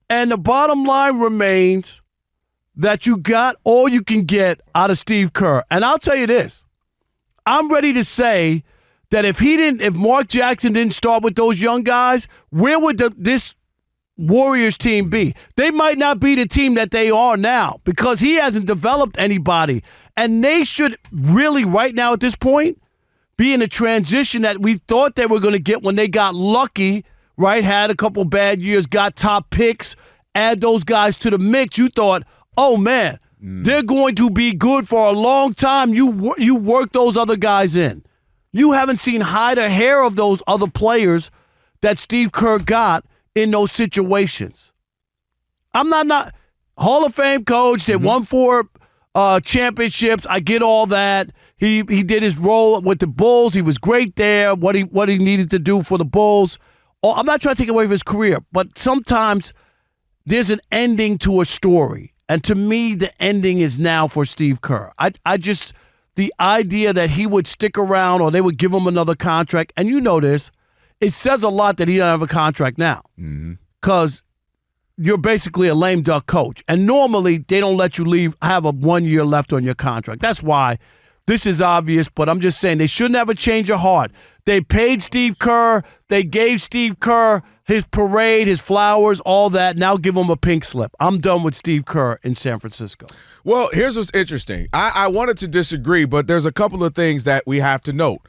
And the bottom line remains that you got all you can get out of Steve Kerr. And I'll tell you this. I'm ready to say that if Mark Jackson didn't start with those young guys, where would this Warriors team be? They might not be the team that they are now because he hasn't developed anybody. And they should really, right now at this point, be in a transition that we thought they were going to get when they got lucky, right? Had a couple bad years, got top picks, add those guys to the mix. You thought, oh, man, they're going to be good for a long time. You work those other guys in. You haven't seen hide or hair of those other players that Steve Kerr got in those situations. I'm not Hall of Fame coach that won 4 championships. I get all that. He did his role with the Bulls. He was great there. What he needed to do for the Bulls. I'm not trying to take away from his career, but sometimes there's an ending to a story. And to me, the ending is now for Steve Kerr. I just the idea that he would stick around or they would give him another contract, and you know this, it says a lot that he doesn't have a contract now because you're basically a lame duck coach. And normally they don't let you have a 1 year left on your contract. That's why this is obvious, but I'm just saying they shouldn't have a change of heart. They paid Steve Kerr. They gave Steve Kerr his parade, his flowers, all that. Now give him a pink slip. I'm done with Steve Kerr in San Francisco. Well, here's what's interesting. I wanted to disagree, but there's a couple of things that we have to note.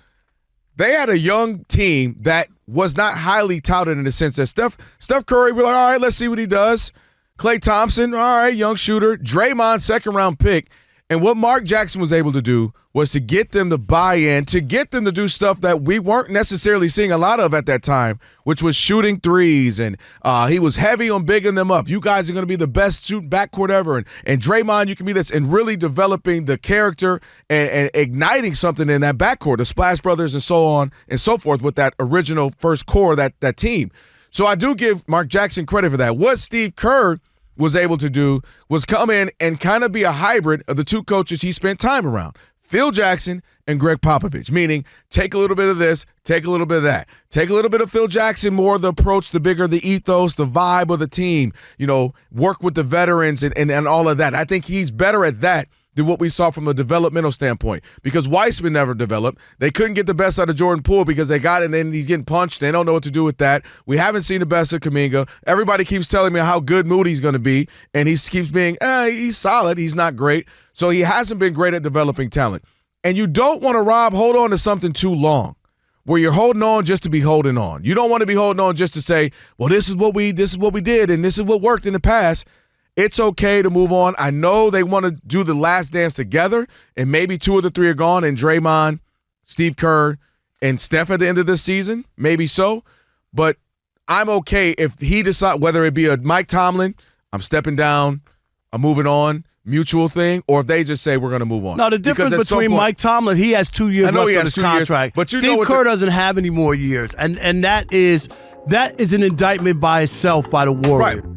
They had a young team that was not highly touted in the sense that Steph Curry, we're like, all right, let's see what he does. Klay Thompson, all right, young shooter. Draymond, second-round pick. And what Mark Jackson was able to do was to get them to buy in, to get them to do stuff that we weren't necessarily seeing a lot of at that time, which was shooting threes. And he was heavy on bigging them up. You guys are going to be the best shooting backcourt ever. And Draymond, you can be this. And really developing the character and igniting something in that backcourt, the Splash Brothers and so on and so forth with that original first core of that team. So I do give Mark Jackson credit for that. What Steve Kerr was able to do was come in and kind of be a hybrid of the two coaches he spent time around, Phil Jackson and Greg Popovich, meaning take a little bit of this, take a little bit of that. Take a little bit of Phil Jackson, more the approach, the bigger the ethos, the vibe of the team, work with the veterans and all of that. I think he's better at that than what we saw from a developmental standpoint because Weissman never developed. They couldn't get the best out of Jordan Poole because they got it and then he's getting punched. They don't know what to do with that. We haven't seen the best of Kuminga. Everybody keeps telling me how good Moody's going to be, and he keeps being, he's solid. He's not great. So he hasn't been great at developing talent. And you don't want to, hold on to something too long where you're holding on just to be holding on. You don't want to be holding on just to say, well, this is what we did and this is what worked in the past. It's okay to move on. I know they want to do the last dance together, and maybe 2 of the 3 are gone, and Draymond, Steve Kerr, and Steph at the end of this season, maybe so. But I'm okay if he decides, whether it be a Mike Tomlin, I'm stepping down, I'm moving on, mutual thing, or if they just say we're going to move on. No, the difference between Mike Tomlin, he has 2 years left on his contract. But Steve Kerr doesn't have any more years, and that is an indictment by itself by the Warriors. Right.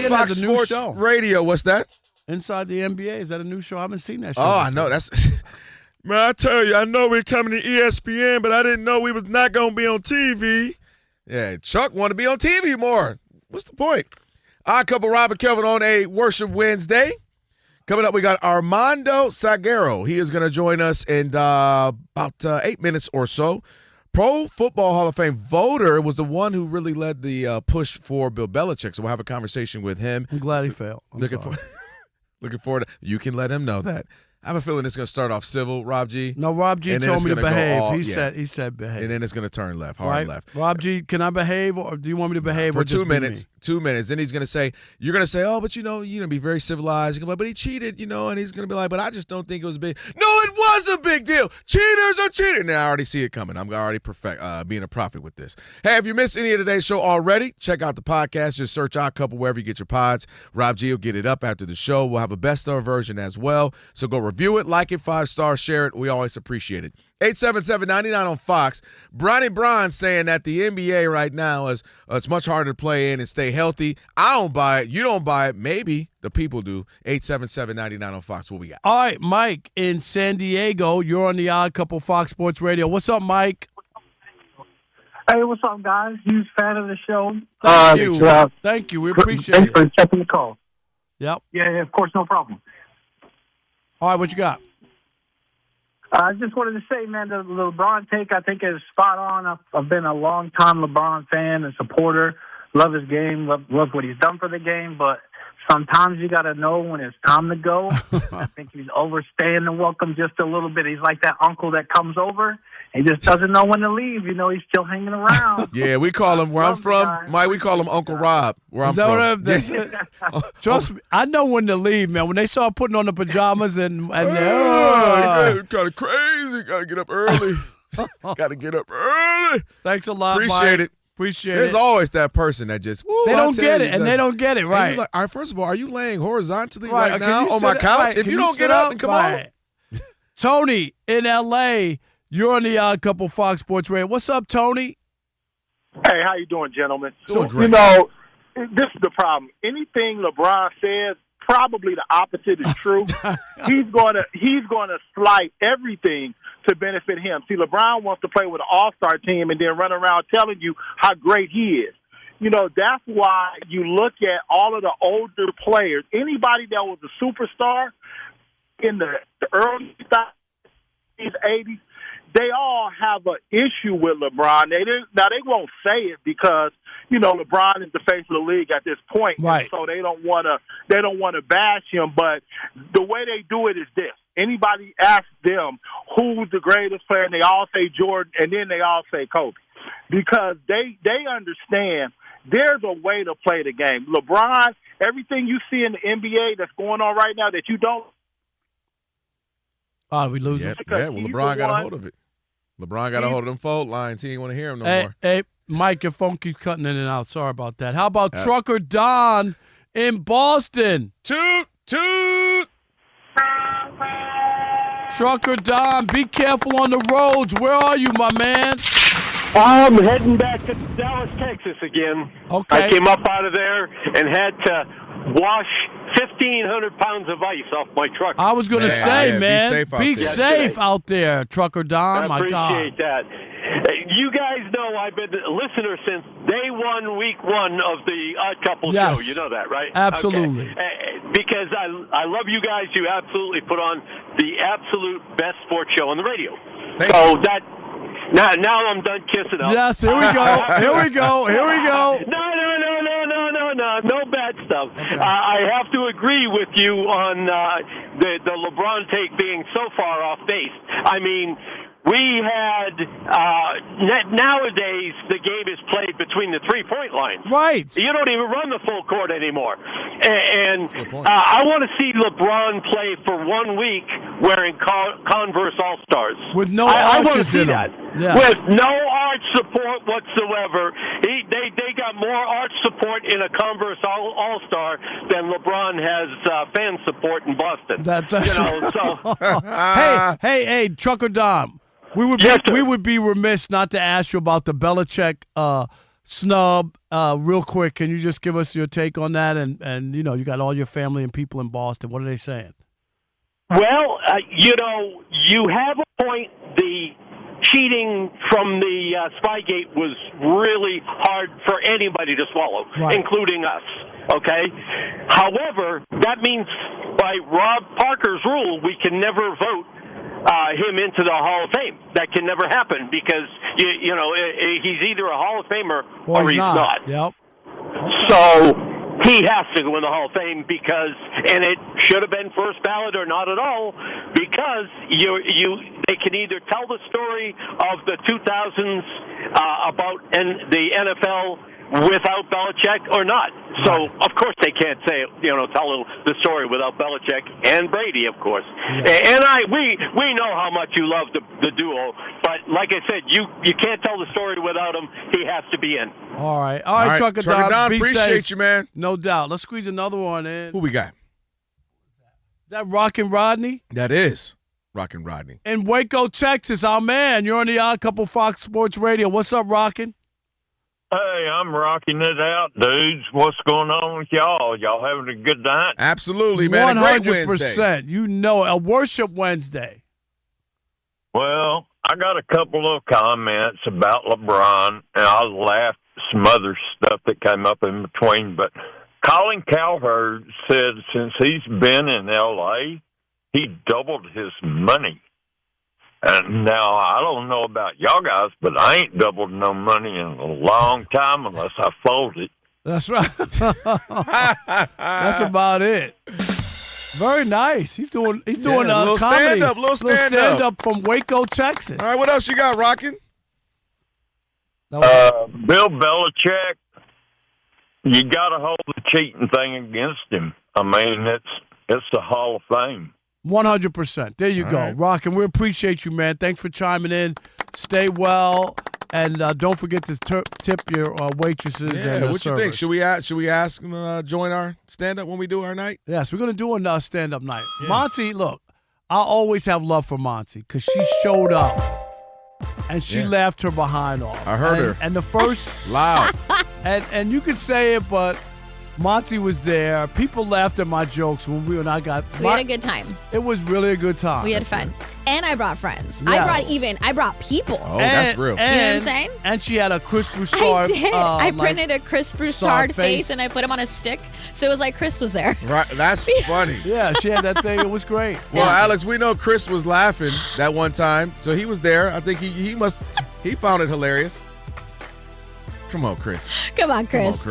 ESPN Fox has a new Sports show. Radio. What's that? Inside the NBA. Is that a new show? I haven't seen that show. Oh, I know. That's Man, I tell you, I know we're coming to ESPN, but I didn't know we was not going to be on TV. Yeah, Chuck wanted to be on TV more. What's the point? Odd Couple, Rob and Kelvin on a Worship Wednesday. Coming up, we got Armando Salguero. He is going to join us in about 8 minutes or so. Pro Football Hall of Fame voter was the one who really led the push for Bill Belichick, so we'll have a conversation with him. I'm glad he failed. Looking forward to you can let him know that. I have a feeling it's going to start off civil, Rob G. No, Rob G told me to behave. He said behave. And then it's going to turn left, hard left. Rob G, can I behave, or do you want me to behave for or just 2 minutes? 2 minutes. Then he's going to say, you're going to say, oh, but you're going to be very civilized. You're going to be like, but he cheated, and he's going to be like, but I just don't think it was big. No, it was a big deal. Cheaters are cheating. Now I already see it coming. I'm already being a prophet with this. Hey, if you missed any of today's show already, check out the podcast. Just search Odd Couple wherever you get your pods. Rob G will get it up after the show. We'll have a best of version as well. So go review it, like it, 5-star, share it. We always appreciate it. 877-99 on Fox. Bronny Bron saying that the NBA right now is it's much harder to play in and stay healthy. I don't buy it. You don't buy it. Maybe the people do. 877-99 on Fox. What we got? All right, Mike in San Diego. You're on the Odd Couple Fox Sports Radio. What's up, Mike? Hey, what's up, guys? Huge fan of the show. Thank you. Thank you. We appreciate Thanks it. for accepting the call. Yep. Yeah, of course, no problem. All right, what you got? I just wanted to say, man, the LeBron take, I think, is spot on. I've been a long-time LeBron fan and supporter. Love his game, love what he's done for the game, but sometimes you got to know when it's time to go. I think he's overstaying the welcome just a little bit. He's like that uncle that comes over. He just doesn't know when to leave. He's still hanging around. Yeah, we call him, where I'm from, Mike, we call him Uncle Rob, where I'm from. Trust me, I know when to leave, man. When they start putting on the pajamas and kind of crazy. Got to get up early. Got to get up early. Thanks a lot, Appreciate Mike. it. Appreciate There's it. always that person that just they don't get it, and they don't get it, right? Like, all right, first of all, are you laying horizontally Right, right now on my couch? Right, if you don't get up and come on. Tony in L.A., you're on the Odd Couple Fox Sports Radio. What's up, Tony? Hey, how you doing, gentlemen? Doing great. This is the problem. Anything LeBron says, probably the opposite is true. He's gonna slight everything to benefit him. See, LeBron wants to play with an all-star team and then run around telling you how great he is. That's why you look at all of the older players. Anybody that was a superstar in the early 80s, they all have an issue with LeBron. They won't say it because LeBron is the face of the league at this point, right? So they don't want to bash him. But the way they do it is this: anybody asks them who's the greatest player, and they all say Jordan, and then they all say Kobe, because they understand there's a way to play the game. LeBron, everything you see in the NBA that's going on right now that you don't. Oh, we lose it. Yeah, well, LeBron got a hold of it. LeBron got a hold of them fold lines. He didn't want to hear him no more. Hey, Mike, your phone keeps cutting in and out. Sorry about that. How about Trucker Don in Boston? Toot, toot. Trucker Don, be careful on the roads. Where are you, my man? I'm heading back to Dallas, Texas again. Okay. I came up out of there and had to wash 1,500 pounds of ice off my truck. I was going to say, man, be safe there. out there, Trucker Don. I My God. appreciate that. You guys know I've been a listener since day one, week one of the Odd Couple Yes. show. You know that, right? Absolutely. Okay. Because I love you guys. You absolutely put on the absolute best sports show on the radio. Now I'm done kissing up. Yes, here we go. Here we go. Here we go. No bad stuff. Okay. I have to agree with you on the LeBron take being so far off base. I mean, we had nowadays the game is played between the 3-point lines. Right. You don't even run the full court anymore. And I want to see LeBron play for 1 week wearing Converse All-Stars. With no I want to arches see in that. them. Yes. With no arch support whatsoever. They got more arch support in a Converse All-Star than LeBron has fan support in Boston. Hey, Trucker Dom. We would be remiss not to ask you about the Belichick snub. Real quick, can you just give us your take on that? And you got all your family and people in Boston. What are they saying? Well, you have a point. The cheating from the Spygate was really hard for anybody to swallow, including us. Okay? However, that means by Rob Parker's rule, we can never vote him into the Hall of Fame. That can never happen because, he's either a Hall of Famer or he's not. Yep. So he has to go in the Hall of Fame and it should have been first ballot or not at all, because they can either tell the story of the 2000s about the NFL without Belichick or not. So, of course, they can't tell the story without Belichick and Brady, of course. Yeah. And we know how much you love the duo, but like I said, you can't tell the story without him. He has to be in. All right, Trucker Don, be appreciate safe. you, man. No doubt. Let's squeeze another one in. Who we got? Is that Rockin' Rodney? That is Rockin' Rodney. In Waco, Texas, our man. You're on the Odd Couple Fox Sports Radio. What's up, Rockin'? Hey, I'm rocking it out, dudes. What's going on with y'all? Y'all having a good night? Absolutely, man. 100%. A worship Wednesday. Well, I got a couple of comments about LeBron, and I'll laugh at some other stuff that came up in between. But Colin Cowherd said since he's been in L.A., he doubled his money. And now, I don't know about y'all guys, but I ain't doubled no money in a long time unless I fold it. That's right. That's about it. Very nice. He's doing a little comedy. Little stand-up from Waco, Texas. All right, what else you got, Rockin'? Bill Belichick, you got to hold the cheating thing against him. I mean, it's the Hall of Fame. 100%. There you go. Right. Rockin', we appreciate you, man. Thanks for chiming in. Stay well, and don't forget to tip your waitresses and what servers. You think? Should we ask them join our stand-up when we do our night? Yes, we're going to do a stand-up night. Yeah. Monty, look, I always have love for Monty because she showed up, and she laughed her behind off. I heard her. And the first – loud. And you could say it, but – Monty was there. People laughed at my jokes when we had a good time. It was really a good time. We had fun. And I brought friends. Yes. I brought people. Oh, that's real. You know what I'm saying? And she had a Chris Broussard. I did. I printed a Chris Broussard face and I put him on a stick. So it was like Chris was there. Right. That's funny. Yeah, she had that thing. It was great. Well, Alex, we know Chris was laughing that one time. So he was there. I think he found it hilarious. Come on, Chris. Come on, Chris.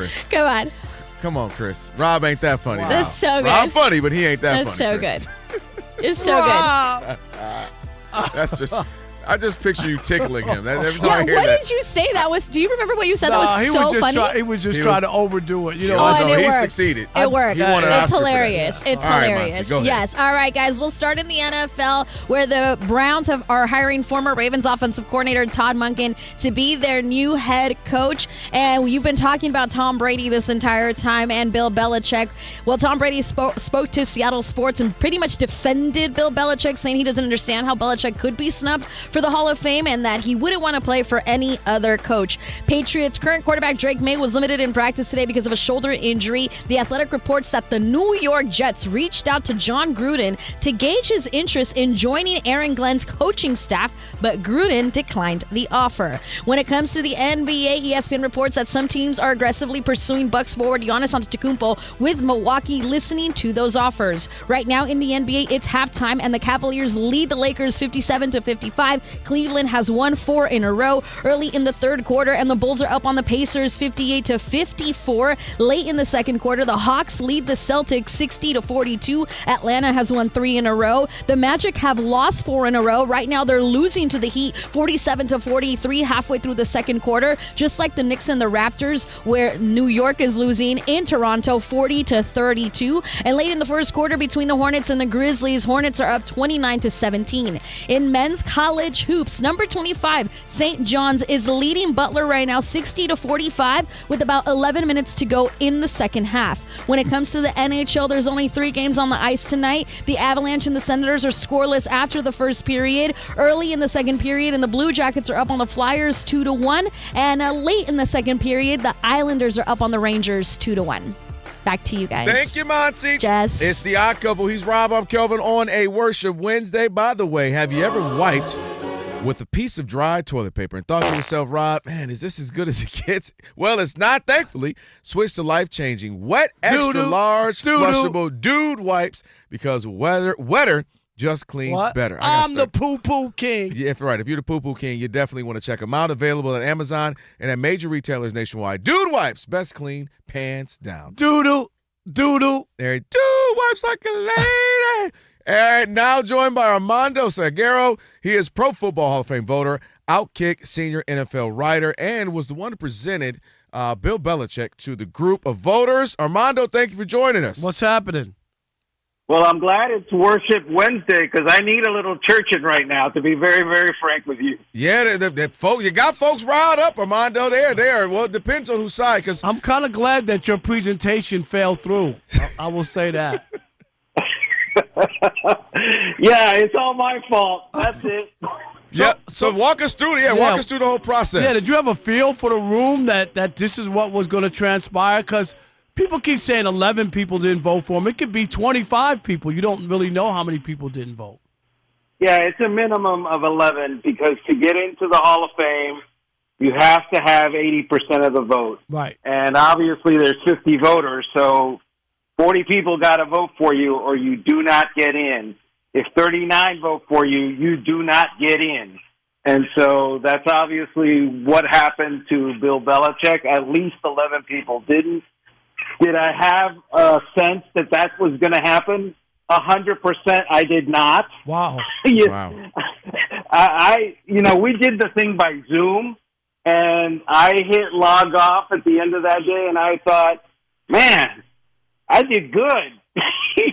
Come on, Chris. Rob ain't that funny. Wow. That's so good. Rob funny, but he ain't that funny. That's so good. It's so good. That's just. I just picture you tickling him. Every time I hear what that. did you say that was? Do you remember what you said that was so funny? He was just trying to overdo it. He succeeded. It worked. It's hilarious. It's hilarious. Monty, yes. All right, guys. We'll start in the NFL where the Browns are hiring former Ravens offensive coordinator Todd Monken to be their new head coach. And you've been talking about Tom Brady this entire time and Bill Belichick. Well, Tom Brady spoke to Seattle Sports and pretty much defended Bill Belichick, saying he doesn't understand how Belichick could be snubbed for the Hall of Fame and that he wouldn't want to play for any other coach. Patriots current quarterback Drake May was limited in practice today because of a shoulder injury. The Athletic reports that the New York Jets reached out to John Gruden to gauge his interest in joining Aaron Glenn's coaching staff, but Gruden declined the offer. When it comes to the NBA, ESPN reports that some teams are aggressively pursuing Bucks forward Giannis Antetokounmpo, with Milwaukee listening to those offers. Right now in the NBA, it's halftime and the Cavaliers lead the Lakers 57-55. Cleveland has won 4 in a row early in the third quarter, and the Bulls are up on the Pacers 58-54. Late in the second quarter, the Hawks lead the Celtics 60-42. Atlanta has won 3 in a row. The Magic have lost 4 in a row. Right now, they're losing to the Heat 47-43 halfway through the second quarter, just like the Knicks and the Raptors, where New York is losing in Toronto 40-32. And late in the first quarter, between the Hornets and the Grizzlies, Hornets are up 29-17. In men's college College hoops, number 25, St. John's is leading Butler right now 60-45 with about 11 minutes to go in the second half. When it comes to the NHL, there's only 3 games on the ice tonight. The Avalanche and the Senators are scoreless after the first period. Early in the second period, and the Blue Jackets are up on the Flyers 2-1. And late in the second period, the Islanders are up on the Rangers 2-1. Back to you guys. Thank you, Monty. Jess. It's the Odd Couple. He's Rob. I'm Kelvin on a Worship Wednesday. By the way, have you ever wiped with a piece of dry toilet paper and thought to yourself, Rob, man, is this as good as it gets? Well, it's not, thankfully. Switch to life-changing wet, extra-large, flushable dude wipes because wetter just cleans better. I'm the poo-poo king. Yeah, if right. If you're the poo-poo king, you definitely want to check them out. Available at Amazon and at major retailers nationwide. Dude wipes, best clean, pants down. Doodle, doodle. There, dude wipes like a lady. All right, now joined by Armando Salguero. He is Pro Football Hall of Fame voter, Outkick senior NFL writer, and was the one who presented Bill Belichick to the group of voters. Armando, thank you for joining us. What's happening? Well, I'm glad it's Worship Wednesday because I need a little churching right now, to be very, very frank with you. Yeah, you got folks riled up, Armando. There. Well, it depends on whose side. Cause I'm kind of glad that your presentation fell through. I will say that. Yeah, it's all my fault. That's it. So walk us through. Walk us through the whole process. Yeah, did you have a feel for the room that this is what was going to transpire? Because people keep saying 11 people didn't vote for him. It could be 25 people. You don't really know how many people didn't vote. Yeah, it's a minimum of 11 because to get into the Hall of Fame, you have to have 80% of the vote. Right. And obviously there's 50 voters, so 40 people got to vote for you or you do not get in. If 39 vote for you, you do not get in. And so that's obviously what happened to Bill Belichick. At least 11 people didn't. Did I have a sense that was going to happen? 100% I did not. Wow. Wow. We did the thing by Zoom, and I hit log off at the end of that day, and I thought, man, I did good. He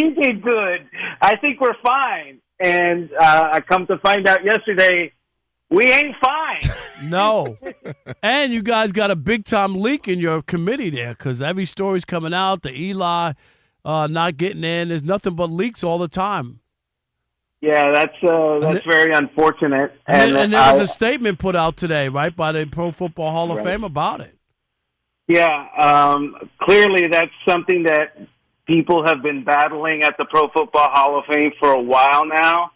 did good. I think we're fine. And I come to find out yesterday, we ain't fine. No. And you guys got a big-time leak in your committee there because every story's coming out, the Eli not getting in. There's nothing but leaks all the time. Yeah, that's very unfortunate. And there was a statement put out today, right, by the Pro Football Hall of Fame about it. Yeah, clearly that's something that people have been battling at the Pro Football Hall of Fame for a while now.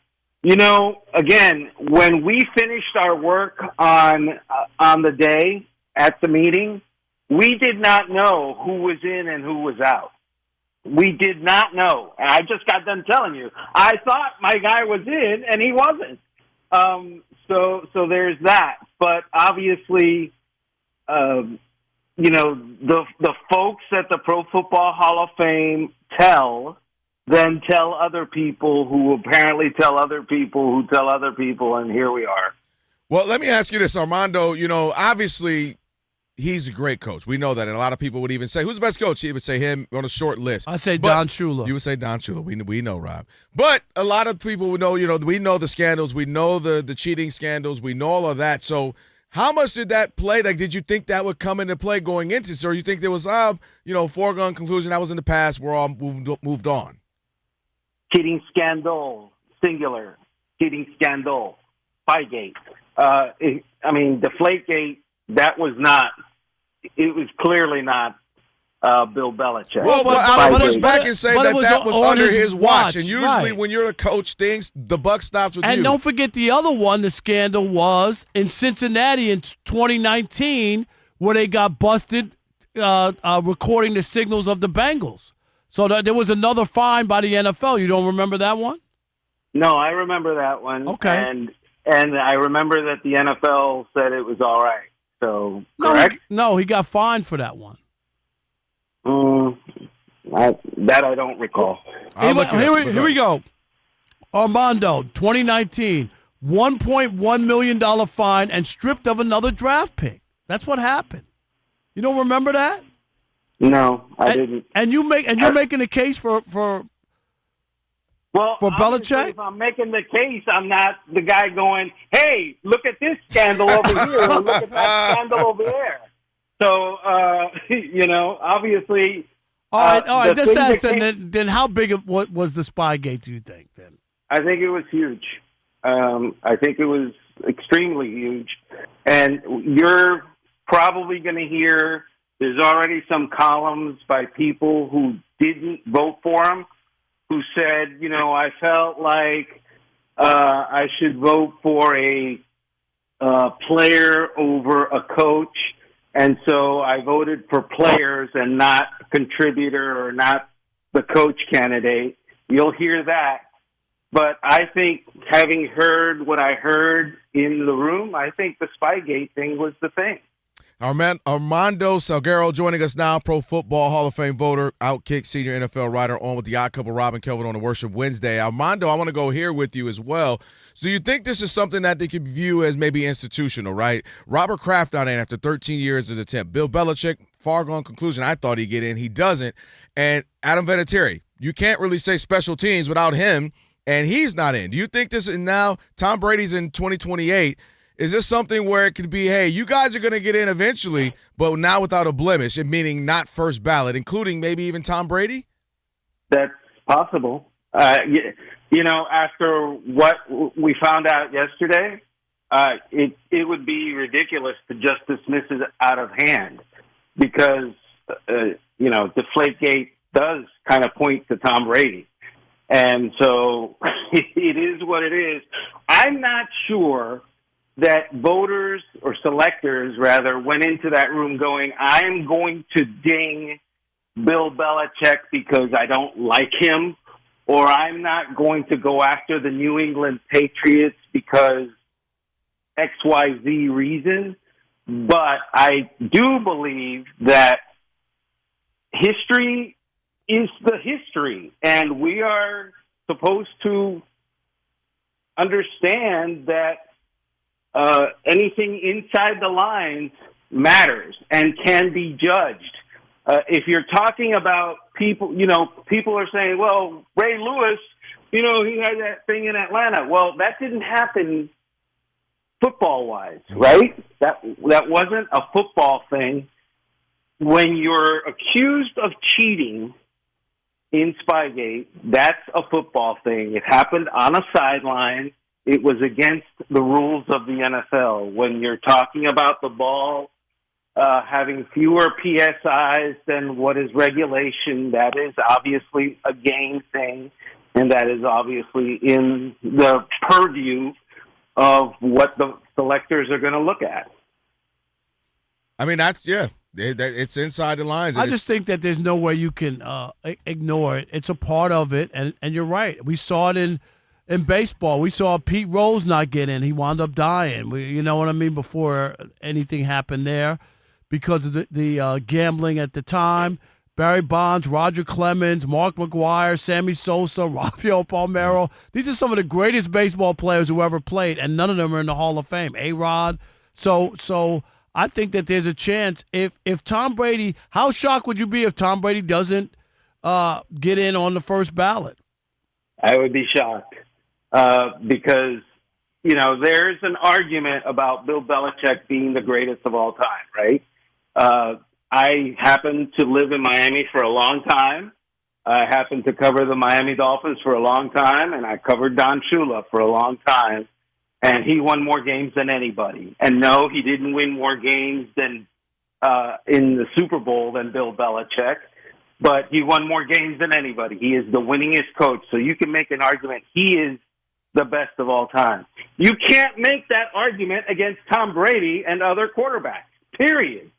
You know, again, when we finished our work on the day at the meeting, we did not know who was in and who was out. We did not know. And I just got done telling you. I thought my guy was in, and he wasn't. So there's that. But obviously, the folks at the Pro Football Hall of Fame tell other people who apparently tell other people who tell other people, and here we are. Well, let me ask you this, Armando. Obviously, he's a great coach. We know that, and a lot of people would even say, who's the best coach? He would say him on a short list. I say Don Shula. You would say Don Shula. We know, Rob. But a lot of people would know, we know the scandals. We know the cheating scandals. We know all of that. So how much did that play? Like, did you think that would come into play going into this, or you think there was, foregone conclusion that was in the past, we're all moved on? Cheating scandal, singular. Cheating scandal, Spygate. Deflategate, that was not, it was clearly not Bill Belichick. Well, I'll push back and say that was under his watch. And usually right. When you're a coach, the buck stops with you. And don't forget the other one, the scandal was in Cincinnati in 2019 where they got busted recording the signals of the Bengals. So there was another fine by the NFL. You don't remember that one? No, I remember that one. Okay. And I remember that the NFL said it was all right. So, correct? No, he got fined for that one. That I don't recall. Here we go. Armando, 2019, $1.1 million fine and stripped of another draft pick. That's what happened. You don't remember that? No, I didn't. And you're making a case for Well, for obviously, Belichick? if I'm making the case, I'm not the guy going, hey, look at this scandal over here, or look at that scandal over there. So, obviously. All right. Just ask then how big what was the Spygate, do you think, then? I think it was huge. I think it was extremely huge. And you're probably going to hear there's already some columns by people who didn't vote for him, who said, I felt like I should vote for a player over a coach, and so I voted for players and not contributor or not the coach candidate. You'll hear that. But I think, having heard what I heard in the room, I think the Spygate thing was the thing. Armando Salguero joining us now, Pro Football Hall of Fame voter, Outkick senior NFL writer, on with the Odd Couple, Rob and Kelvin, on the Worship Wednesday. Armando, I want to go here with you as well. So you think this is something that they could view as maybe institutional, right? Robert Kraft on in after 13 years as attempt. Bill Belichick, far gone conclusion. I thought he'd get in. He doesn't. And Adam Vinatieri, you can't really say special teams without him, and he's not in. Do you think this, and now Tom Brady's in 2028, is this something where it could be, hey, you guys are going to get in eventually, but now without a blemish, and meaning not first ballot, including maybe even Tom Brady? That's possible. After what we found out yesterday, it would be ridiculous to just dismiss it out of hand because, Deflategate does kind of point to Tom Brady. And so it is what it is. I'm not sure that voters or selectors, rather, went into that room going, I'm going to ding Bill Belichick because I don't like him, or I'm not going to go after the New England Patriots because XYZ reason. But I do believe that history is the history, and we are supposed to understand that anything inside the lines matters and can be judged. If you're talking about people, people are saying, well, Ray Lewis, he had that thing in Atlanta. Well, that didn't happen football-wise, right? That wasn't a football thing. When you're accused of cheating in Spygate, that's a football thing. It happened on a sideline. It was against the rules of the NFL. When you're talking about the ball having fewer PSIs than what is regulation, that is obviously a game thing, and that is obviously in the purview of what the selectors are going to look at. I mean, it's inside the lines. I just think that there's no way you can ignore it. It's a part of it, and you're right. We saw it in baseball. We saw Pete Rose not get in. He wound up dying. You know what I mean? Before anything happened there because of the gambling at the time. Barry Bonds, Roger Clemens, Mark McGwire, Sammy Sosa, Rafael Palmeiro. These are some of the greatest baseball players who ever played, and none of them are in the Hall of Fame. A-Rod. So I think that there's a chance if Tom Brady – how shocked would you be if Tom Brady doesn't get in on the first ballot? I would be shocked because, there's an argument about Bill Belichick being the greatest of all time, right? I happened to live in Miami for a long time. I happened to cover the Miami Dolphins for a long time, and I covered Don Shula for a long time. And he won more games than anybody. And no, he didn't win more games than in the Super Bowl than Bill Belichick, but he won more games than anybody. He is the winningest coach. So you can make an argument he is the best of all time. You can't make that argument against Tom Brady and other quarterbacks, period.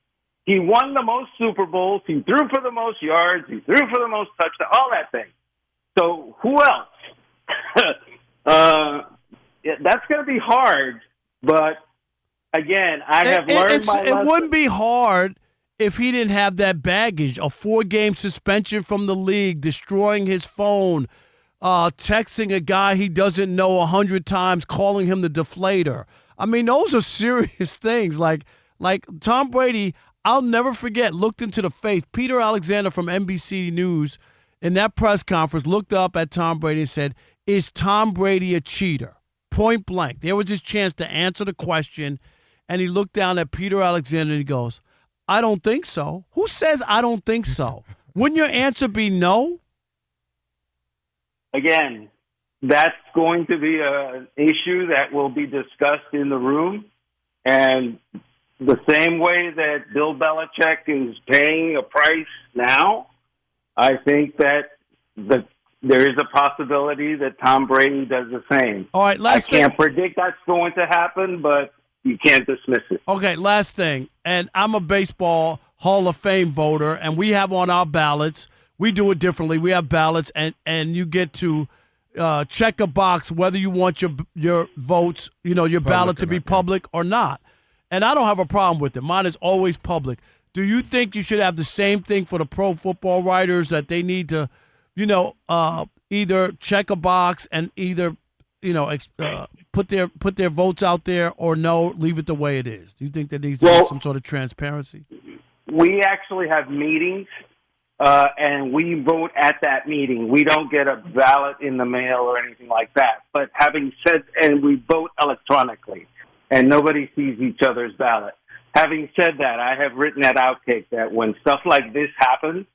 He won the most Super Bowls. He threw for the most yards. He threw for the most touchdowns, all that thing. So who else? That's going to be hard, but again, I have learned my lesson. It wouldn't be hard if he didn't have that baggage, a 4-game suspension from the league, destroying his phone, texting a guy he doesn't know 100 times, calling him the deflator. I mean, those are serious things. Like Tom Brady, I'll never forget, looked into the face. Peter Alexander from NBC News in that press conference looked up at Tom Brady and said, "Is Tom Brady a cheater?" Point blank. There was his chance to answer the question, and he looked down at Peter Alexander and he goes, "I don't think so." Who says I don't think so? Wouldn't your answer be no? Again, that's going to be an issue that will be discussed in the room. And the same way that Bill Belichick is paying a price now, I think that there is a possibility that Tom Brady does the same. All right, I can't predict that's going to happen, but you can't dismiss it. Okay, last thing. And I'm a baseball Hall of Fame voter, and we have on our ballots, we do it differently. We have ballots, and you get to check a box whether you want your votes, your ballot to be public or not. And I don't have a problem with it. Mine is always public. Do you think you should have the same thing for the pro football writers, that they need to, either check a box and either, put their votes out there, or no, leave it the way it is? Do you think there needs to be some sort of transparency? We actually have meetings, and we vote at that meeting. We don't get a ballot in the mail or anything like that. But having said, and we vote electronically, and nobody sees each other's ballot. Having said that, I have written at Outkick that when stuff like this happens,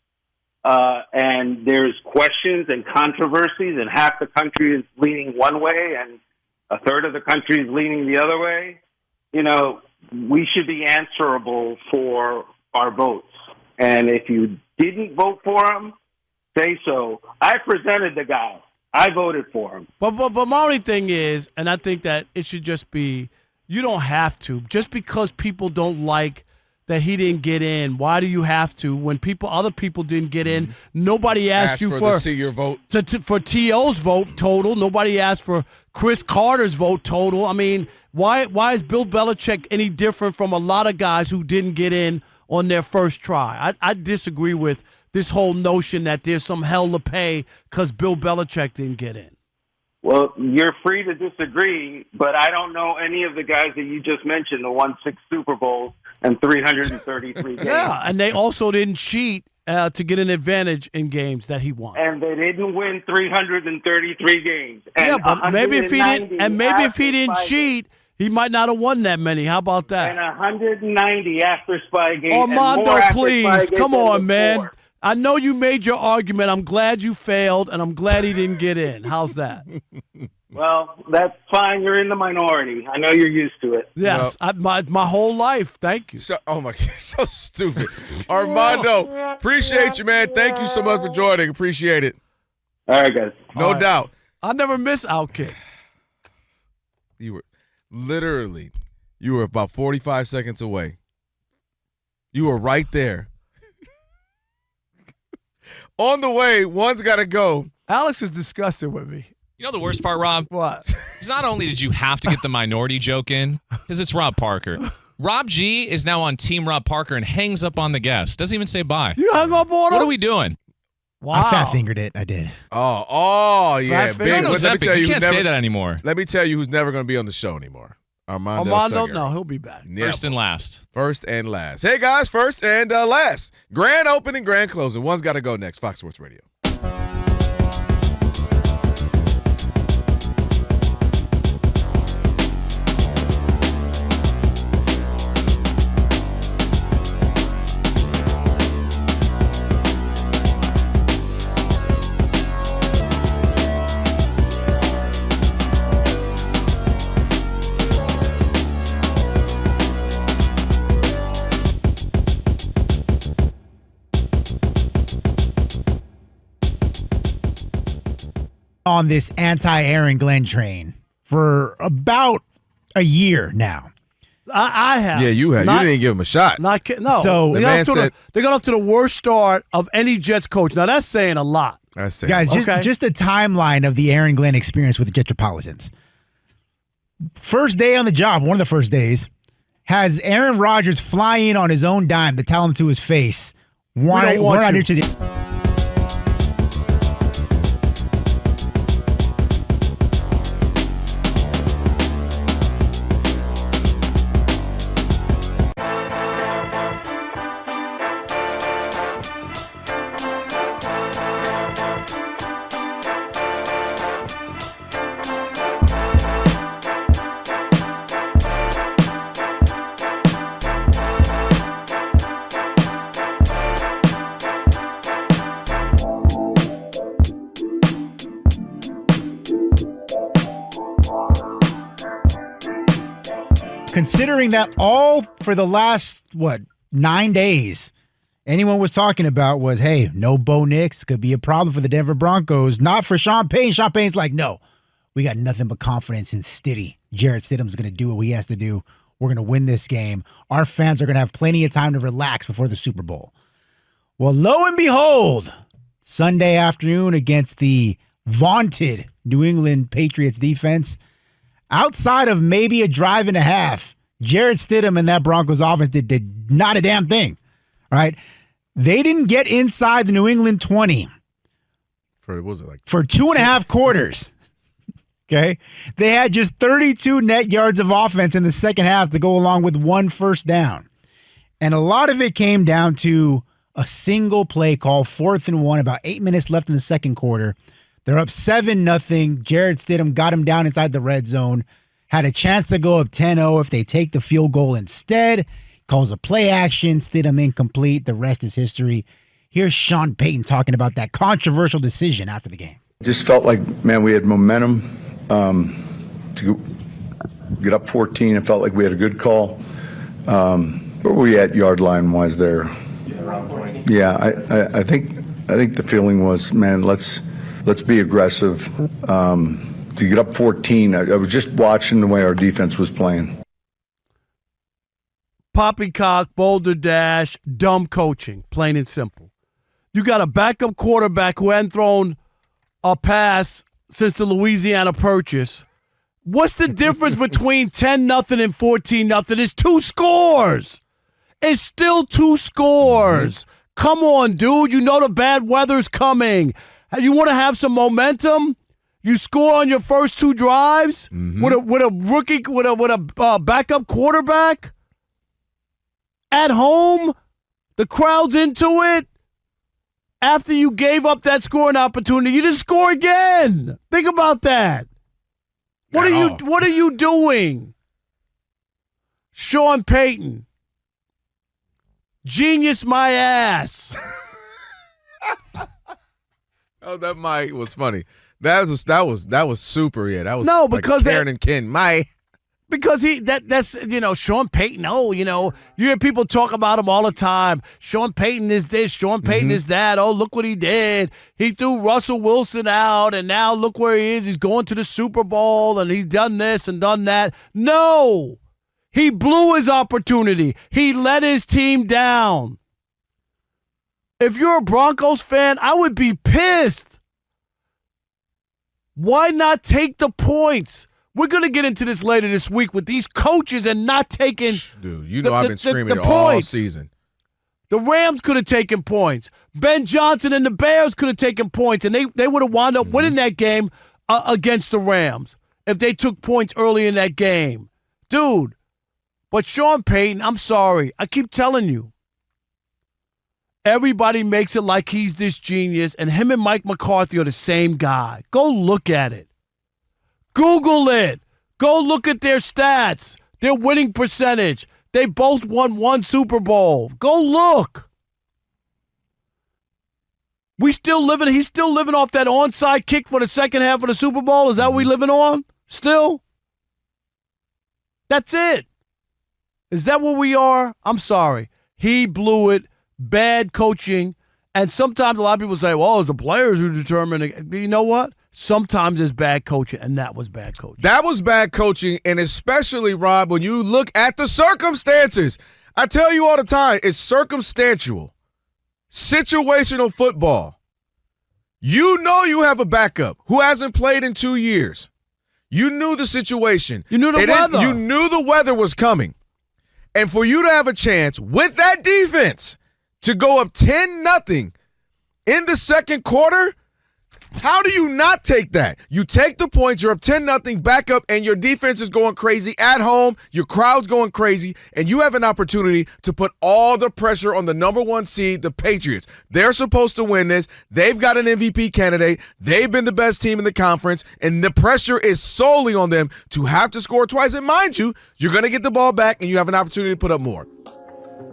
and there's questions and controversies, and half the country is leaning one way and a third of the country is leaning the other way, we should be answerable for our votes. And if you didn't vote for him, say so. I presented the guy. I voted for him. But my only thing is, and I think that it should just be, you don't have to. Just because people don't like that he didn't get in, why do you have to? When other people didn't get in, nobody asked you to see your vote. For T.O.'s vote total. Nobody asked for Chris Carter's vote total. I mean, why is Bill Belichick any different from a lot of guys who didn't get in on their first try? I disagree with this whole notion that there's some hell to pay because Bill Belichick didn't get in. Well, you're free to disagree, but I don't know any of the guys that you just mentioned who won 6 Super Bowls and 333 games. Yeah, and they also didn't cheat to get an advantage in games that he won. And they didn't win 333 games. And yeah, but maybe if he didn't cheat, he might not have won that many. How about that? And 190 after Spygate. Armando, please, come on, man. I know you made your argument. I'm glad you failed, and I'm glad he didn't get in. How's that? Well, that's fine. You're in the minority. I know you're used to it. Yes, my whole life. Thank you. Oh, my God. So stupid. Armando, appreciate you, man. Thank you so much for joining. Appreciate it. All right, guys. No doubt. I never miss Outkick. You were about 45 seconds away. You were right there. On the way, one's got to go. Alex is disgusted with me. You know the worst part, Rob? What? Is not only did you have to get the minority joke in, because it's Rob Parker. Rob G is now on Team Rob Parker and hangs up on the guest. Doesn't even say bye. You hung up on him? What are we doing? Wow. I fat-fingered it. I did. Oh yeah. Big. Let me tell you, you can't say that anymore. Let me tell you who's never going to be on the show anymore. Armando Salguero. No, he'll be back. First and last. First and last. Hey, guys, first and last. Grand opening, grand closing. One's got to go next. Fox Sports Radio. On this anti-Aaron Glenn train for about a year now. I have. Yeah, you have. You didn't give him a shot. No. So they got off to the worst start of any Jets coach. Now, that's saying a lot. That's saying guys, a lot. just the timeline of the Aaron Glenn experience with the Jetropolitans. First day on the job, one of the first days, has Aaron Rodgers fly in on his own dime to tell him to his face, we're not interested. considering that all for the last, 9 days, anyone was talking about was, hey, no Bo Nix could be a problem for the Denver Broncos. Not for Sean Payton. Sean Payton's like, no, we got nothing but confidence in Stiddy. Jarrett Stidham's going to do what he has to do. We're going to win this game. Our fans are going to have plenty of time to relax before the Super Bowl. Well, lo and behold, Sunday afternoon against the vaunted New England Patriots defense, outside of maybe a drive and a half, Jarrett Stidham and that Broncos offense did not a damn thing. All right. They didn't get inside the New England 20 for 2.5 quarters. Okay. They had just 32 net yards of offense in the second half to go along with 1 first down. And a lot of it came down to a single play call, 4th and 1, about 8 minutes left in the second quarter. They're up 7-0. Jarrett Stidham got him down inside the red zone. Had a chance to go up 10-0 if they take the field goal instead. Calls a play action. Stidham incomplete. The rest is history. Here's Sean Payton talking about that controversial decision after the game. Just felt like, man, we had momentum to get up 14. It felt like we had a good call. Where were we at yard line wise there? Yeah, I think the feeling was, man, let's be aggressive. To get up 14, I was just watching the way our defense was playing. Poppycock, boulder dash, dumb coaching, plain and simple. You got a backup quarterback who hadn't thrown a pass since the Louisiana Purchase. What's the difference between 10-0 and 14-0? It's 2 scores. It's still 2 scores. Come on, dude. You know the bad weather's coming. You want to have some momentum? You score on your first 2 drives with a rookie, with a backup quarterback at home. The crowd's into it. After you gave up that scoring opportunity, you just score again. Think about that. What are you doing? Sean Payton. Genius my ass. Oh, that mic was funny. That was super. Yeah, that was because like Karen and Ken. Because that's Sean Payton. Oh, you hear people talk about him all the time. Sean Payton is this. Sean Payton is that. Oh, look what he did. He threw Russell Wilson out, and now look where he is. He's going to the Super Bowl, and he's done this and done that. No, he blew his opportunity. He let his team down. If you're a Broncos fan, I would be pissed. Why not take the points? We're going to get into this later this week with these coaches and not taking Dude, I've been screaming it all season. The Rams could have taken points. Ben Johnson and the Bears could have taken points, and they would have wound up winning that game against the Rams if they took points early in that game. Dude, but Sean Payton, I'm sorry. I keep telling you. Everybody makes it like he's this genius, and him and Mike McCarthy are the same guy. Go look at it. Google it. Go look at their stats, their winning percentage. They both won 1 Super Bowl. Go look. He's still living off that onside kick for the second half of the Super Bowl. Is that what we living on? Still? That's it. Is that what we are? I'm sorry. He blew it. Bad coaching. And sometimes a lot of people say, well, it's the players who determine it. You know what? Sometimes it's bad coaching, and that was bad coaching. That was bad coaching, and especially, Rob, when you look at the circumstances. I tell you all the time, it's circumstantial. Situational football. You know you have a backup who hasn't played in 2 years. You knew the situation. You knew the weather. You knew the weather was coming. And for you to have a chance with that defense to go up 10-0 in the second quarter, how do you not take that? You take the points, you're up 10-0, back up, and your defense is going crazy at home, your crowd's going crazy, and you have an opportunity to put all the pressure on the number 1 seed, the Patriots. They're supposed to win this. They've got an MVP candidate. They've been the best team in the conference, and the pressure is solely on them to have to score twice. And mind you, you're going to get the ball back, and you have an opportunity to put up more.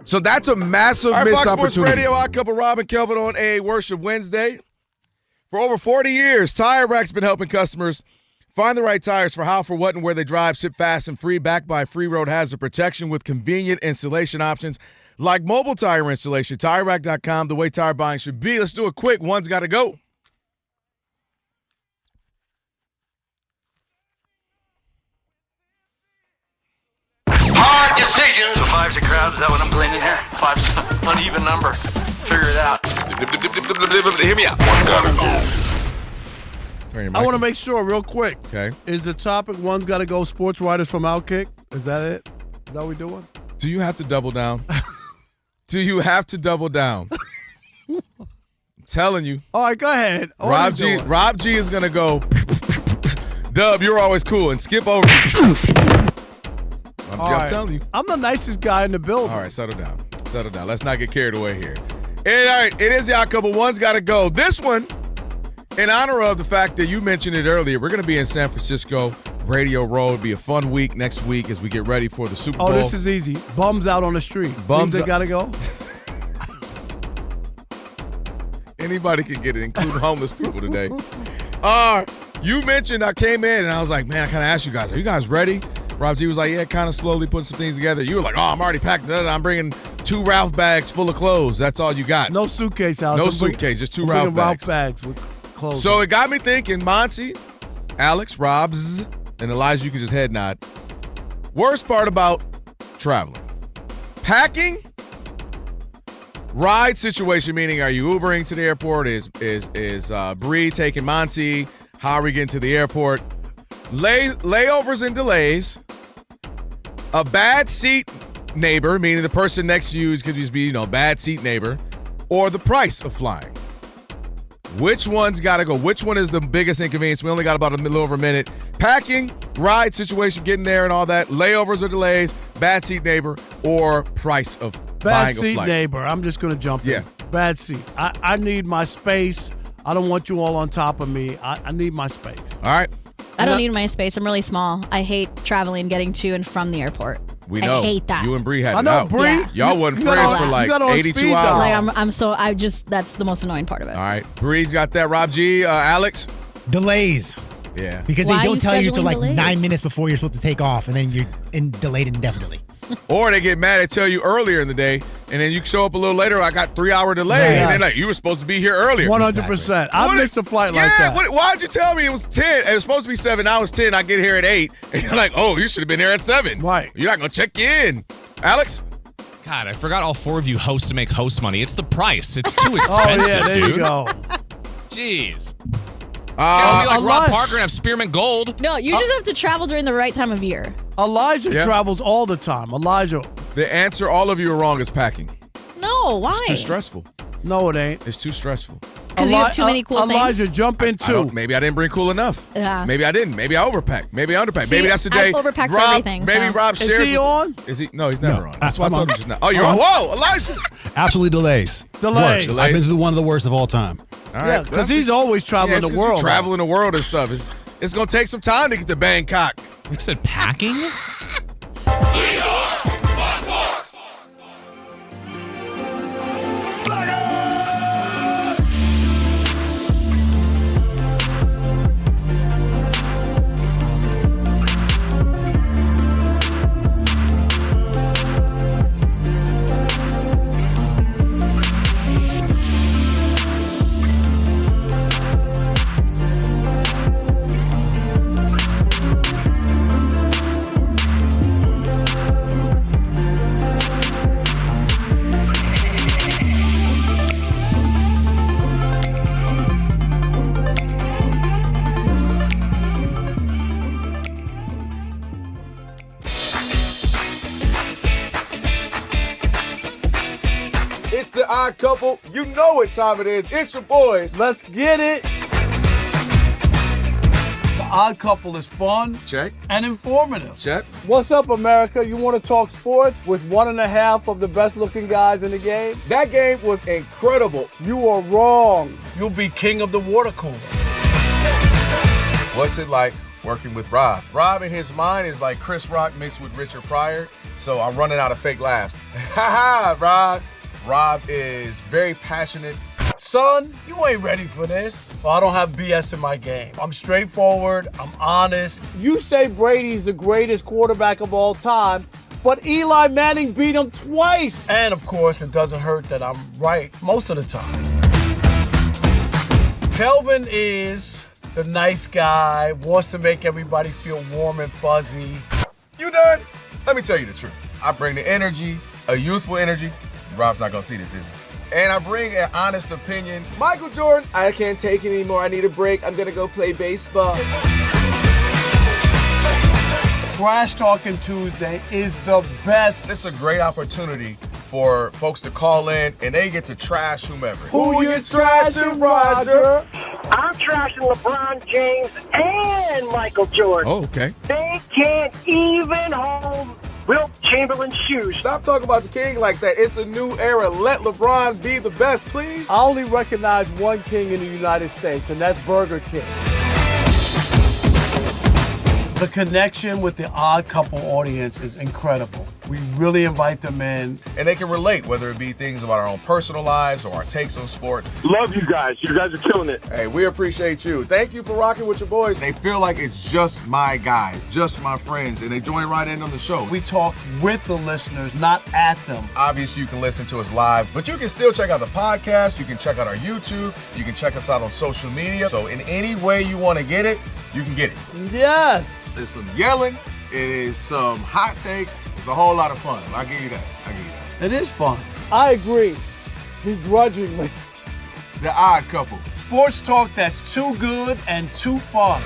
So that's a massive missed Fox opportunity. Sports Radio, Odd Couple, Rob and Kelvin on a Worship Wednesday. For over 40 years, Tire Rack's been helping customers Find the right tires for how, for what, and where they drive. Ship fast and free, backed by free road hazard protection with convenient installation options like mobile tire installation. TireRack.com, the way tire buying should be. Let's do it quick. One's got to go. Hard decisions. So 5's a crowd. Is that what I'm gleaning here? 5's an uneven number. Figure it out. Hear me out. I want to make sure real quick. Okay. Is the topic one's got to go sports writers from Outkick? Is that it? Is that what we're doing? Do you have to double down? Do you have to double down? I'm telling you. All right, go ahead. Rob G is going to go, Dub, you're always cool, and skip over. I'm telling you. I'm the nicest guy in the building. All right, settle down. Settle down. Let's not get carried away here. And, all right, it is the odd couple. One's got to go. This one, in honor of the fact that you mentioned it earlier, we're going to be in San Francisco, Radio Row. It'll be a fun week next week as we get ready for the Super Bowl. Oh, this is easy. Bums out on the street. Bums that got to go? Anybody can get it, including homeless people today. You mentioned I came in and I was like, man, I kind of asked you guys, are you guys ready? Rob G was like, yeah, kind of slowly putting some things together. You were like, oh, I'm already packed. I'm bringing 2 Ralph bags full of clothes. That's all you got. No suitcase, Alex. No suitcase, just 2 Ralph bags. With clothes. So it got me thinking, Monty, Alex, Robs, and Elijah, you can just head nod. Worst part about traveling. Packing, ride situation, meaning are you Ubering to the airport? Is Bree taking Monty? How are we getting to the airport? Layovers and delays. A bad seat neighbor, meaning the person next to you is going to be, bad seat neighbor, or the price of flying. Which one's got to go? Which one is the biggest inconvenience? We only got about a little over a minute. Packing, ride situation, getting there and all that. Layovers or delays, bad seat neighbor, or price of buying a flight. Bad seat neighbor. I'm just going to jump in. Bad seat. I need my space. I don't want you all on top of me. I need my space. All right. I don't need my space. I'm really small. I hate traveling, getting to and from the airport. We know. I hate that. You and Bree had I it know, out. Bree. Yeah. Y'all wasn't friends for like 82 hours. Like that's the most annoying part of it. All right. Bree's got that. Rob G, Alex. Delays. Yeah. Because Why they are don't you tell you till like scheduling 9 delays? minutes before you're supposed to take off, and then you're delayed indefinitely. Or they get mad and tell you earlier in the day, and then you show up a little later, I got 3-hour delay. Yes. And then like, you were supposed to be here earlier. 100%. I missed a flight like that. Why'd you tell me it was 10? It was supposed to be 7. Now it's 10. I get here at 8. And you're like, oh, you should have been here at 7. Right. You're not going to check in. Alex? God, I forgot all 4 of you hosts to make host money. It's the price. It's too expensive, there dude. you go. Jeez. Can't be like Rob Parker and have Spearmint Gold. No, you just have to travel during the right time of year. Elijah travels all the time. Elijah. The answer, all of you are wrong, is packing. No, why? It's too stressful. No, it ain't. It's too stressful. Because you have too many cool Elijah, things. jump in too. Maybe I didn't bring cool enough. Yeah. Maybe I didn't. Maybe I overpacked. Maybe I underpacked. See, Maybe that's the day. I've overpacked for Rob, everything, Maybe so. Rob Is shares. he on? Is he? No, he's never on. That's why I told you just now. Oh, you're on. Whoa, Elijah. Absolutely delays. Delays. Worst. This is one of the worst of all time. All Yeah, right, because he's always traveling the world. Traveling the world and stuff. It's going to take some time to get to Bangkok. You said packing? It's the odd couple. You know what time it is. It's your boys. Let's get it. The odd couple is fun. Check. And informative. Check. What's up, America? You want to talk sports with 1.5 of the best-looking guys in the game? That game was incredible. You are wrong. You'll be king of the water cooler. What's it like working with Rob? Rob in his mind is like Chris Rock mixed with Richard Pryor, so I'm running out of fake laughs. Ha ha, Rob. Rob is very passionate Son, you ain't ready for this. Well, I don't have BS in my game. I'm straightforward. I'm honest. You say Brady's the greatest quarterback of all time, but Eli Manning beat him twice. And, of course, it doesn't hurt that I'm right most of the time. Kelvin is the nice guy, wants to make everybody feel warm and fuzzy. You done? Let me tell you the truth. I bring the energy, a youthful energy. Rob's not going to see this, is he? And I bring an honest opinion. Michael Jordan, I can't take it anymore. I need a break. I'm going to go play baseball. Trash Talking Tuesday is the best. It's a great opportunity for folks to call in and they get to trash whomever. Who you trashing, Roger? I'm trashing LeBron James and Michael Jordan. Oh, okay. They can't even hold Wilt Chamberlain's shoes. Stop talking about the king like that. It's a new era. Let LeBron be the best, please. I only recognize one king in the United States, and that's Burger King. The connection with the Odd Couple audience is incredible. We really invite them in. And they can relate, whether it be things about our own personal lives or our takes on sports. Love you guys. You guys are killing it. Hey, we appreciate you. Thank you for rocking with your boys. They feel like it's just my guys, just my friends, and they join right in on the show. We talk with the listeners, not at them. Obviously, you can listen to us live, but you can still check out the podcast. You can check out our YouTube. You can check us out on social media. So in any way you want to get it, you can get it. Yes. There's some yelling. It is some hot takes. It's a whole lot of fun. I'll give you that. It is fun. I agree. Begrudgingly. The Odd Couple. Sports talk that's too good and too fun.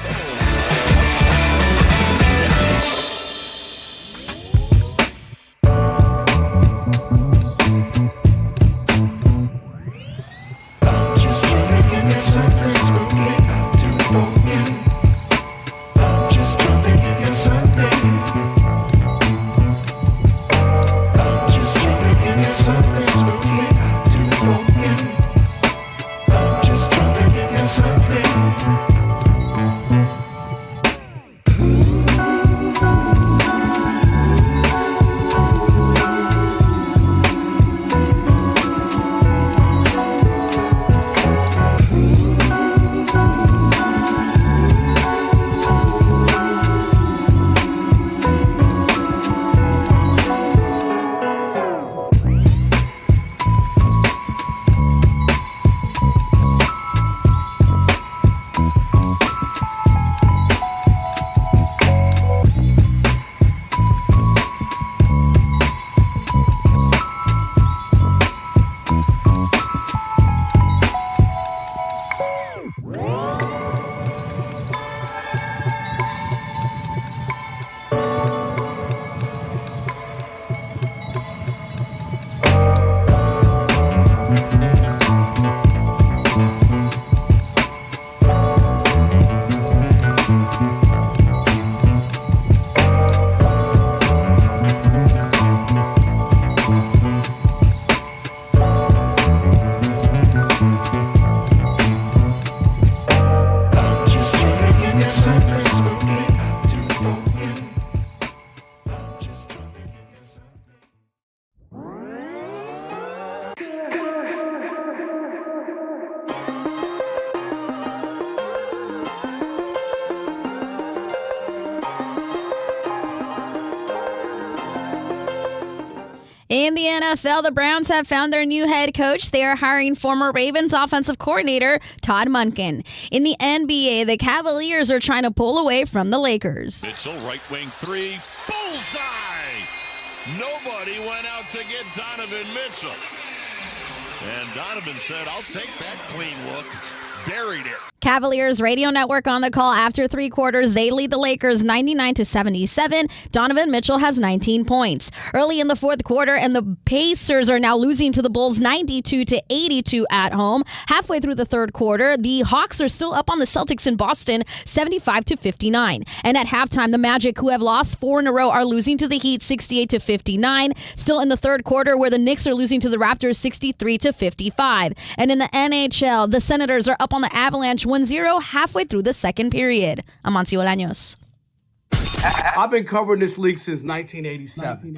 In the NFL, the Browns have found their new head coach. They are hiring former Ravens offensive coordinator Todd Monken. In the NBA, the Cavaliers are trying to pull away from the Lakers. Mitchell, right wing three, bullseye! Nobody went out to get Donovan Mitchell. And Donovan said, I'll take that clean look. Buried it. Cavaliers radio network on the call after three quarters. They lead the Lakers 99-77. Donovan Mitchell has 19 points. Early in the fourth quarter, and the Pacers are now losing to the Bulls 92-82 at home. Halfway through the third quarter, the Hawks are still up on the Celtics in Boston 75-59. And at halftime, the Magic, who have lost 4 in a row, are losing to the Heat 68-59. Still in the third quarter, where the Knicks are losing to the Raptors 63-55. And in the NHL, the Senators are up on the Avalanche 1-0 halfway through the second period. I'm Monty Bolaños. I've been covering this league since 1987.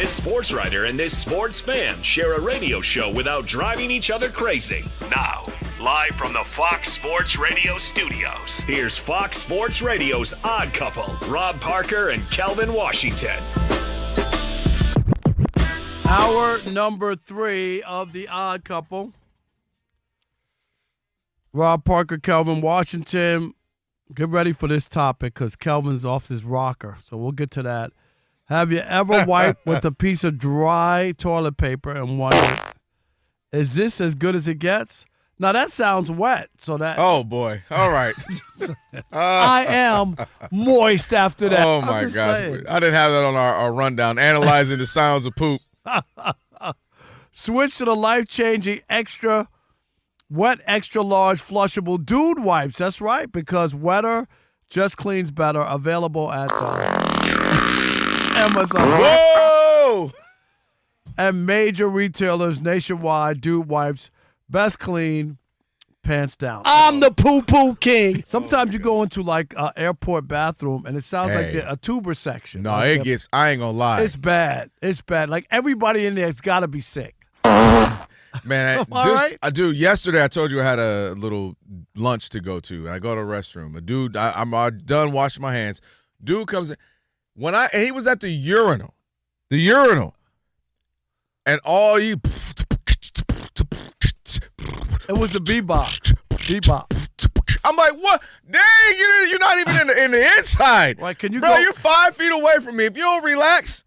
this sports writer and this sports fan share a radio show without driving each other crazy? Now, live from the Fox Sports Radio studios, here's Fox Sports Radio's Odd Couple, Rob Parker and Kelvin Washington. Hour number 3 of the Odd Couple. Rob Parker, Kelvin Washington. Get ready for this topic because Kelvin's off his rocker, so we'll get to that. Have you ever wiped with a piece of dry toilet paper and wondered, is this as good as it gets? Now, that sounds wet. So that. Oh, boy. All right. I am moist after that. Oh, my gosh. Saying. I didn't have that on our rundown, analyzing the sounds of poop. Switch to the life-changing wet, extra large, flushable dude wipes. That's right, because wetter just cleans better. Available at Amazon. Whoa! And major retailers nationwide. Dude wipes, best clean, pants down. I'm the poo-poo king. Sometimes you go into like an airport bathroom and it sounds like a tuber section. No, like it gets. I ain't gonna lie. It's bad. It's bad. Like everybody in there's got to be sick. Man, right? Yesterday I told you I had a little lunch to go to, and I go to the restroom. A dude, I'm done washing my hands. Dude comes in. And he was at the urinal. And all you. It was the bebop. I'm like, what? Dang, you're not even in the inside. Like, can you Bro, go? you're 5 feet away from me. If you don't relax.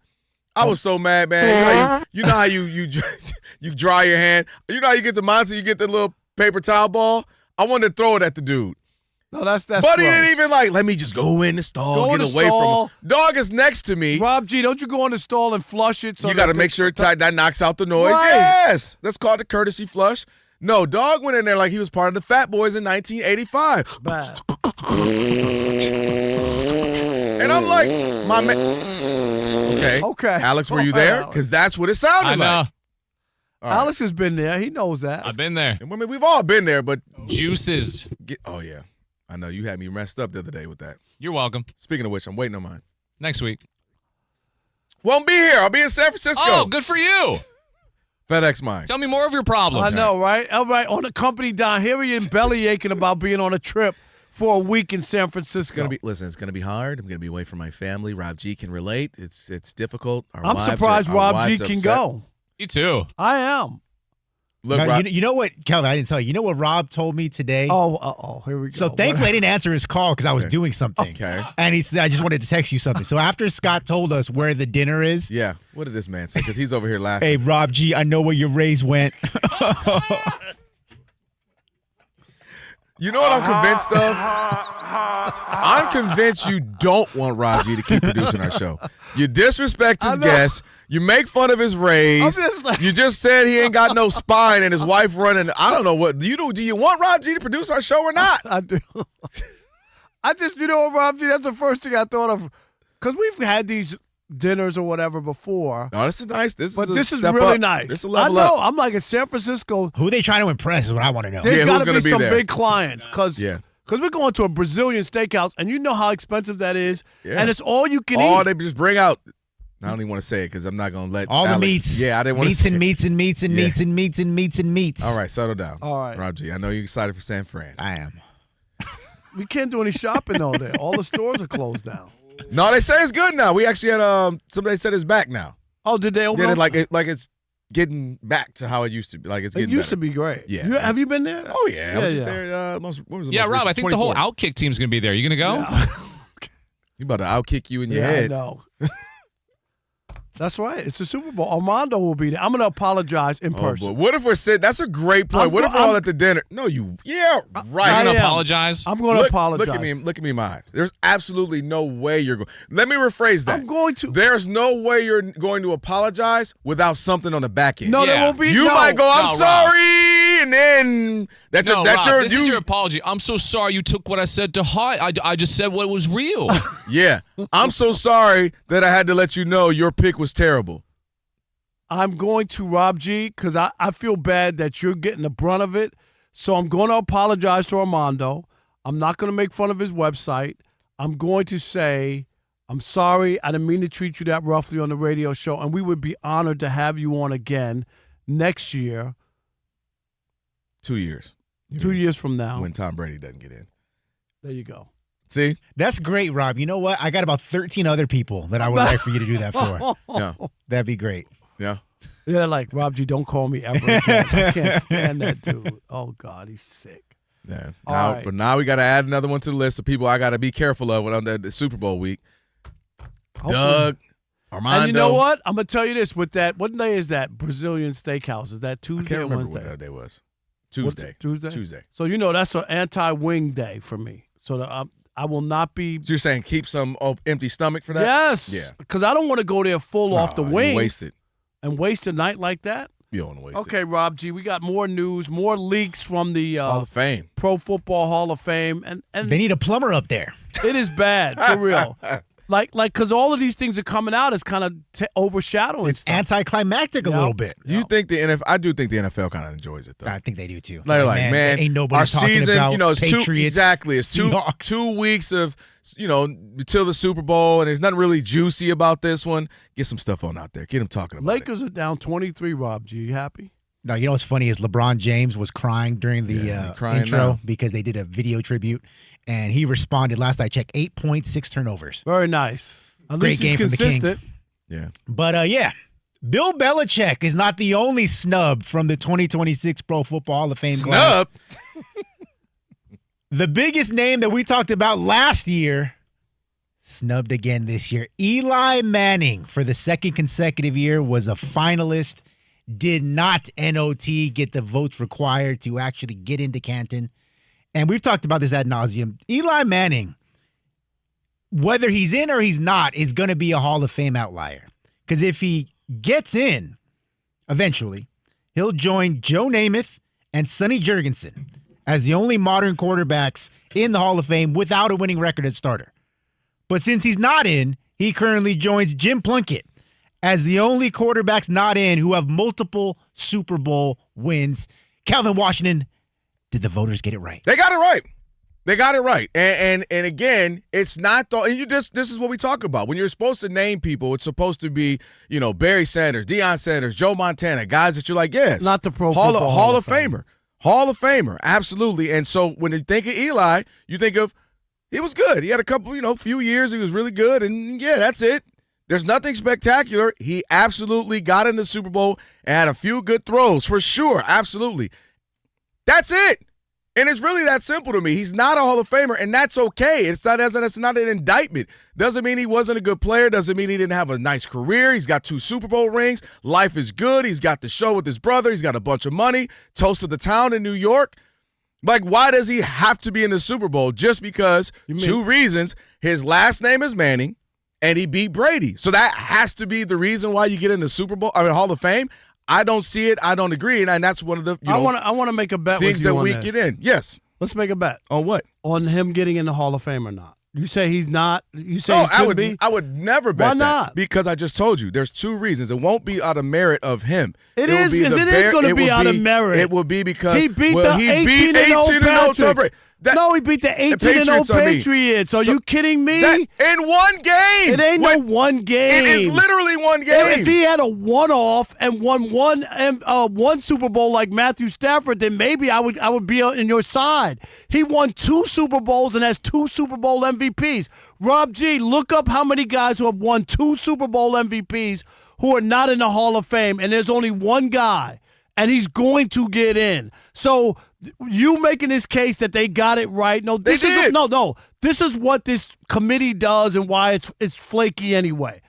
I was so mad, man. You know how you dry your hand. You know how you get the monster, you get the little paper towel ball. I wanted to throw it at the dude. No, that's. But gross. he didn't even let me just go in the stall, get away from him. Dog is next to me. Rob G, don't you go in the stall and flush it? So you got to make sure that knocks out the noise. Right. Yes, that's called the courtesy flush. No, dog went in there like he was part of the Fat Boys in 1985. Bad. And I'm like, my man. Okay. Alex, were you there? Because that's what it sounded like. Right. Alex has been there. He knows that. I've been there. I mean, we've all been there, but juices. Oh yeah, I know you had me messed up the other day with that. You're welcome. Speaking of which, I'm waiting on mine next week. Won't be here. I'll be in San Francisco. Oh, good for you. FedEx mine. Tell me more of your problems. I know, right? All right, on the company down here, you're belly aching about being on a trip for a week in San Francisco. It's gonna be hard. I'm gonna be away from my family. Rob G can relate. It's difficult. I'm surprised Rob G can go. You too. I am. Look, now, you know what, Kelvin, I didn't tell you. You know what Rob told me today? Oh, here we go. So thankfully I didn't answer his call because I was doing something. Okay. And he said, I just wanted to text you something. So after Scott told us where the dinner is. Yeah. What did this man say? Because he's over here laughing. Hey, Rob G, I know where your raise went. You know what I'm convinced of? I'm convinced you don't want Rob G to keep producing our show. You disrespect his guests. You make fun of his raise. You just said he ain't got no spine and his wife running. I don't know what. Do you want Rob G to produce our show or not? I do. You know what, Rob G, that's the first thing I thought of. Because we've had these dinners or whatever before. Oh, this is nice. This is really nice. This is a level up. I'm like in San Francisco. Who are they trying to impress is what I want to know. There's got to be some there? big clients because we're going to a Brazilian steakhouse, and you know how expensive that is, and it's all you can eat. All they just bring out. I don't even want to say it because I'm not going to let all Alex, the meats. Yeah, I didn't want meats to and say meats and meats and meats and meats and meats and meats. All right, settle down. All right. Rob G, I know you're excited for San Fran. I am. We can't do any shopping over there. All the stores are closed down. No, they say it's good now. We actually had somebody said it's back now. Oh, did they open? Yeah, like it's getting back to how it used to be. Like it's getting used better. to be great. Yeah. have you been there? Oh yeah, I was just there. When was the most Rob, recent? I think the whole Outkick team's gonna be there. You gonna go? Yeah. You about to outkick you in your I head? know. That's right. It's the Super Bowl. Armando will be there. I'm going to apologize in person. What if we're sitting? That's a great point. What if we're all at the dinner? No, right. You're going to apologize? I'm going to apologize. Look at me in my eyes. There's absolutely no way you're going. Let me rephrase that. I'm going to. There's no way you're going to apologize without something on the back end. No, there won't be. You might go, I'm sorry, and then this is your apology. I'm so sorry you took what I said to heart. I just said what was real. Yeah. I'm so sorry that I had to let you know your pick was terrible. I'm going to Rob G because I feel bad that you're getting the brunt of it. So I'm going to apologize to Armando. I'm not going to make fun of his website. I'm going to say I'm sorry. I didn't mean to treat you that roughly on the radio show, and we would be honored to have you on again next year. 2 years. 2 years from now. When Tom Brady doesn't get in. There you go. See? That's great, Rob. You know what? I got about 13 other people that I would like for you to do that for. Yeah. That'd be great. Yeah. Yeah, like, Rob G, don't call me ever again. I can't stand that dude. Oh, God, he's sick. Yeah. All right. But now we got to add another one to the list of people I got to be careful of when I'm at the Super Bowl week. Hopefully. Doug, Armando. And you know what? I'm going to tell you this. With that, what day is that Brazilian steakhouse? Is that Tuesday I can't or remember Wednesday? what that day was. Tuesday. Tuesday? So, you know, that's an anti-wing day for me. So I will not be. So you're saying keep some empty stomach for that? Yes. Yeah. Because I don't want to go there full off the wing. Waste it. And waste a night like that? You don't want to waste it. Okay, Rob G, we got more news, more leaks from the Hall of Fame. Pro Football Hall of Fame. And They need a plumber up there. it is bad, for real. Like, because all of these things are coming out is kind of overshadowing It's stuff. anticlimactic a little bit. Do you think the NFL? I do think the NFL kind of enjoys it though. I think they do too. Like, man, ain't nobody our talking season, about you know, it's Patriots, It's Seahawks. 2 weeks of, you know, until the Super Bowl, and there's nothing really juicy about this one. Get some stuff on out there. Get them talking about Lakers are down 23, Rob G. You happy? Now, you know what's funny is LeBron James was crying during the crying intro now. because they did a video tribute, and he responded, last I checked, 8.6 turnovers. Very nice. At Great least he's game from the King. consistent. Yeah. But, yeah, Bill Belichick is not the only snub from the 2026 Pro Football Hall of Fame. Snub? The biggest name that we talked about last year, snubbed again this year. Eli Manning, for the second consecutive year, was a finalist. Did not NOT get the votes required to actually get into Canton. And we've talked about this ad nauseum. Eli Manning, whether he's in or he's not, is going to be a Hall of Fame outlier. Because if he gets in, eventually, he'll join Joe Namath and Sonny Jurgensen as the only modern quarterbacks in the Hall of Fame without a winning record at starter. But since he's not in, he currently joins Jim Plunkett as the only quarterbacks not in who have multiple Super Bowl wins. Kelvin, Washington, did the voters get it right? They got it right. They got it right. And again, it's not this is what we talk about. When you're supposed to name people, it's supposed to be, you know, Barry Sanders, Deion Sanders, Joe Montana, guys that you're like, yes. Not the Pro Hall Football Hall of Famer. Hall of Famer, absolutely. And so when you think of Eli, you think of he was good. He had a couple, few years. He was really good. And, yeah, that's it. There's nothing spectacular. He absolutely got in the Super Bowl and had a few good throws, for sure. Absolutely. That's it. And it's really that simple to me. He's not a Hall of Famer, and that's okay. It's not an indictment. Doesn't mean he wasn't a good player. Doesn't mean he didn't have a nice career. He's got 2 Super Bowl rings. Life is good. He's got the show with his brother. He's got a bunch of money. Toast of the town in New York. Like, why does he have to be in the Super Bowl? Just because 2 reasons. His last name is Manning, and he beat Brady. So that has to be the reason why you get in the Hall of Fame. I don't see it. I don't agree, and that's one of the I want to make a bet things with you that on we this. get in. Yes. Let's make a bet. On what? On him getting in the Hall of Fame or not. You say he's not. You say No, he could be. I would never bet Why not? that because I just told you there's 2 reasons. It won't be out of merit of him. It is going to be out of merit. It will be because he beat the 18-0 Patriots. No, he beat the 18-0 Patriots. Are you kidding me? In one game. It ain't no one game. It is literally one game. If he had a one-off and won one Super Bowl like Matthew Stafford, then maybe I would be on your side. He won 2 Super Bowls and has 2 Super Bowl MVPs. Rob G, look up how many guys who have won 2 Super Bowl MVPs who are not in the Hall of Fame, and there's only one guy, and he's going to get in. So you making this case that they got it right? No, this is no. This is what this committee does and why it's flaky anyway.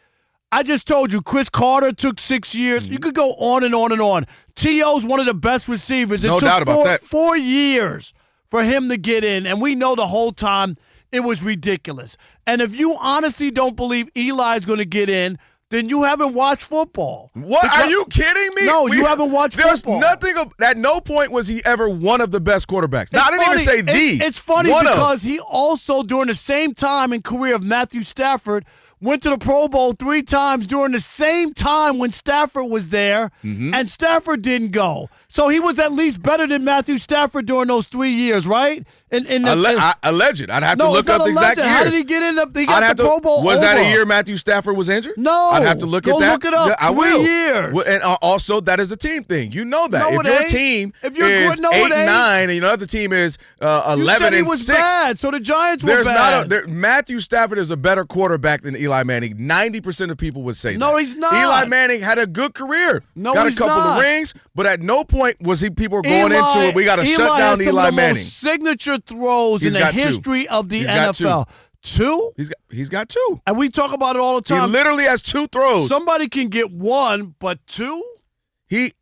I just told you, Chris Carter took 6 years. You could go on and on and on. T.O.'s one of the best receivers. It no took doubt about that. 4 years for him to get in, and we know the whole time it was ridiculous. And if you honestly don't believe Eli's going to get in, then you haven't watched football. What? Are you kidding me? No, you haven't watched football. There's nothing at no point was he ever one of the best quarterbacks. Now, I didn't even say the. It's funny because he also, during the same time in career of Matthew Stafford, went to the Pro Bowl 3 times during the same time when Stafford was there, and Stafford didn't go. So he was at least better than Matthew Stafford during those 3 years, right? Alleged. I'd have to look up the exact years. How did he get in? He got the Pro Bowl. Was that over. a year Matthew Stafford was injured? No. I'd have to look at that. Look it up. Yeah, I 3 will. years. Well, and also, that is a team thing. You know that. No, if your team is 8-9 and your other team is 11-6, you said he was bad, so the Giants were bad. Matthew Stafford is a better quarterback than Eli Manning. 90% of people would say that. No, he's not. Eli Manning had a good career. No, got he's a couple not. of rings, but at no point was people were going into it. We got to shut down Eli Manning. Most signature throws in the history of the NFL. Two? He's got 2. And we talk about it all the time. He literally has 2 throws. Somebody can get 1, but 2?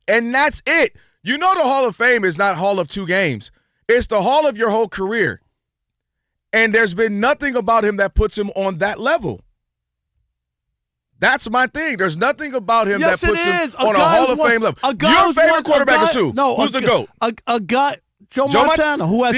And that's it. You know the Hall of Fame is not Hall of 2 games. It's the Hall of your whole career. And there's been nothing about him that puts him on that level. That's my thing. There's nothing about him that puts him on a Hall of Fame level. Your favorite quarterback is who? No, who's the GOAT? A guy, Joe Montana, who has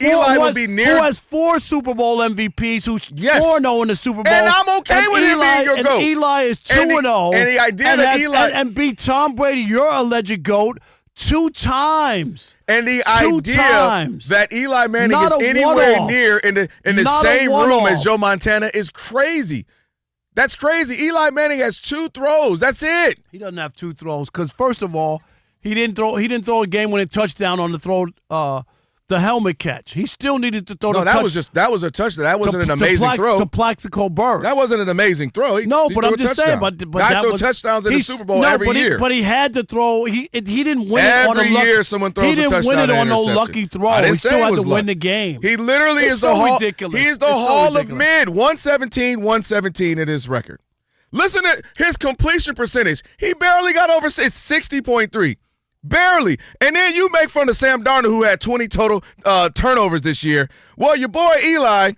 Eli would be near. Who has 4 Super Bowl MVPs, who's 4-0 in the Super Bowl. And I'm okay with him being your GOAT. And Eli is 2-0. And the idea that Eli and beat Tom Brady, your alleged GOAT, 2 times. And the idea that Eli Manning is anywhere near in the same room as Joe Montana is crazy. That's crazy. Eli Manning has 2 throws. That's it. He doesn't have 2 throws because, first of all, he didn't throw a game-winning touchdown on the throw, the helmet catch. He still needed to throw. No, that was a touchdown. That wasn't an amazing throw to Plaxico Burress. That wasn't an amazing throw. But I'm just saying. But guys throw touchdowns in the Super Bowl every year. But he had to throw. He didn't win every it on a year. Someone throws a touchdown. He didn't win it on no lucky throw. He still had to win the game. He literally is the Hall. He's the Hall of Mid. 117 in his record. Listen to his completion percentage. He barely got over. It's 60.3. Barely. And then you make fun of Sam Darnold, who had 20 total turnovers this year. Well, your boy Eli,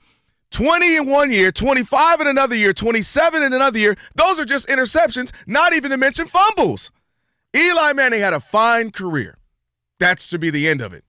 20 in one year, 25 in another year, 27 in another year. Those are just interceptions, not even to mention fumbles. Eli Manning had a fine career. That's to be the end of it.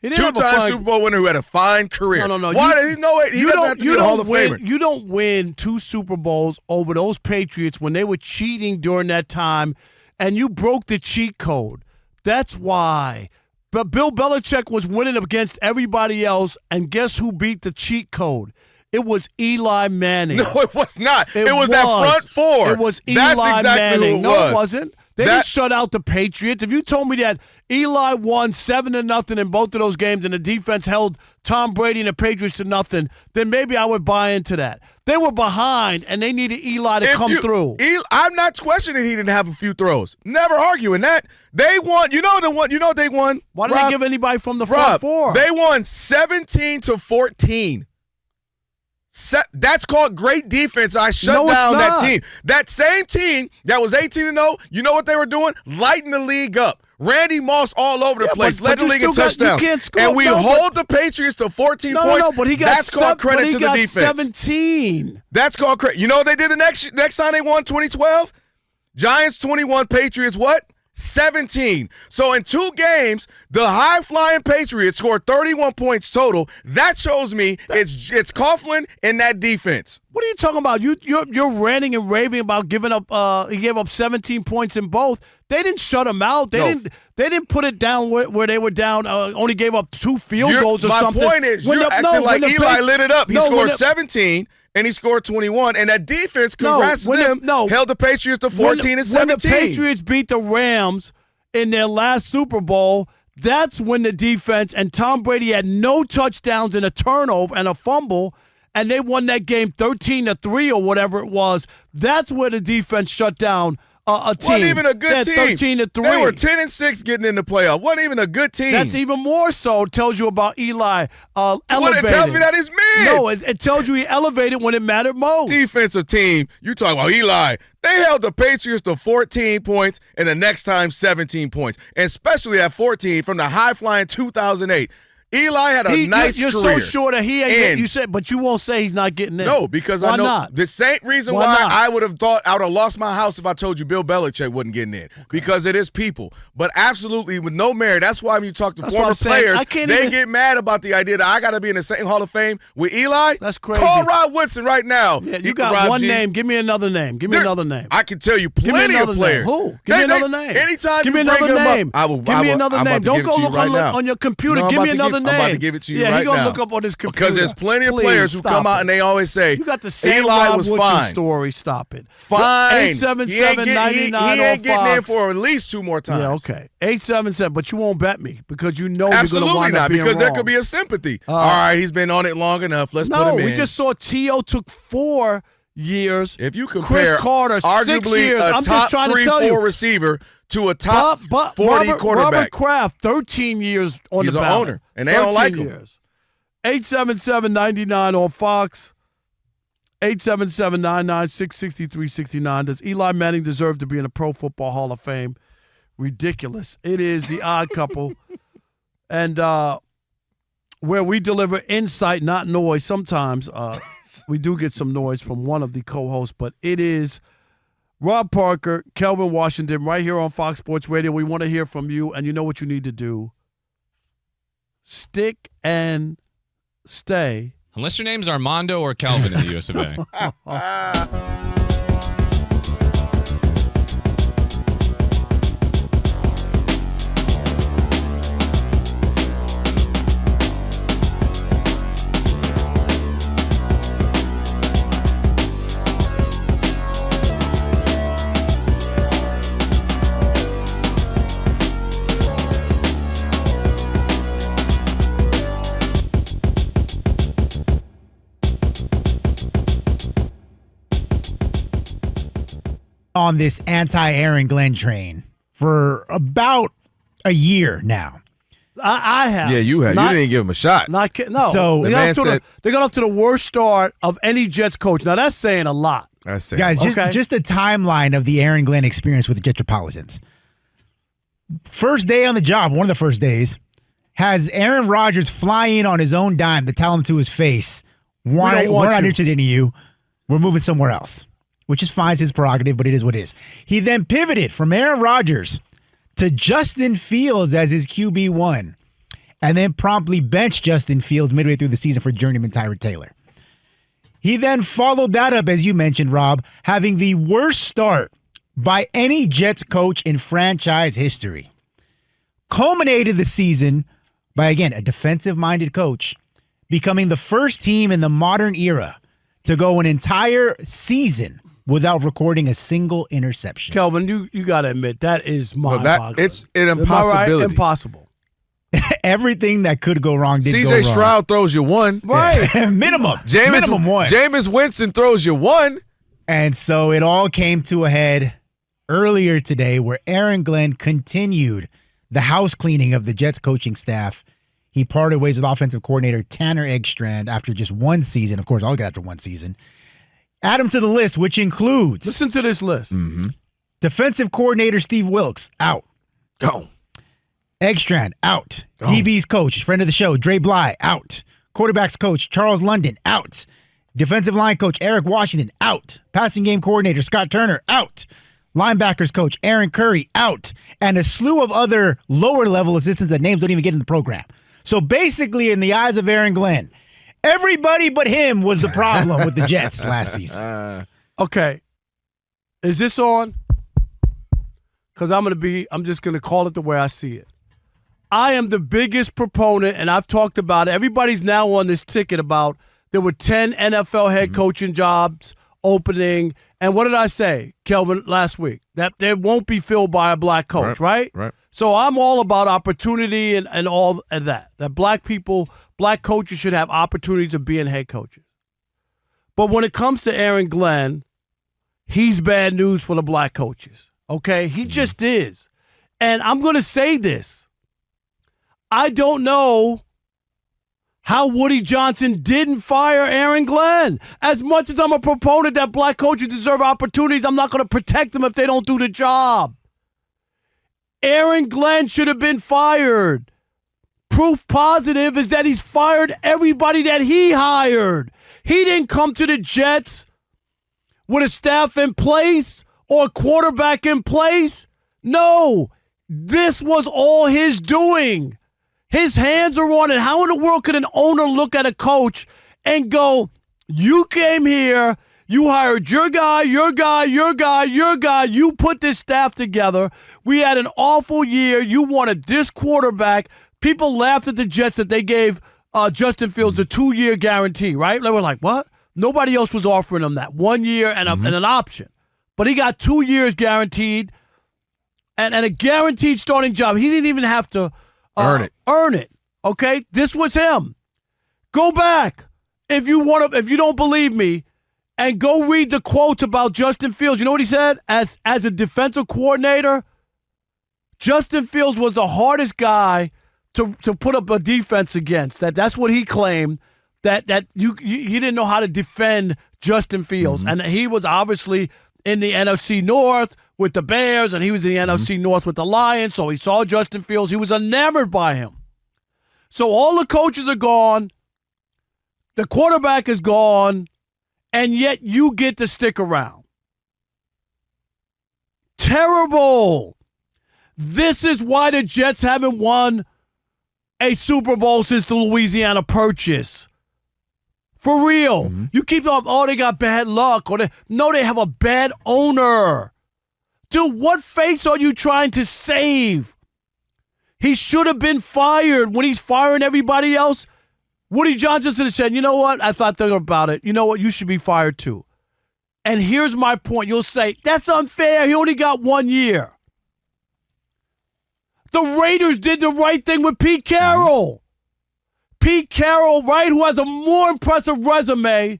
He didn't 2-time Super Bowl winner who had a fine career. No. Why does he know it? He doesn't have to be a Hall of Famer. You don't win 2 Super Bowls over those Patriots when they were cheating during that time, and you broke the cheat code. That's why. But Bill Belichick was winning against everybody else, and guess who beat the cheat code? It was Eli Manning. No, it was not. It was that front 4. It was Eli That's exactly Manning. Who it was. It wasn't. They didn't shut out the Patriots. If you told me that Eli won 7-0 in both of those games and the defense held Tom Brady and the Patriots to nothing, then maybe I would buy into that. They were behind, and they needed Eli to come through. I'm not questioning he didn't have a few throws. Never arguing that. They won. You know they won. Why didn't they give anybody from the front 4? They won 17-14. That's called great defense. I shut down that team. That same team that was 18-0, you know what they were doing? Lighting the league up. Randy Moss all over the place, led the league in touchdowns. And we hold the Patriots to 14 points. But he got That's called credit to the defense. 17. That's called credit. You know what they did the next time they won 2012? Giants 21, Patriots what? 17. So in 2 games, the high-flying Patriots scored 31 points total. That shows me it's Coughlin and that defense. What are you talking about? You're ranting and raving about giving up. He gave up 17 points in both. They didn't shut him out. They didn't put it down where they were down. Only gave up 2 field goals or something. My point is, you're acting like Eli lit it up. He scored 17. And he scored 21. And that defense, congrats to them, held the Patriots to 14 and 17. When the Patriots beat the Rams in their last Super Bowl, that's when the defense and Tom Brady had no touchdowns and a turnover and a fumble, and they won that game 13-3 or whatever it was. That's where the defense shut down a team. Wasn't even a good team. 13-3. They were 10-6 getting in the playoff. Wasn't even a good team. That's even more so. Tells you about Eli elevating. Well, it tells me that he's mid. No, it tells you he elevated when it mattered most. Defensive team. You talking about Eli. They held the Patriots to 14 points and the next time 17 points. And especially at 14 from the high-flying 2008. Eli had a nice you're career. so sure that he ain't getting, you said, but you won't say he's not getting in. No, because why I know not? the same reason why I would have thought I would have lost my house if I told you Bill Belichick wasn't getting in. Because it is people. But absolutely with no merit. That's why when you talk to former players, they get mad about the idea that I got to be in the same Hall of Fame with Eli. That's crazy. Call Rod Woodson right now. Yeah, you got one name. Give me another name. Give me another name. I can tell you plenty of players. Who? Give me another name. Anytime give me you bring another him name. up, give me another name. Don't go look on your computer. Give me another name. I'm about to give it to you right now. Yeah, he's going to look up on his computer. Because there's plenty of players who come out and they always say, you got the same Eli Rod was Woodson fine. Story. Stop it. Fine. 877-99 he ain't getting in for at least 2 more times. Yeah, okay. 877, but you won't bet me because you know absolutely you're going to wind not up being because there wrong. could be a sympathy. All right, he's been on it long enough. Let's put him in. No, we just saw T.O. took 4 years. If you compare Chris Carter, 6 arguably years. a I'm top just trying 3, to tell 4 you. receiver to a top 40 quarterback. Robert Kraft, 13 years on He's the an ballot. owner, and they don't like him. Years. 877-99 on Fox. 877-996-6369. Does Eli Manning deserve to be in the Pro Football Hall of Fame? Ridiculous. It is the Odd Couple. And where we deliver insight, not noise. Sometimes we do get some noise from one of the co-hosts, but it is Rob Parker, Kelvin Washington, right here on Fox Sports Radio. We want to hear from you, and you know what you need to do. Stick and stay. Unless your name's Armando or Kelvin in the US of A. On this anti-Aaron Glenn train for about a year now. I have. Yeah, you have. You didn't give him a shot. No. So they got off to the worst start of any Jets coach. Now, that's saying a lot. That's saying Guys, just a timeline of the Aaron Glenn experience with the Jetropolitans. First day on the job, one of the first days, has Aaron Rodgers fly in on his own dime to tell him to his face, we're not interested in you. We're moving somewhere else. Which is fine, it's his prerogative, but it is what it is. He then pivoted from Aaron Rodgers to Justin Fields as his QB1, and then promptly benched Justin Fields midway through the season for journeyman Tyrod Taylor. He then followed that up, as you mentioned, Rob, having the worst start by any Jets coach in franchise history. Culminated the season by, again, a defensive-minded coach, becoming the first team in the modern era to go an entire season without recording a single interception. Kelvin, you got to admit, that is mind-boggling. It's an impossibility. Right? Impossible. Everything that could go wrong did go wrong. CJ Stroud throws you 1. Right. Minimum 1. Jameis Winston throws you 1. And so it all came to a head earlier today where Aaron Glenn continued the house cleaning of the Jets coaching staff. He parted ways with offensive coordinator Tanner Eggstrand after just 1 season. Of course, I'll get after 1 season. Add him to the list, which includes... Listen to this list. Mm-hmm. Defensive coordinator Steve Wilks, out. Go. Eggstrand, out. DB's coach, friend of the show, Dre Bly, out. Quarterback's coach, Charles London, out. Defensive line coach, Eric Washington, out. Passing game coordinator, Scott Turner, out. Linebackers coach, Aaron Curry, out. And a slew of other lower-level assistants that names don't even get in the program. So basically, in the eyes of Aaron Glenn, everybody but him was the problem with the Jets last season. Okay. Is this on? Because I'm just going to call it the way I see it. I am the biggest proponent, and I've talked about it. Everybody's now on this ticket about there were 10 NFL head coaching jobs opening. And what did I say, Kelvin, last week? That they won't be filled by a black coach, right? Right. So I'm all about opportunity and all of that. That black coaches should have opportunities of being head coaches. But when it comes to Aaron Glenn, he's bad news for the black coaches. Okay? He just is. And I'm going to say this. I don't know how Woody Johnson didn't fire Aaron Glenn. As much as I'm a proponent that black coaches deserve opportunities, I'm not going to protect them if they don't do the job. Aaron Glenn should have been fired proof positive is that he's fired everybody that he hired. He didn't come to the Jets with a staff in place or a quarterback in place. No, this was all his doing. His hands are on it. How in the world could an owner look at a coach and go, you came here, you hired your guy, your guy, your guy, your guy. You put this staff together. We had an awful year. You wanted this quarterback. People laughed at the Jets that they gave Justin Fields a 2-year guarantee, right? They were like, what? Nobody else was offering him that 1 year and an option. But he got 2 years guaranteed and a guaranteed starting job. He didn't even have to earn it. Okay? This was him. Go back if you don't believe me. And go read the quotes about Justin Fields. You know what he said? As a defensive coordinator, Justin Fields was the hardest guy to put up a defense against. That's what he claimed. That you didn't know how to defend Justin Fields. And he was obviously in the NFC North with the Bears, and he was in the NFC North with the Lions. So he saw Justin Fields. He was enamored by him. So all the coaches are gone. The quarterback is gone. And yet you get to stick around. Terrible. This is why the Jets haven't won a Super Bowl since the Louisiana Purchase. For real. You keep on, they got bad luck. No, they have a bad owner. Dude, what face are you trying to save? He should have been fired when he's firing everybody else. Woody Johnson should have said, you know what? I thought about it. You know what? You should be fired too. And here's my point. You'll say, that's unfair. He only got 1 year. The Raiders did the right thing with Pete Carroll. Pete Carroll, right, who has a more impressive resume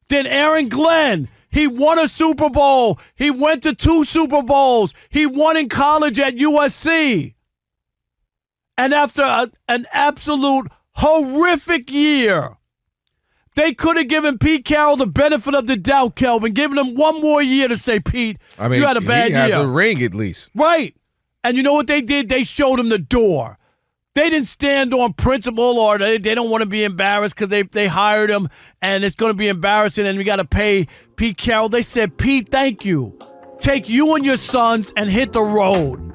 than Aaron Glenn. He won a Super Bowl. He went to 2 Super Bowls. He won in college at USC. And after an absolute horrific year, they could have given Pete Carroll the benefit of the doubt, Kelvin, giving him 1 more year to say, Pete, you had a bad year. He has a ring at least. Right. And you know what they did? They showed him the door. They didn't stand on principle or they don't want to be embarrassed because they hired him and it's going to be embarrassing and we got to pay Pete Carroll. They said, Pete, thank you. Take you and your sons and hit the road.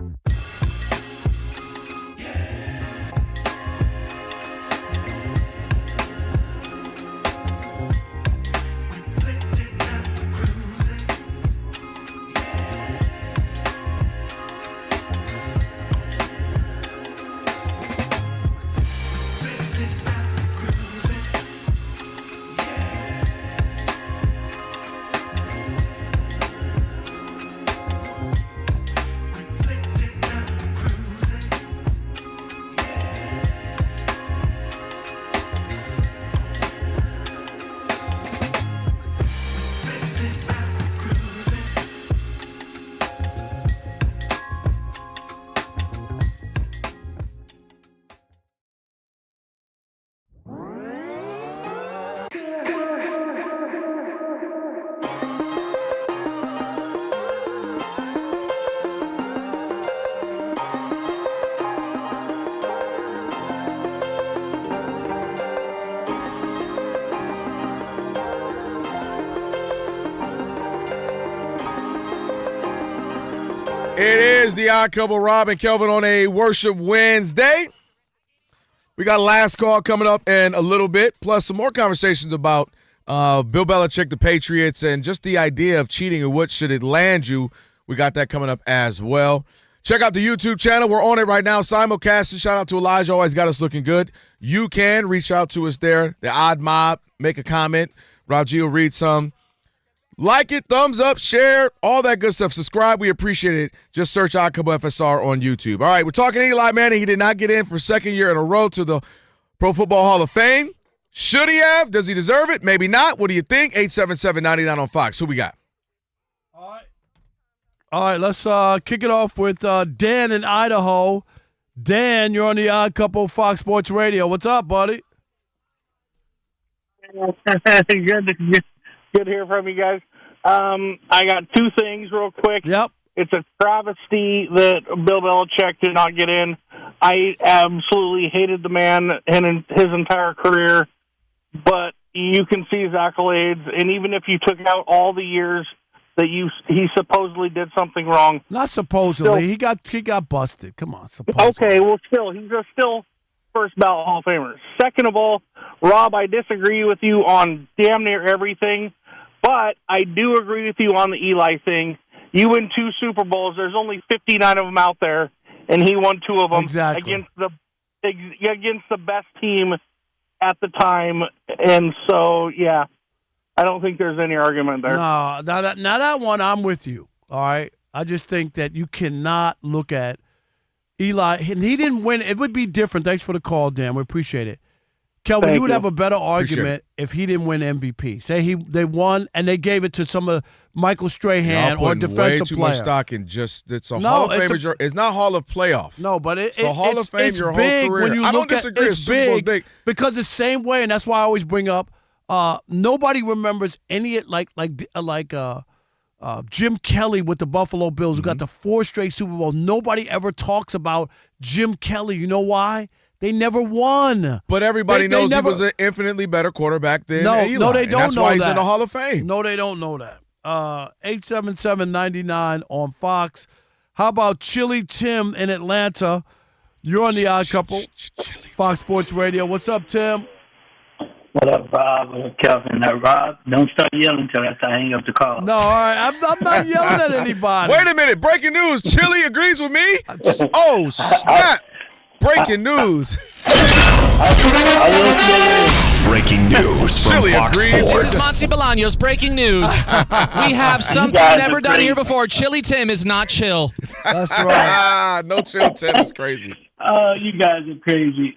It is the Odd Couple, Rob and Kelvin on a Worship Wednesday. We got a last call coming up in a little bit, plus some more conversations about Bill Belichick, the Patriots, and just the idea of cheating and what should it land you. We got that coming up as well. Check out the YouTube channel. We're on it right now. Simulcasting. Shout out to Elijah. Always got us looking good. You can reach out to us there. The Odd Mob. Make a comment. Rob G will read some. Like it, thumbs up, share, all that good stuff. Subscribe. We appreciate it. Just search Odd Couple FSR on YouTube. All right, we're talking Eli Manning. He did not get in for 2nd year in a row to the Pro Football Hall of Fame. Should he have? Does he deserve it? Maybe not. What do you think? 877-99 on Fox. Who we got? All right, let's kick it off with Dan in Idaho. Dan, you're on the Odd Couple Fox Sports Radio. What's up, buddy? Good to hear from you guys. I got 2 things real quick. Yep. It's a travesty that Bill Belichick did not get in. I absolutely hated the man and his entire career, but you can see his accolades, and even if you took out all the years that he supposedly did something wrong. Not supposedly. Still, he got busted. Come on, supposedly. Okay, well, still, he's still first ballot Hall of Famer. Second of all, Rob, I disagree with you on damn near everything, but I do agree with you on the Eli thing. You win 2 Super Bowls. There's only 59 of them out there, and he won 2 of them against the best team at the time. And so, yeah, I don't think there's any argument there. No, now that one, I'm with you. All right, I just think that you cannot look at Eli, and he didn't win. It would be different. Thanks for the call, Dan. We appreciate it. Kelvin, you would have a better argument if he didn't win MVP. Say they won and they gave it to some of Michael Strahan or a defensive way too player. much stock in just it's a Hall of Fame. It's not Hall of Playoff. No, but it's Hall of Fame. Your big whole career. When you I look don't disagree. It's Super Bowl's big because the same way, and that's why I always bring up. Nobody remembers any like Jim Kelly with the Buffalo Bills, who got the 4 straight Super Bowls. Nobody ever talks about Jim Kelly. You know why? They never won. But everybody knows he was an infinitely better quarterback than Eli. No, they don't know that's why he's that. in the Hall of Fame. No, they don't know that. 877-99 on Fox. How about Chili Tim in Atlanta? You're on the Odd Couple, Fox Sports Radio. What's up, Tim? What up, Rob? What up, Kelvin? Now, Rob, don't start yelling until after I hang up the call. No, all right. I'm not yelling at anybody. Wait a minute. Breaking news. Chili agrees with me? Oh, snap. Breaking news. Breaking news from Chili Fox agrees. Sports. This is Monty Bolaños. Breaking news. We have something never done here before. Chili Tim is not chill. That's right. No chill Tim is crazy. You guys are crazy.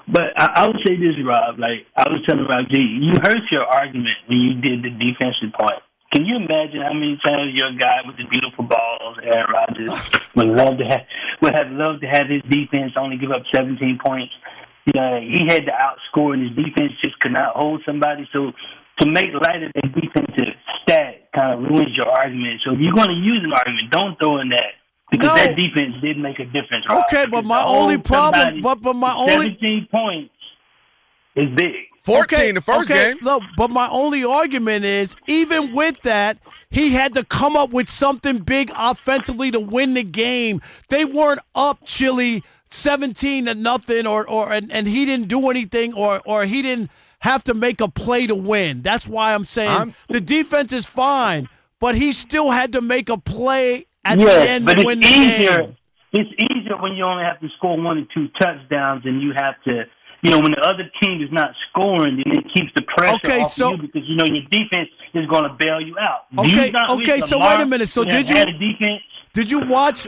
But I would say this, Rob. Like I was telling Rob G, you hurt your argument when you did the defensive point. Can you imagine how many times your guy with the beautiful balls, Aaron Rodgers, would have loved to have his defense only give up 17 points? You know, he had to outscore, and his defense just could not hold somebody. So to make light of that defensive stat kind of ruins your argument. So if you're going to use an argument, don't throw in that. Because that defense did make a difference. Rob. Okay, but my only problem, but my only 17 points is big. 14 the first game. No, but my only argument is, even with that, he had to come up with something big offensively to win the game. They weren't up Chili 17-0, and he didn't do anything, or he didn't have to make a play to win. That's why I'm saying the defense is fine, but he still had to make a play at the end to win the game. It's easier when you only have to score 1 or 2 touchdowns, and you have to. You know, when the other team is not scoring, then it keeps the pressure off you because, you know, your defense is going to bail you out. So wait a minute. So did you watch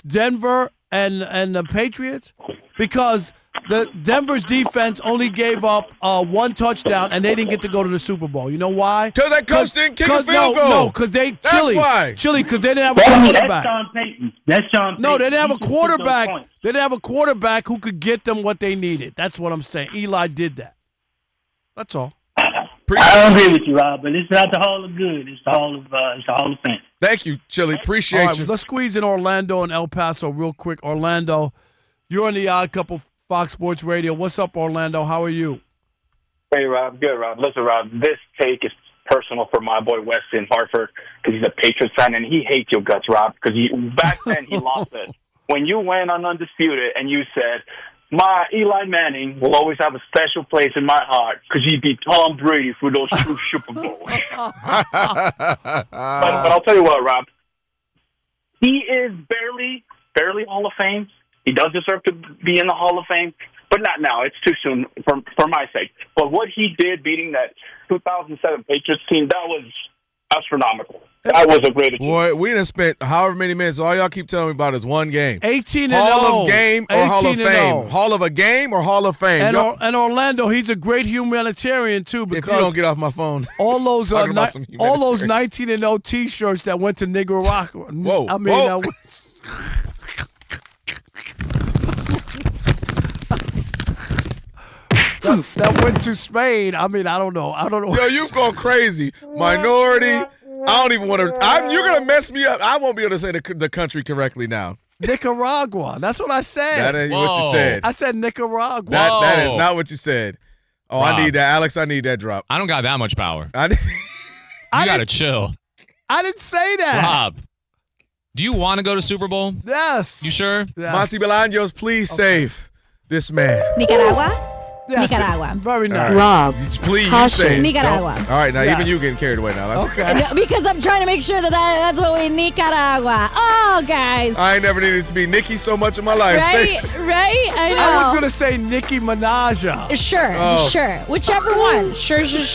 Denver and the Patriots? Because the Denver's defense only gave up 1 touchdown, and they didn't get to go to the Super Bowl. You know why? Because that coach didn't kick a field goal. No, because they Chili, because they didn't have a quarterback. That's Sean Payton. That's Sean Payton. No, they didn't have a quarterback. They didn't have a quarterback who could get them what they needed. That's what I'm saying. Eli did that. That's all. I don't agree with you, Rob, but it's not the Hall of Good. It's the Hall of Fame. Thank you, Chili. Appreciate you. Let's squeeze in Orlando and El Paso real quick. Orlando, you're on the Odd Couple, Fox Sports Radio. What's up, Orlando? How are you? Hey, Rob. Good, Rob. Listen, Rob, this take is personal for my boy Wes in Hartford because he's a Patriots fan, and he hates your guts, Rob, because back then he lost it. When you went on Undisputed and you said, my Eli Manning will always have a special place in my heart because he beat Tom Brady for those 2 Super Bowls. but I'll tell you what, Rob. He is barely Hall of Fame. He does deserve to be in the Hall of Fame, but not now. It's too soon for my sake. But what he did beating that 2007 Patriots team, that was astronomical. That was a great achievement. Boy, we done spent however many minutes. All y'all keep telling me about is one game. 18-0. Hall of Game or Hall of Fame? Hall of a game or Hall of Fame? And Orlando, he's a great humanitarian, too, because if you don't get off my phone. All those 19-0 T-shirts that went to Nicaragua. Whoa. I mean, that went to Spain. I mean, I don't know. Yo, you going crazy. Minority. I don't even want to. You're going to mess me up. I won't be able to say the country correctly now. Nicaragua. That's what I said. That ain't what you said. I said Nicaragua. That is not what you said. Oh, Rob. I need that. Alex, I need that drop. I don't got that much power. I You got to chill. I didn't say that. Rob, do you want to go to Super Bowl? Yes. You sure? Yes. Monty Bolaños, please save this man. Nicaragua? Yes. Nicaragua. Very nice. All right. Please, you say it. Nicaragua. All right, now Yes. even you getting carried away now. That's Okay. Because I'm trying to make sure that's what we Nicaragua. Oh, guys. I ain't never needed to be Nikki so much in my life. Right? I know. I was going to say Nicki Minaj. Sure, Oh. sure. Whichever one. Sure. Let's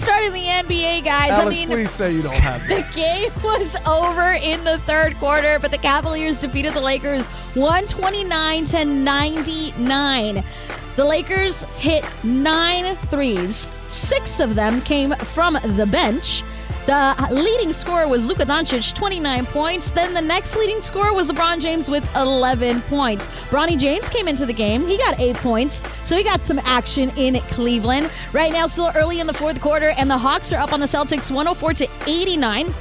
start in the NBA, guys. Alex, please say you don't have the that. game was over in the third quarter, but the Cavaliers defeated the Lakers 129-99. The Lakers hit 9 threes. 6 of them came from the bench. The leading scorer was Luca Doncic, 29 points. Then the next leading scorer was LeBron James with 11 points. Bronny James came into the game. He got 8 points, so he got some action in Cleveland. Right now, still early in the fourth quarter, and the Hawks are up on the Celtics 104-89.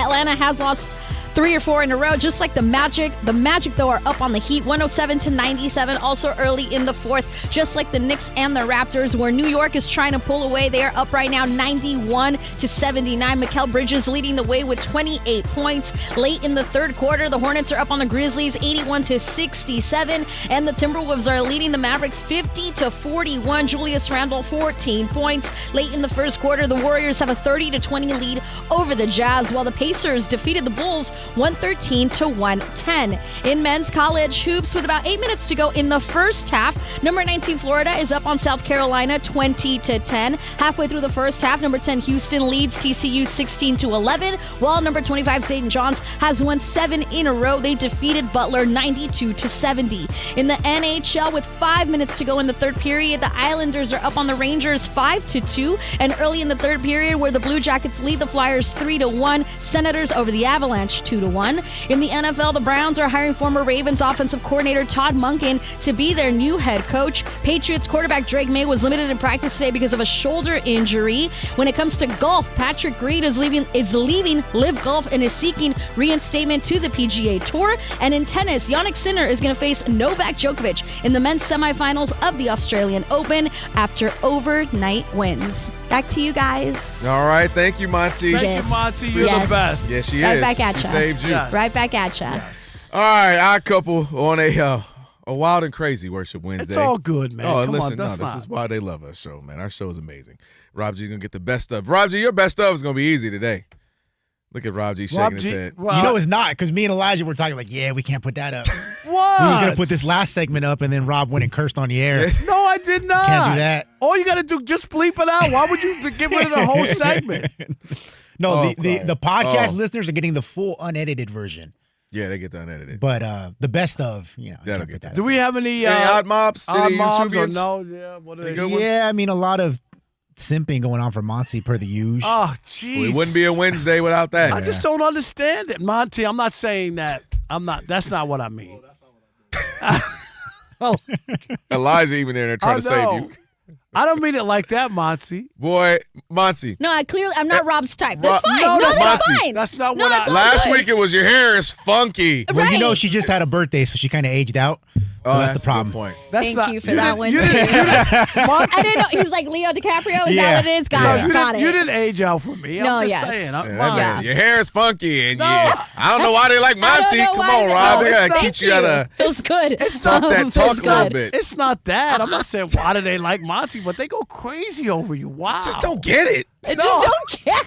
Atlanta has lost 3 or 4 in a row, just like the Magic. The Magic, though, are up on the Heat, 107-97, also early in the fourth, just like the Knicks and the Raptors, where New York is trying to pull away. They are up right now 91-79. Mikal Bridges leading the way with 28 points. Late in the third quarter, the Hornets are up on the Grizzlies, 81-67, and the Timberwolves are leading the Mavericks 50-41. Julius Randle, 14 points. Late in the first quarter, the Warriors have a 30-20 lead over the Jazz, while the Pacers defeated the Bulls 113-110. In men's college hoops, with about 8 minutes to go in the first half, number 19 Florida is up on South Carolina 20-10. Halfway through the first half, number 10 Houston leads TCU 16-11, while number 25 St. John's has won 7 in a row. They defeated Butler 92-70. In the NHL, with 5 minutes to go in the third period, the Islanders are up on the Rangers 5-2, and early in the third period, where the Blue Jackets lead the Flyers 3-1, Senators over the Avalanche 2-1. In the NFL, the Browns are hiring former Ravens offensive coordinator Todd Monken to be their new head coach. Patriots quarterback Drake May was limited in practice today because of a shoulder injury. When it comes to golf, Patrick Reed is leaving Live Golf and is seeking reinstatement to the PGA Tour. And in tennis, Jannik Sinner is going to face Novak Djokovic in the men's semifinals of the Australian Open after overnight wins. Back to you guys. All right, thank you, Monty. Thank you, Monty. You're the best. Yes, she Right is. back at She ya. saved you. Yes. Right back at you. All right, our couple on a wild and crazy Worship Wednesday. It's all good, man. Oh, Come listen, on, this is why they love our show, man. Our show is amazing. Rob G's going to get the best of. Rob G, your best of is going to be easy today. Look at Rob G shaking his head. You know it's not, because me and Elijah were talking like, yeah, we can't put that up. What? We were going to put this last segment up, and then Rob went and cursed on the air. No, I did not. Can't do that. All you got to do, just bleep it out. Why would you get rid of the whole segment? No, Oh, the podcast Oh. listeners are getting the full unedited version. Yeah, they get the unedited. But the best of, you know. That'll get that. Do we have any odd mobs? Odd Any mobs or YouTubians? no? Yeah, what are Any they? good ones? Yeah, I mean, a lot of simping going on for Monty per the usual. Oh, jeez. It wouldn't be a Wednesday without that. I just don't understand it, Monty. I'm not saying that. That's not what I mean. Elijah even there trying to save you. I don't mean it like that, Monty. Boy, Monty. No, I'm not Rob's type. That's fine. No, No, that's that's Monty. fine. That's not No, what that's I. all Last good. week it was your hair is funky. Well, you know, Right. she just had a birthday, so she kind of aged out. So Oh, that's the a problem. good point. That's Thank not, you for that one, you too. Monty, I didn't know. He's like Leo DiCaprio. Is Yeah. that what it is? Got you it. didn't age out for me. No, I'm just yes. saying. Yeah, Mom. that means your hair is funky, and No. I don't know why they like I don't Monty. know Come why on, they- Rob. Oh, They gotta thank teach you how to Feels good. talk that Feels talk a little good. bit. It's not that. I'm not saying why do they like Monty, but they go crazy over you. Wow. Just don't get it. I just don't care.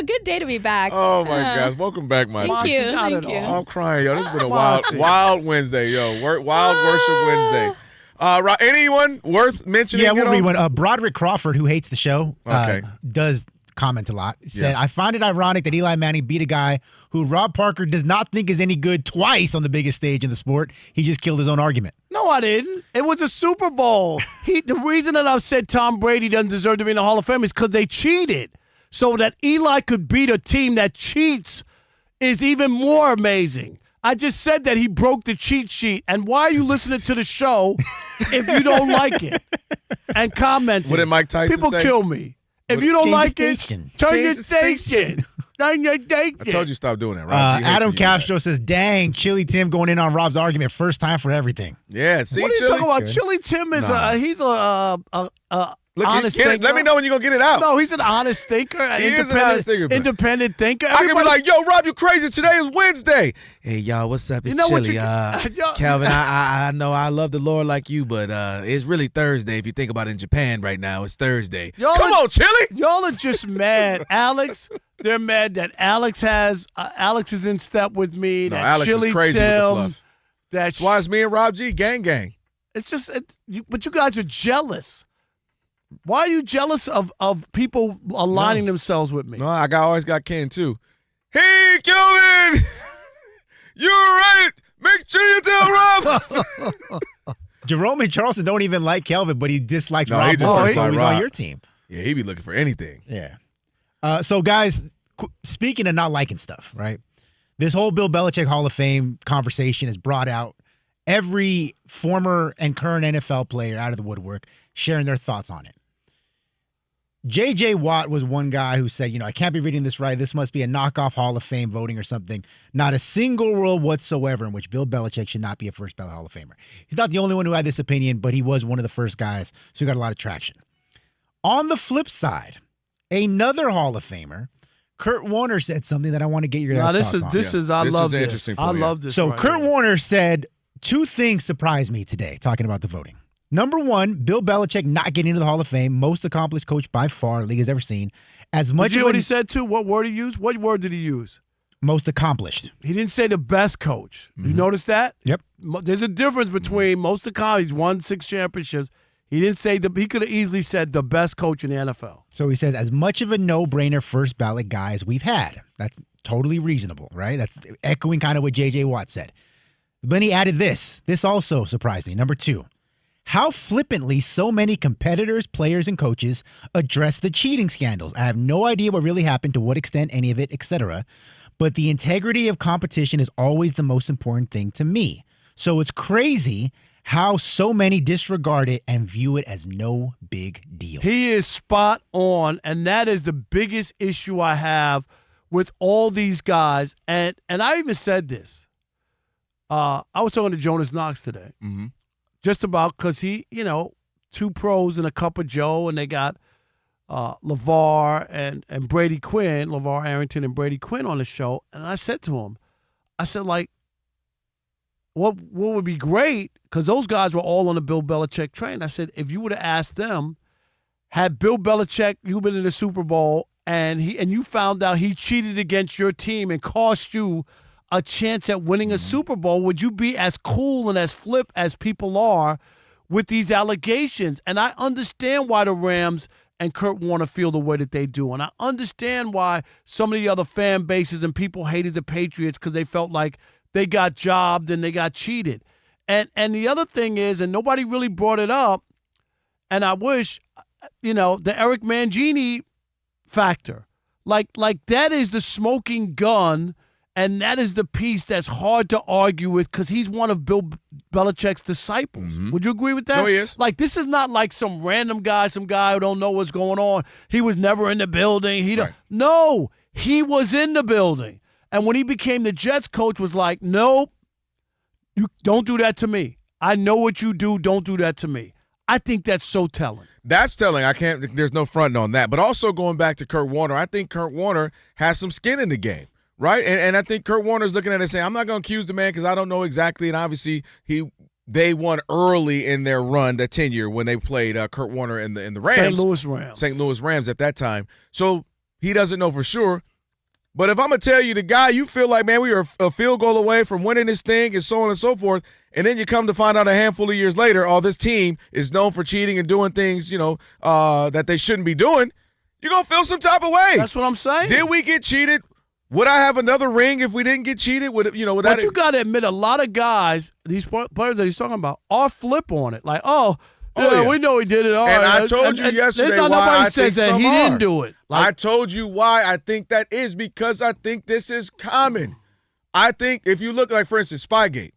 Good day to be back. Oh my gosh! Welcome back, Monty. Thank Monty, you. not Thank at you. all. I'm crying, yo. This has been a Monty. wild Wednesday, yo. Wild Worship Wednesday. Anyone worth mentioning? Yeah, you we'll know? read one. Broderick Crawford, who hates the show, Okay. does comment a lot. Said, Yeah. I find it ironic that Eli Manning beat a guy who Rob Parker does not think is any good twice on the biggest stage in the sport. He just killed his own argument. No, I didn't. It was a Super Bowl. The reason that I've said Tom Brady doesn't deserve to be in the Hall of Fame is because they cheated. So that Eli could beat a team that cheats is even more amazing. I just said that he broke the cheat sheet. And why are you listening to the show if you don't like it? And commenting. What did Mike Tyson People say? kill me. If you don't Change like the it, station. turn Change your the station. I told you stop doing that, Rob. Adam Castro says, dang, Chili Tim going in on Rob's argument. First time for everything. Yeah, see, What are you talking about? Chili Tim is he's a honest thinker. Let me know when you're going to get it out. No, he's an honest thinker. He is an honest thinker. Bro. Independent thinker. I can be like, yo, Rob, you crazy. Today is Wednesday. Hey, y'all, what's up? It's Chili. Kelvin, I know I love the Lord like you, but it's really Thursday. If you think about it in Japan right now, it's Thursday. Come on, Chili. Y'all are just mad. Alex, they're mad that Alex is in step with me. No, that Alex Chili is crazy Tim, with the fluff. That's why it's me and Rob G, gang. It's just, but you guys are jealous. Why are you jealous of people aligning themselves with me? No, I always got Ken, too. Hey, Kelvin! You're right! Make sure you tell Rob! Jerome and Charleston don't even like Kelvin, but he dislikes Rob. He just he's on your team. Yeah, he be looking for anything. Yeah. So, guys, speaking of not liking stuff, right? This whole Bill Belichick Hall of Fame conversation has brought out every former and current NFL player out of the woodwork sharing their thoughts on it. J.J. Watt was one guy who said, I can't be reading this right. This must be a knockoff Hall of Fame voting or something. Not a single rule whatsoever in which Bill Belichick should not be a first ballot Hall of Famer. He's not the only one who had this opinion, but he was one of the first guys, so he got a lot of traction. On the flip side, another Hall of Famer, Kurt Warner, said something that I want to get your guys' thoughts on. I love this. Interesting I point, love this. So right Kurt here. Warner said two things surprised me today, talking about the voting. Number one, Bill Belichick not getting into the Hall of Fame, most accomplished coach by far the league has ever seen. As much Did you know what he said too? What word he used? What word did he use? Most accomplished. He didn't say the best coach. You notice that? Yep. There's a difference between most accomplished. He's won 6 championships. He didn't say he could have easily said the best coach in the NFL. So he says, as much of a no-brainer first ballot guy as we've had. That's totally reasonable, right? That's echoing kind of what J.J. Watt said. Then he added this. This also surprised me. Number two, how flippantly so many competitors, players, and coaches address the cheating scandals. I have no idea what really happened, to what extent, any of it, etc. But the integrity of competition is always the most important thing to me. So it's crazy how so many disregard it and view it as no big deal. He is spot on, and that is the biggest issue I have with all these guys. And I even said this. I was talking to Jonas Knox today. Mm-hmm. Just about because he, 2 pros and a cup of Joe, and they got LeVar and Brady Quinn, LeVar Arrington and Brady Quinn on the show. And I said to him, what would be great, because those guys were all on the Bill Belichick train. I said, if you would have asked them, had Bill Belichick, you've been in the Super Bowl, and you found out he cheated against your team and cost you a chance at winning a Super Bowl, would you be as cool and as flip as people are with these allegations? And I understand why the Rams and Kurt Warner feel the way that they do. And I understand why some of the other fan bases and people hated the Patriots because they felt like they got jobbed and they got cheated. And the other thing is, and nobody really brought it up, and I wish, the Eric Mangini factor. Like that is the smoking gun. And that is the piece that's hard to argue with because he's one of Bill Belichick's disciples. Mm-hmm. Would you agree with that? No, he is. Like, this is not like some random guy, some guy who don't know what's going on. He was never in the building. No, he was in the building. And when he became the Jets coach, was like, nope, you don't do that to me. I know what you do. Don't do that to me. I think that's so telling. That's telling. There's no fronting on that. But also going back to Kurt Warner, I think Kurt Warner has some skin in the game. Right, and I think Kurt Warner's looking at it saying, I'm not going to accuse the man because I don't know exactly. And obviously, they won early in their run, the tenure, when they played Kurt Warner in the Rams. St. Louis Rams at that time. So he doesn't know for sure. But if I'm going to tell you the guy, you feel like, man, we were a field goal away from winning this thing and so on and so forth, and then you come to find out a handful of years later, this team is known for cheating and doing things, that they shouldn't be doing, you're going to feel some type of way. That's what I'm saying. Did we get cheated? Would I have another ring if we didn't get cheated? But you got to admit, a lot of guys, these players that he's talking about, are flip on it. Like, we know he did it. All and right. I told you yesterday why I think that he didn't do it. I told you why I think that is because I think this is common. I think if you look, like, for instance, Spygate,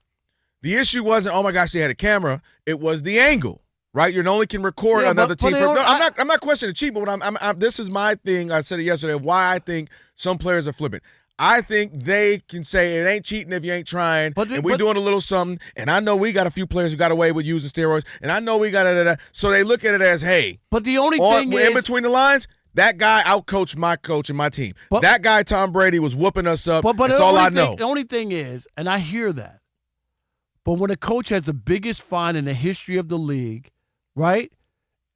the issue wasn't, oh, my gosh, they had a camera. It was the angle, right? You only can record Yeah, another but team. they I'm not questioning cheating, but this is my thing. I said it yesterday. Why I think some players are flipping. I think they can say it ain't cheating if you ain't trying, and we doing a little something. And I know we got a few players who got away with using steroids, and I know we got so they look at it as, hey. But the only thing is, in between the lines, that guy outcoached my coach and my team. That guy, Tom Brady, was whooping us up. That's all I know. The only thing is, and I hear that, but when a coach has the biggest fine in the history of the league, right?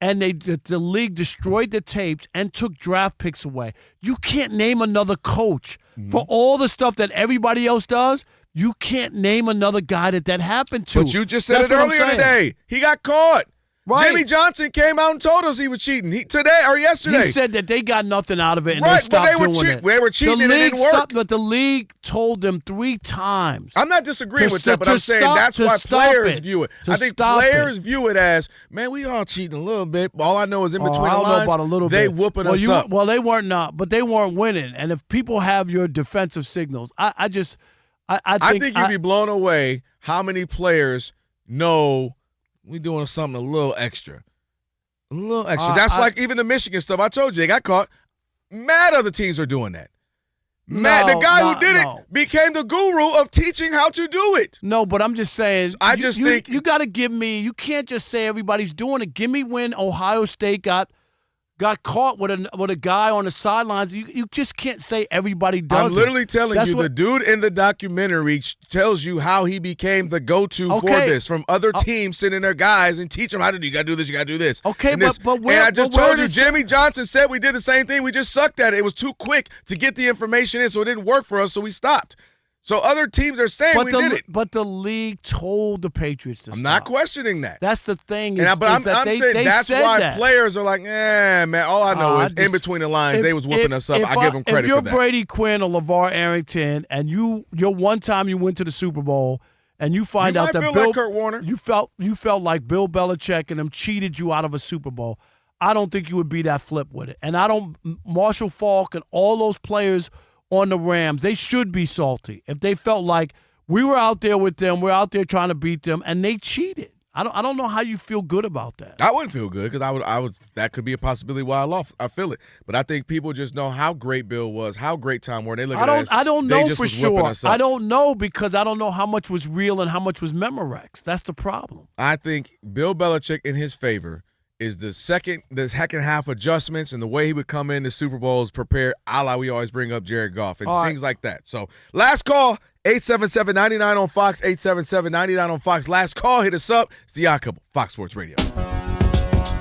And the league destroyed the tapes and took draft picks away. You can't name another coach for all the stuff that everybody else does. You can't name another guy that happened to. But you just said it earlier today. He got caught. Right. Jimmy Johnson came out and told us he was cheating. Today or yesterday. He said that they got nothing out of it and they stopped doing it. They were cheating and it didn't work. But the league told them 3 times. I'm not disagreeing with that, but I'm saying that's why players view it. I think players view it as, man, we all cheating a little bit. All I know is in between the lines, I don't know about a little they bit. whooping us up. Well, they weren't but they weren't winning. And if people have your defensive signals, I think you'd be blown away how many players know we doing something a little extra. A little extra. That's like even the Michigan stuff. I told you, they got caught. Mad other teams are doing that. The guy who did it became the guru of teaching how to do it. No, but I'm just saying. I think you got to give me. You can't just say everybody's doing it. Give me when Ohio State got caught with a guy on the sidelines. You just can't say everybody does. I'm literally telling you, the dude in the documentary tells you how he became the go-to for this from other teams sending their guys and teach them how to do. You got to do this. You got to do this. Okay, and I just told you, Jimmy Johnson said we did the same thing. We just sucked at it. It was too quick to get the information in, so it didn't work for us. So we stopped. So other teams are saying we did it. But the league told the Patriots to stop. I'm not questioning that. That's the thing. But I'm saying that's why players are like, man, all I know is in between the lines, they was whooping us up. I give them credit for that. If you're Brady Quinn or LeVar Arrington and you're one time you went to the Super Bowl and you find out that like Kurt Warner. You felt like Bill Belichick and them cheated you out of a Super Bowl, I don't think you would be that flip with it. And Marshall Faulk and all those players on the Rams, they should be salty if they felt like we were out there with them, we're out there trying to beat them, and they cheated. I don't know how you feel good about that. I wouldn't feel good because I would that could be a possibility why I lost. I feel it, but I think people just know how great Bill was, how great Tom were. They look at it as I don't they know just for was whipping sure. us up. I don't know because I don't know how much was real and how much was Memorex. That's the problem. I think Bill Belichick in his favor is the second half adjustments and the way he would come in the Super Bowl is prepared, a la we always bring up Jared Goff and things like that. So last call, 877-99 on Fox, 877-99 on Fox. Last call, hit us up. It's the Odd Couple, Fox Sports Radio.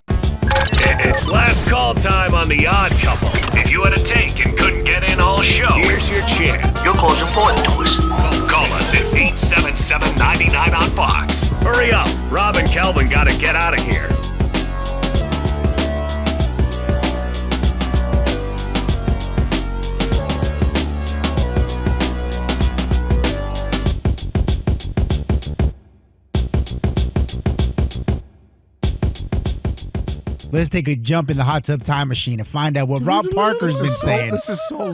It's last call time on the Odd Couple. If you had a take and couldn't get in all show, here's your chance. Your call's important to us. Call us at 877-99 on Fox. Hurry up. Rob and Kelvin got to get out of here. Let's take a jump in the hot tub time machine and find out what Rob Parker's been saying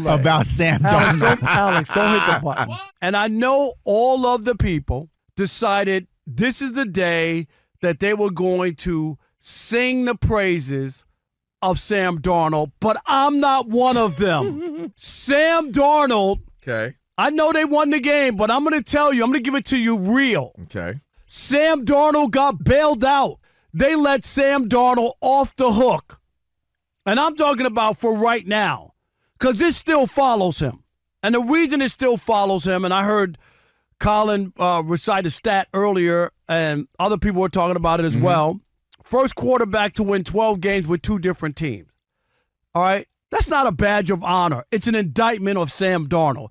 about Sam Darnold. Alex, don't hit the button. And I know all of the people decided this is the day that they were going to sing the praises of Sam Darnold, but I'm not one of them. Sam Darnold. Okay. I know they won the game, but I'm going to tell you, I'm going to give it to you real. Okay. Sam Darnold got bailed out. They let Sam Darnold off the hook. And I'm talking about for right now, because this still follows him. And the reason it still follows him, and I heard Colin recite a stat earlier, and other people were talking about it as well. First quarterback to win 12 games with 2 different teams. All right? That's not a badge of honor. It's an indictment of Sam Darnold.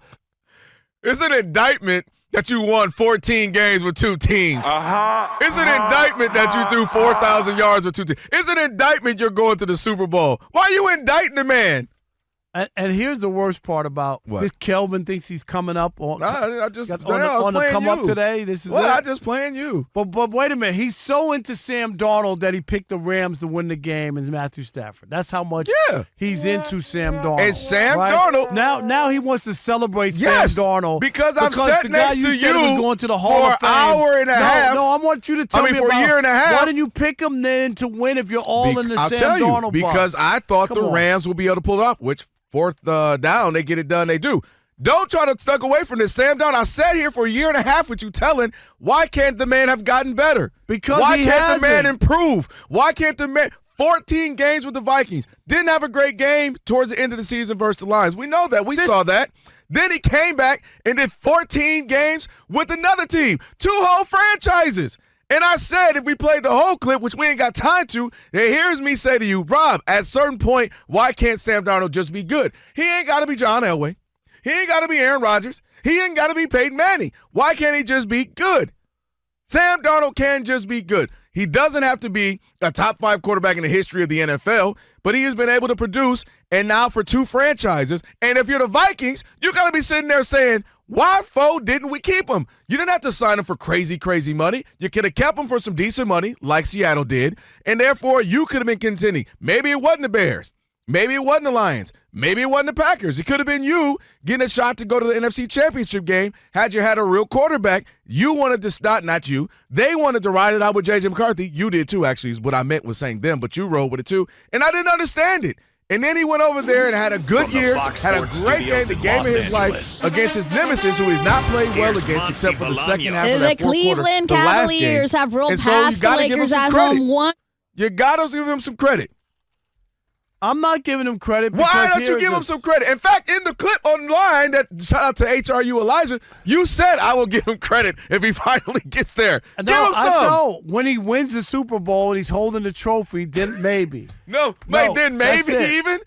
It's an indictment that you won 14 games with 2 teams. It's an indictment that you threw 4,000 yards with 2 teams. It's an indictment you're going to the Super Bowl. Why are you indicting the man? And here's the worst part about this. Kelvin thinks he's coming up on. I just on the come up today. This is it. I just playing you. But wait a minute. He's so into Sam Darnold that he picked the Rams to win the game and Matthew Stafford. That's how much he's into Sam Darnold. And Sam Darnold. Now he wants to celebrate Yes, Sam Darnold because I've sat next to you was going to the Hall for of Fame. an hour and a half. No, I want you to tell me for about a year and a half. Why didn't you pick him then to win if you're all in the I'll Sam tell you, Darnold because box? I thought Come the on. Rams will be able to pull it off, which fourth down, they get it done, they do. Don't try to stuck away from this, Sam Darnold. I sat here for a year and a half with you telling, why can't the man have gotten better? Because why he can't the man hasn't. improve? Why can't the man 14 games with the Vikings? Didn't have a great game towards the end of the season versus the Lions. We know that. We saw that. Then he came back and did 14 games with another team. 2 whole franchises. And I said, if we played the whole clip, which we ain't got time to, then here's me say to you, Rob, at a certain point, why can't Sam Darnold just be good? He ain't got to be John Elway. He ain't got to be Aaron Rodgers. He ain't got to be Peyton Manning. Why can't he just be good? Sam Darnold can just be good. He doesn't have to be a top 5 quarterback in the history of the NFL, but he has been able to produce, and now for 2 franchises. And if you're the Vikings, you got to be sitting there saying, why, didn't we keep him? You didn't have to sign him for crazy, crazy money. You could have kept him for some decent money, like Seattle did, and therefore you could have been contending. Maybe it wasn't the Bears. Maybe it wasn't the Lions. Maybe it wasn't the Packers. It could have been you getting a shot to go to the NFC Championship game had you had a real quarterback. You wanted to stop, not you. They wanted to ride it out with J.J. McCarthy. You did too, actually, is what I meant with saying them, but you rolled with it too. And I didn't understand it. And then he went over there and had a good year, had a great game, the game of his life against his nemesis, who he's not played well against except for the second half of that fourth quarter. The Cleveland Cavaliers have rolled past the Lakers at home 1. You got to give him some credit. I'm not giving him credit. Why don't you give him some credit? In fact, in the clip online, that shout out to HRU Elijah, you said I will give him credit if he finally gets there. No, give him some. I know. When he wins the Super Bowl and he's holding the trophy, then maybe. Then maybe even.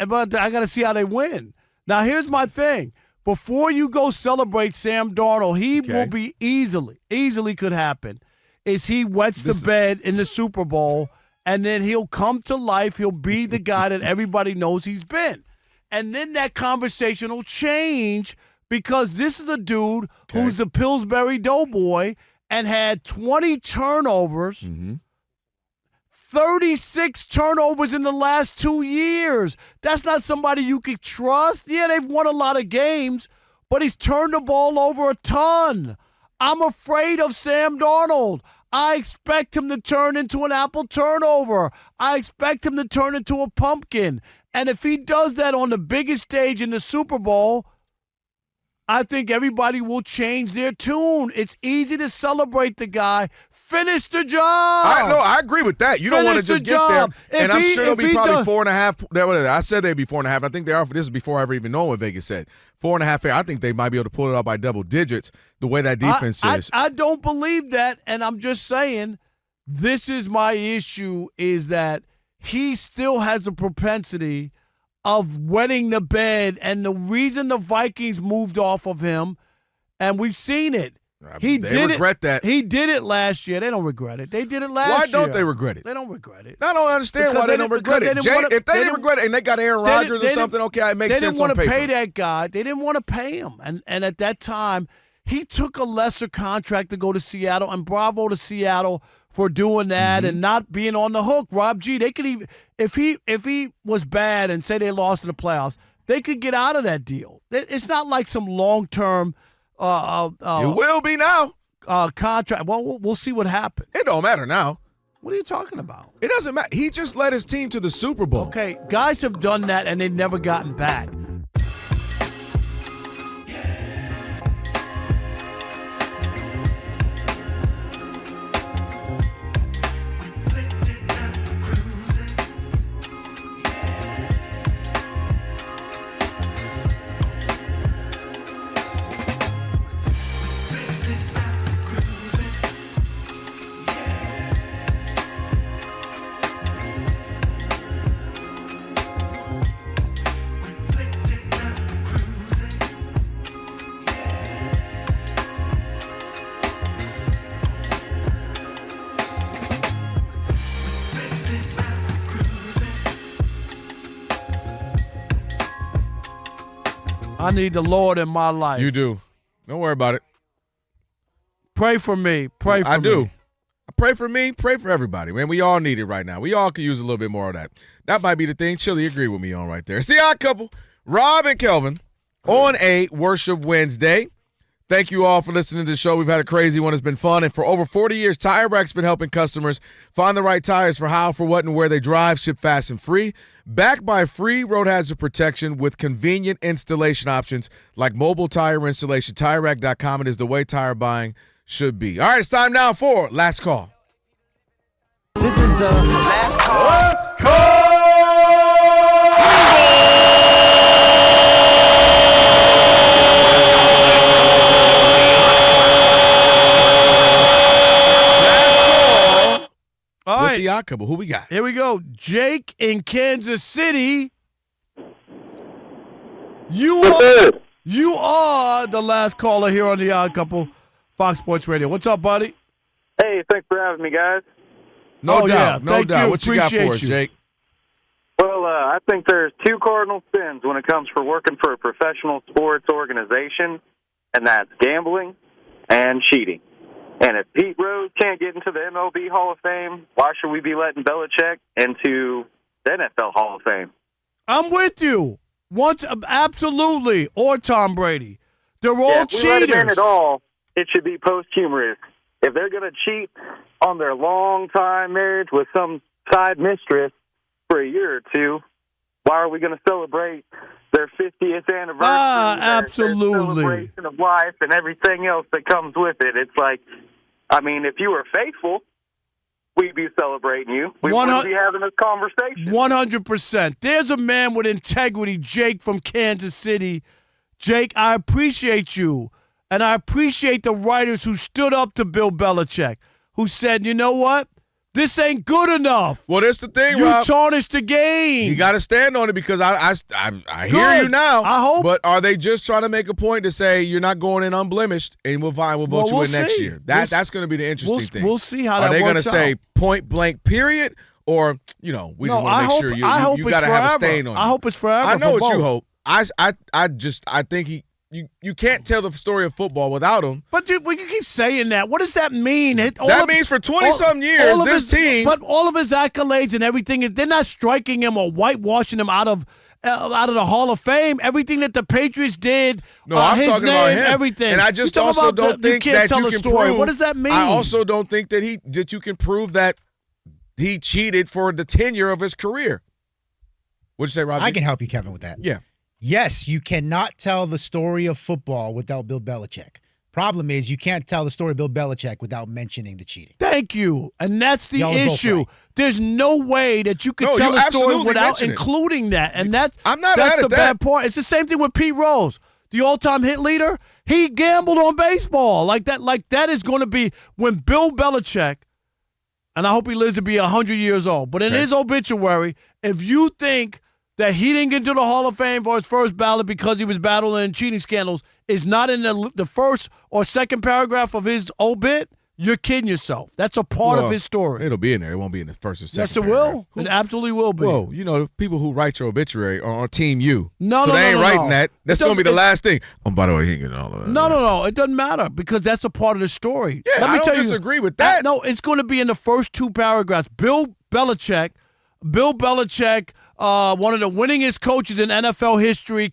But I got to see how they win. Now, here's my thing. Before you go celebrate Sam Darnold, he will be easily could happen, is he wets the bed in the Super Bowl, and then he'll come to life. He'll be the guy that everybody knows he's been. And then that conversation will change because this is a dude who's the Pillsbury Doughboy and had 20 turnovers, 36 turnovers in the last 2 years. That's not somebody you could trust. Yeah, they've won a lot of games, but he's turned the ball over a ton. I'm afraid of Sam Darnold. I expect him to turn into an apple turnover. I expect him to turn into a pumpkin. And if he does that on the biggest stage in the Super Bowl, I think everybody will change their tune. It's easy to celebrate the guy. Finish the job. I agree with that. You don't want to just get there. And I'm sure they'll be probably 4.5. I said they'd be 4.5. I think they are. This is before I ever even know what Vegas said. 4.5. I think they might be able to pull it up by double digits the way that defense is. I don't believe that, and I'm just saying this is my issue, is that he still has a propensity of wetting the bed, and the reason the Vikings moved off of him, and we've seen it. They regret that. He did it last year. They don't regret it. They did it last year. Why don't they regret it? They don't regret it. I don't understand why they don't regret it. If they didn't regret it and they got Aaron Rodgers or something, okay, it makes sense on paper. They didn't want to pay that guy. They didn't want to pay him. And at that time, he took a lesser contract to go to Seattle, and bravo to Seattle for doing that and not being on the hook. Rob G, they could even, if he was bad and say they lost in the playoffs, they could get out of that deal. It's not like some long-term it will be now. Contract. Well, we'll see what happens. It don't matter now. What are you talking about? It doesn't matter. He just led his team to the Super Bowl. Okay, guys have done that and they've never gotten back. I need the Lord in my life. You do. Don't worry about it. Pray for me. Pray for me. I do. Pray for me. Pray for everybody, man. We all need it right now. We all could use a little bit more of that. That might be the thing Chili agree with me on right there. See, Odd Couple, Rob and Kelvin on a Worship Wednesday. Thank you all for listening to the show. We've had a crazy one. It's been fun. And for over 40 years, Tire Rack's been helping customers find the right tires for how, for what, and where they drive, ship fast and free. Backed by free road hazard protection with convenient installation options like mobile tire installation. TireRack.com. It is the way tire buying should be. All right, it's time now for Last Call. This is the Last Call. Last Call! All right. The Odd Couple. Who we got? Here we go. Jake in Kansas City. You are the last caller here on the Odd Couple, Fox Sports Radio. What's up, buddy? Hey, thanks for having me, guys. No doubt. Thank you. What you got for us, Jake? Well, I think there's two cardinal sins when it comes for working for a professional sports organization, and that's gambling and cheating. And if Pete Rose can't get into the MLB Hall of Fame, why should we be letting Belichick into the NFL Hall of Fame? I'm with you. Absolutely. Or Tom Brady. They're all if we let him in cheaters. at all, it should be posthumous. If they're going to cheat on their long-time marriage with some side mistress for a year or two, why are we going to celebrate their 50th anniversary? Absolutely. Their celebration of life and everything else that comes with it. It's like, I mean, if you were faithful, we'd be celebrating you. We wouldn't be having this conversation. 100%. There's a man with integrity, Jake from Kansas City. Jake, I appreciate you. And I appreciate the writers who stood up to Bill Belichick, who said, you know what? This ain't good enough. Well, that's the thing, you Rob. Tarnished the game. You got to stand on it because I hear you now. I hope. But are they just trying to make a point to say you're not going in unblemished and we'll vote you in next year? That's going to be the interesting thing. We'll see how that works out. Are they going to say point blank period or, we just want to make sure you got to have a stain on you? I hope it's forever. I know what both. you hope. I think you can't tell the story of football without him. But dude, when you keep saying that, what does that mean? That means for 20-some years, this team. But all of his accolades and everything, they're not striking him or whitewashing him out of the Hall of Fame. Everything that the Patriots did, I'm his talking name, about him. everything. And I just also don't think that you can prove. What does that mean? I also don't think that you can prove that he cheated for the tenure of his career. What'd you say, Roger? I can help you, Kevin, with that. Yeah. Yes, you cannot tell the story of football without Bill Belichick. Problem is, you can't tell the story of Bill Belichick without mentioning the cheating. Thank you. And that's the issue. There's no way that you could tell a story without including that. And that's the bad part. It's the same thing with Pete Rose, the all-time hit leader. He gambled on baseball. Like that is going to be when Bill Belichick, and I hope he lives to be 100 years old, but in his obituary, if you think that he didn't get into the Hall of Fame for his first ballot because he was battling cheating scandals is not in the first or second paragraph of his obit, you're kidding yourself. That's a part of his story. It'll be in there. It won't be in the first or second. Yes, it will. It absolutely will be. Whoa, people who write your obituary are on Team U. No, they ain't writing that. That's going to be the last thing. Oh, by the way, he ain't getting all of that. No. It doesn't matter because that's a part of the story. Yeah, I don't disagree with that. No, it's going to be in the first two paragraphs. Bill Belichick, one of the winningest coaches in NFL history,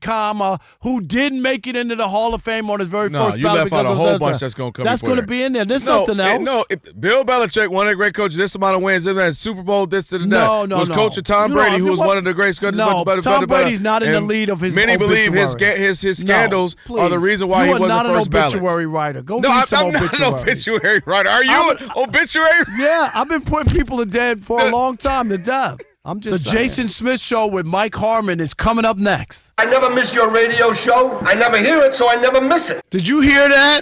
who didn't make it into the Hall of Fame on his very first ballot. No, you left out a whole bunch that's going to come. That's going to be in there. There's nothing else. Bill Belichick, one of the great coaches, this amount of wins, Super Bowl, this to the that. Was coaching Tom Brady, who was one of the greatest coaches. Tom Brady's not in the lead of his. Many believe his scandals are the reason why he wasn't first ballot. You are not an obituary writer. Go read some obituaries. I'm not an obituary writer. Are you an obituary? Yeah, I've been putting people to death for a long time to death. I'm just saying. Jason Smith Show with Mike Harmon is coming up next. I never miss your radio show. I never hear it, so I never miss it. Did you hear that?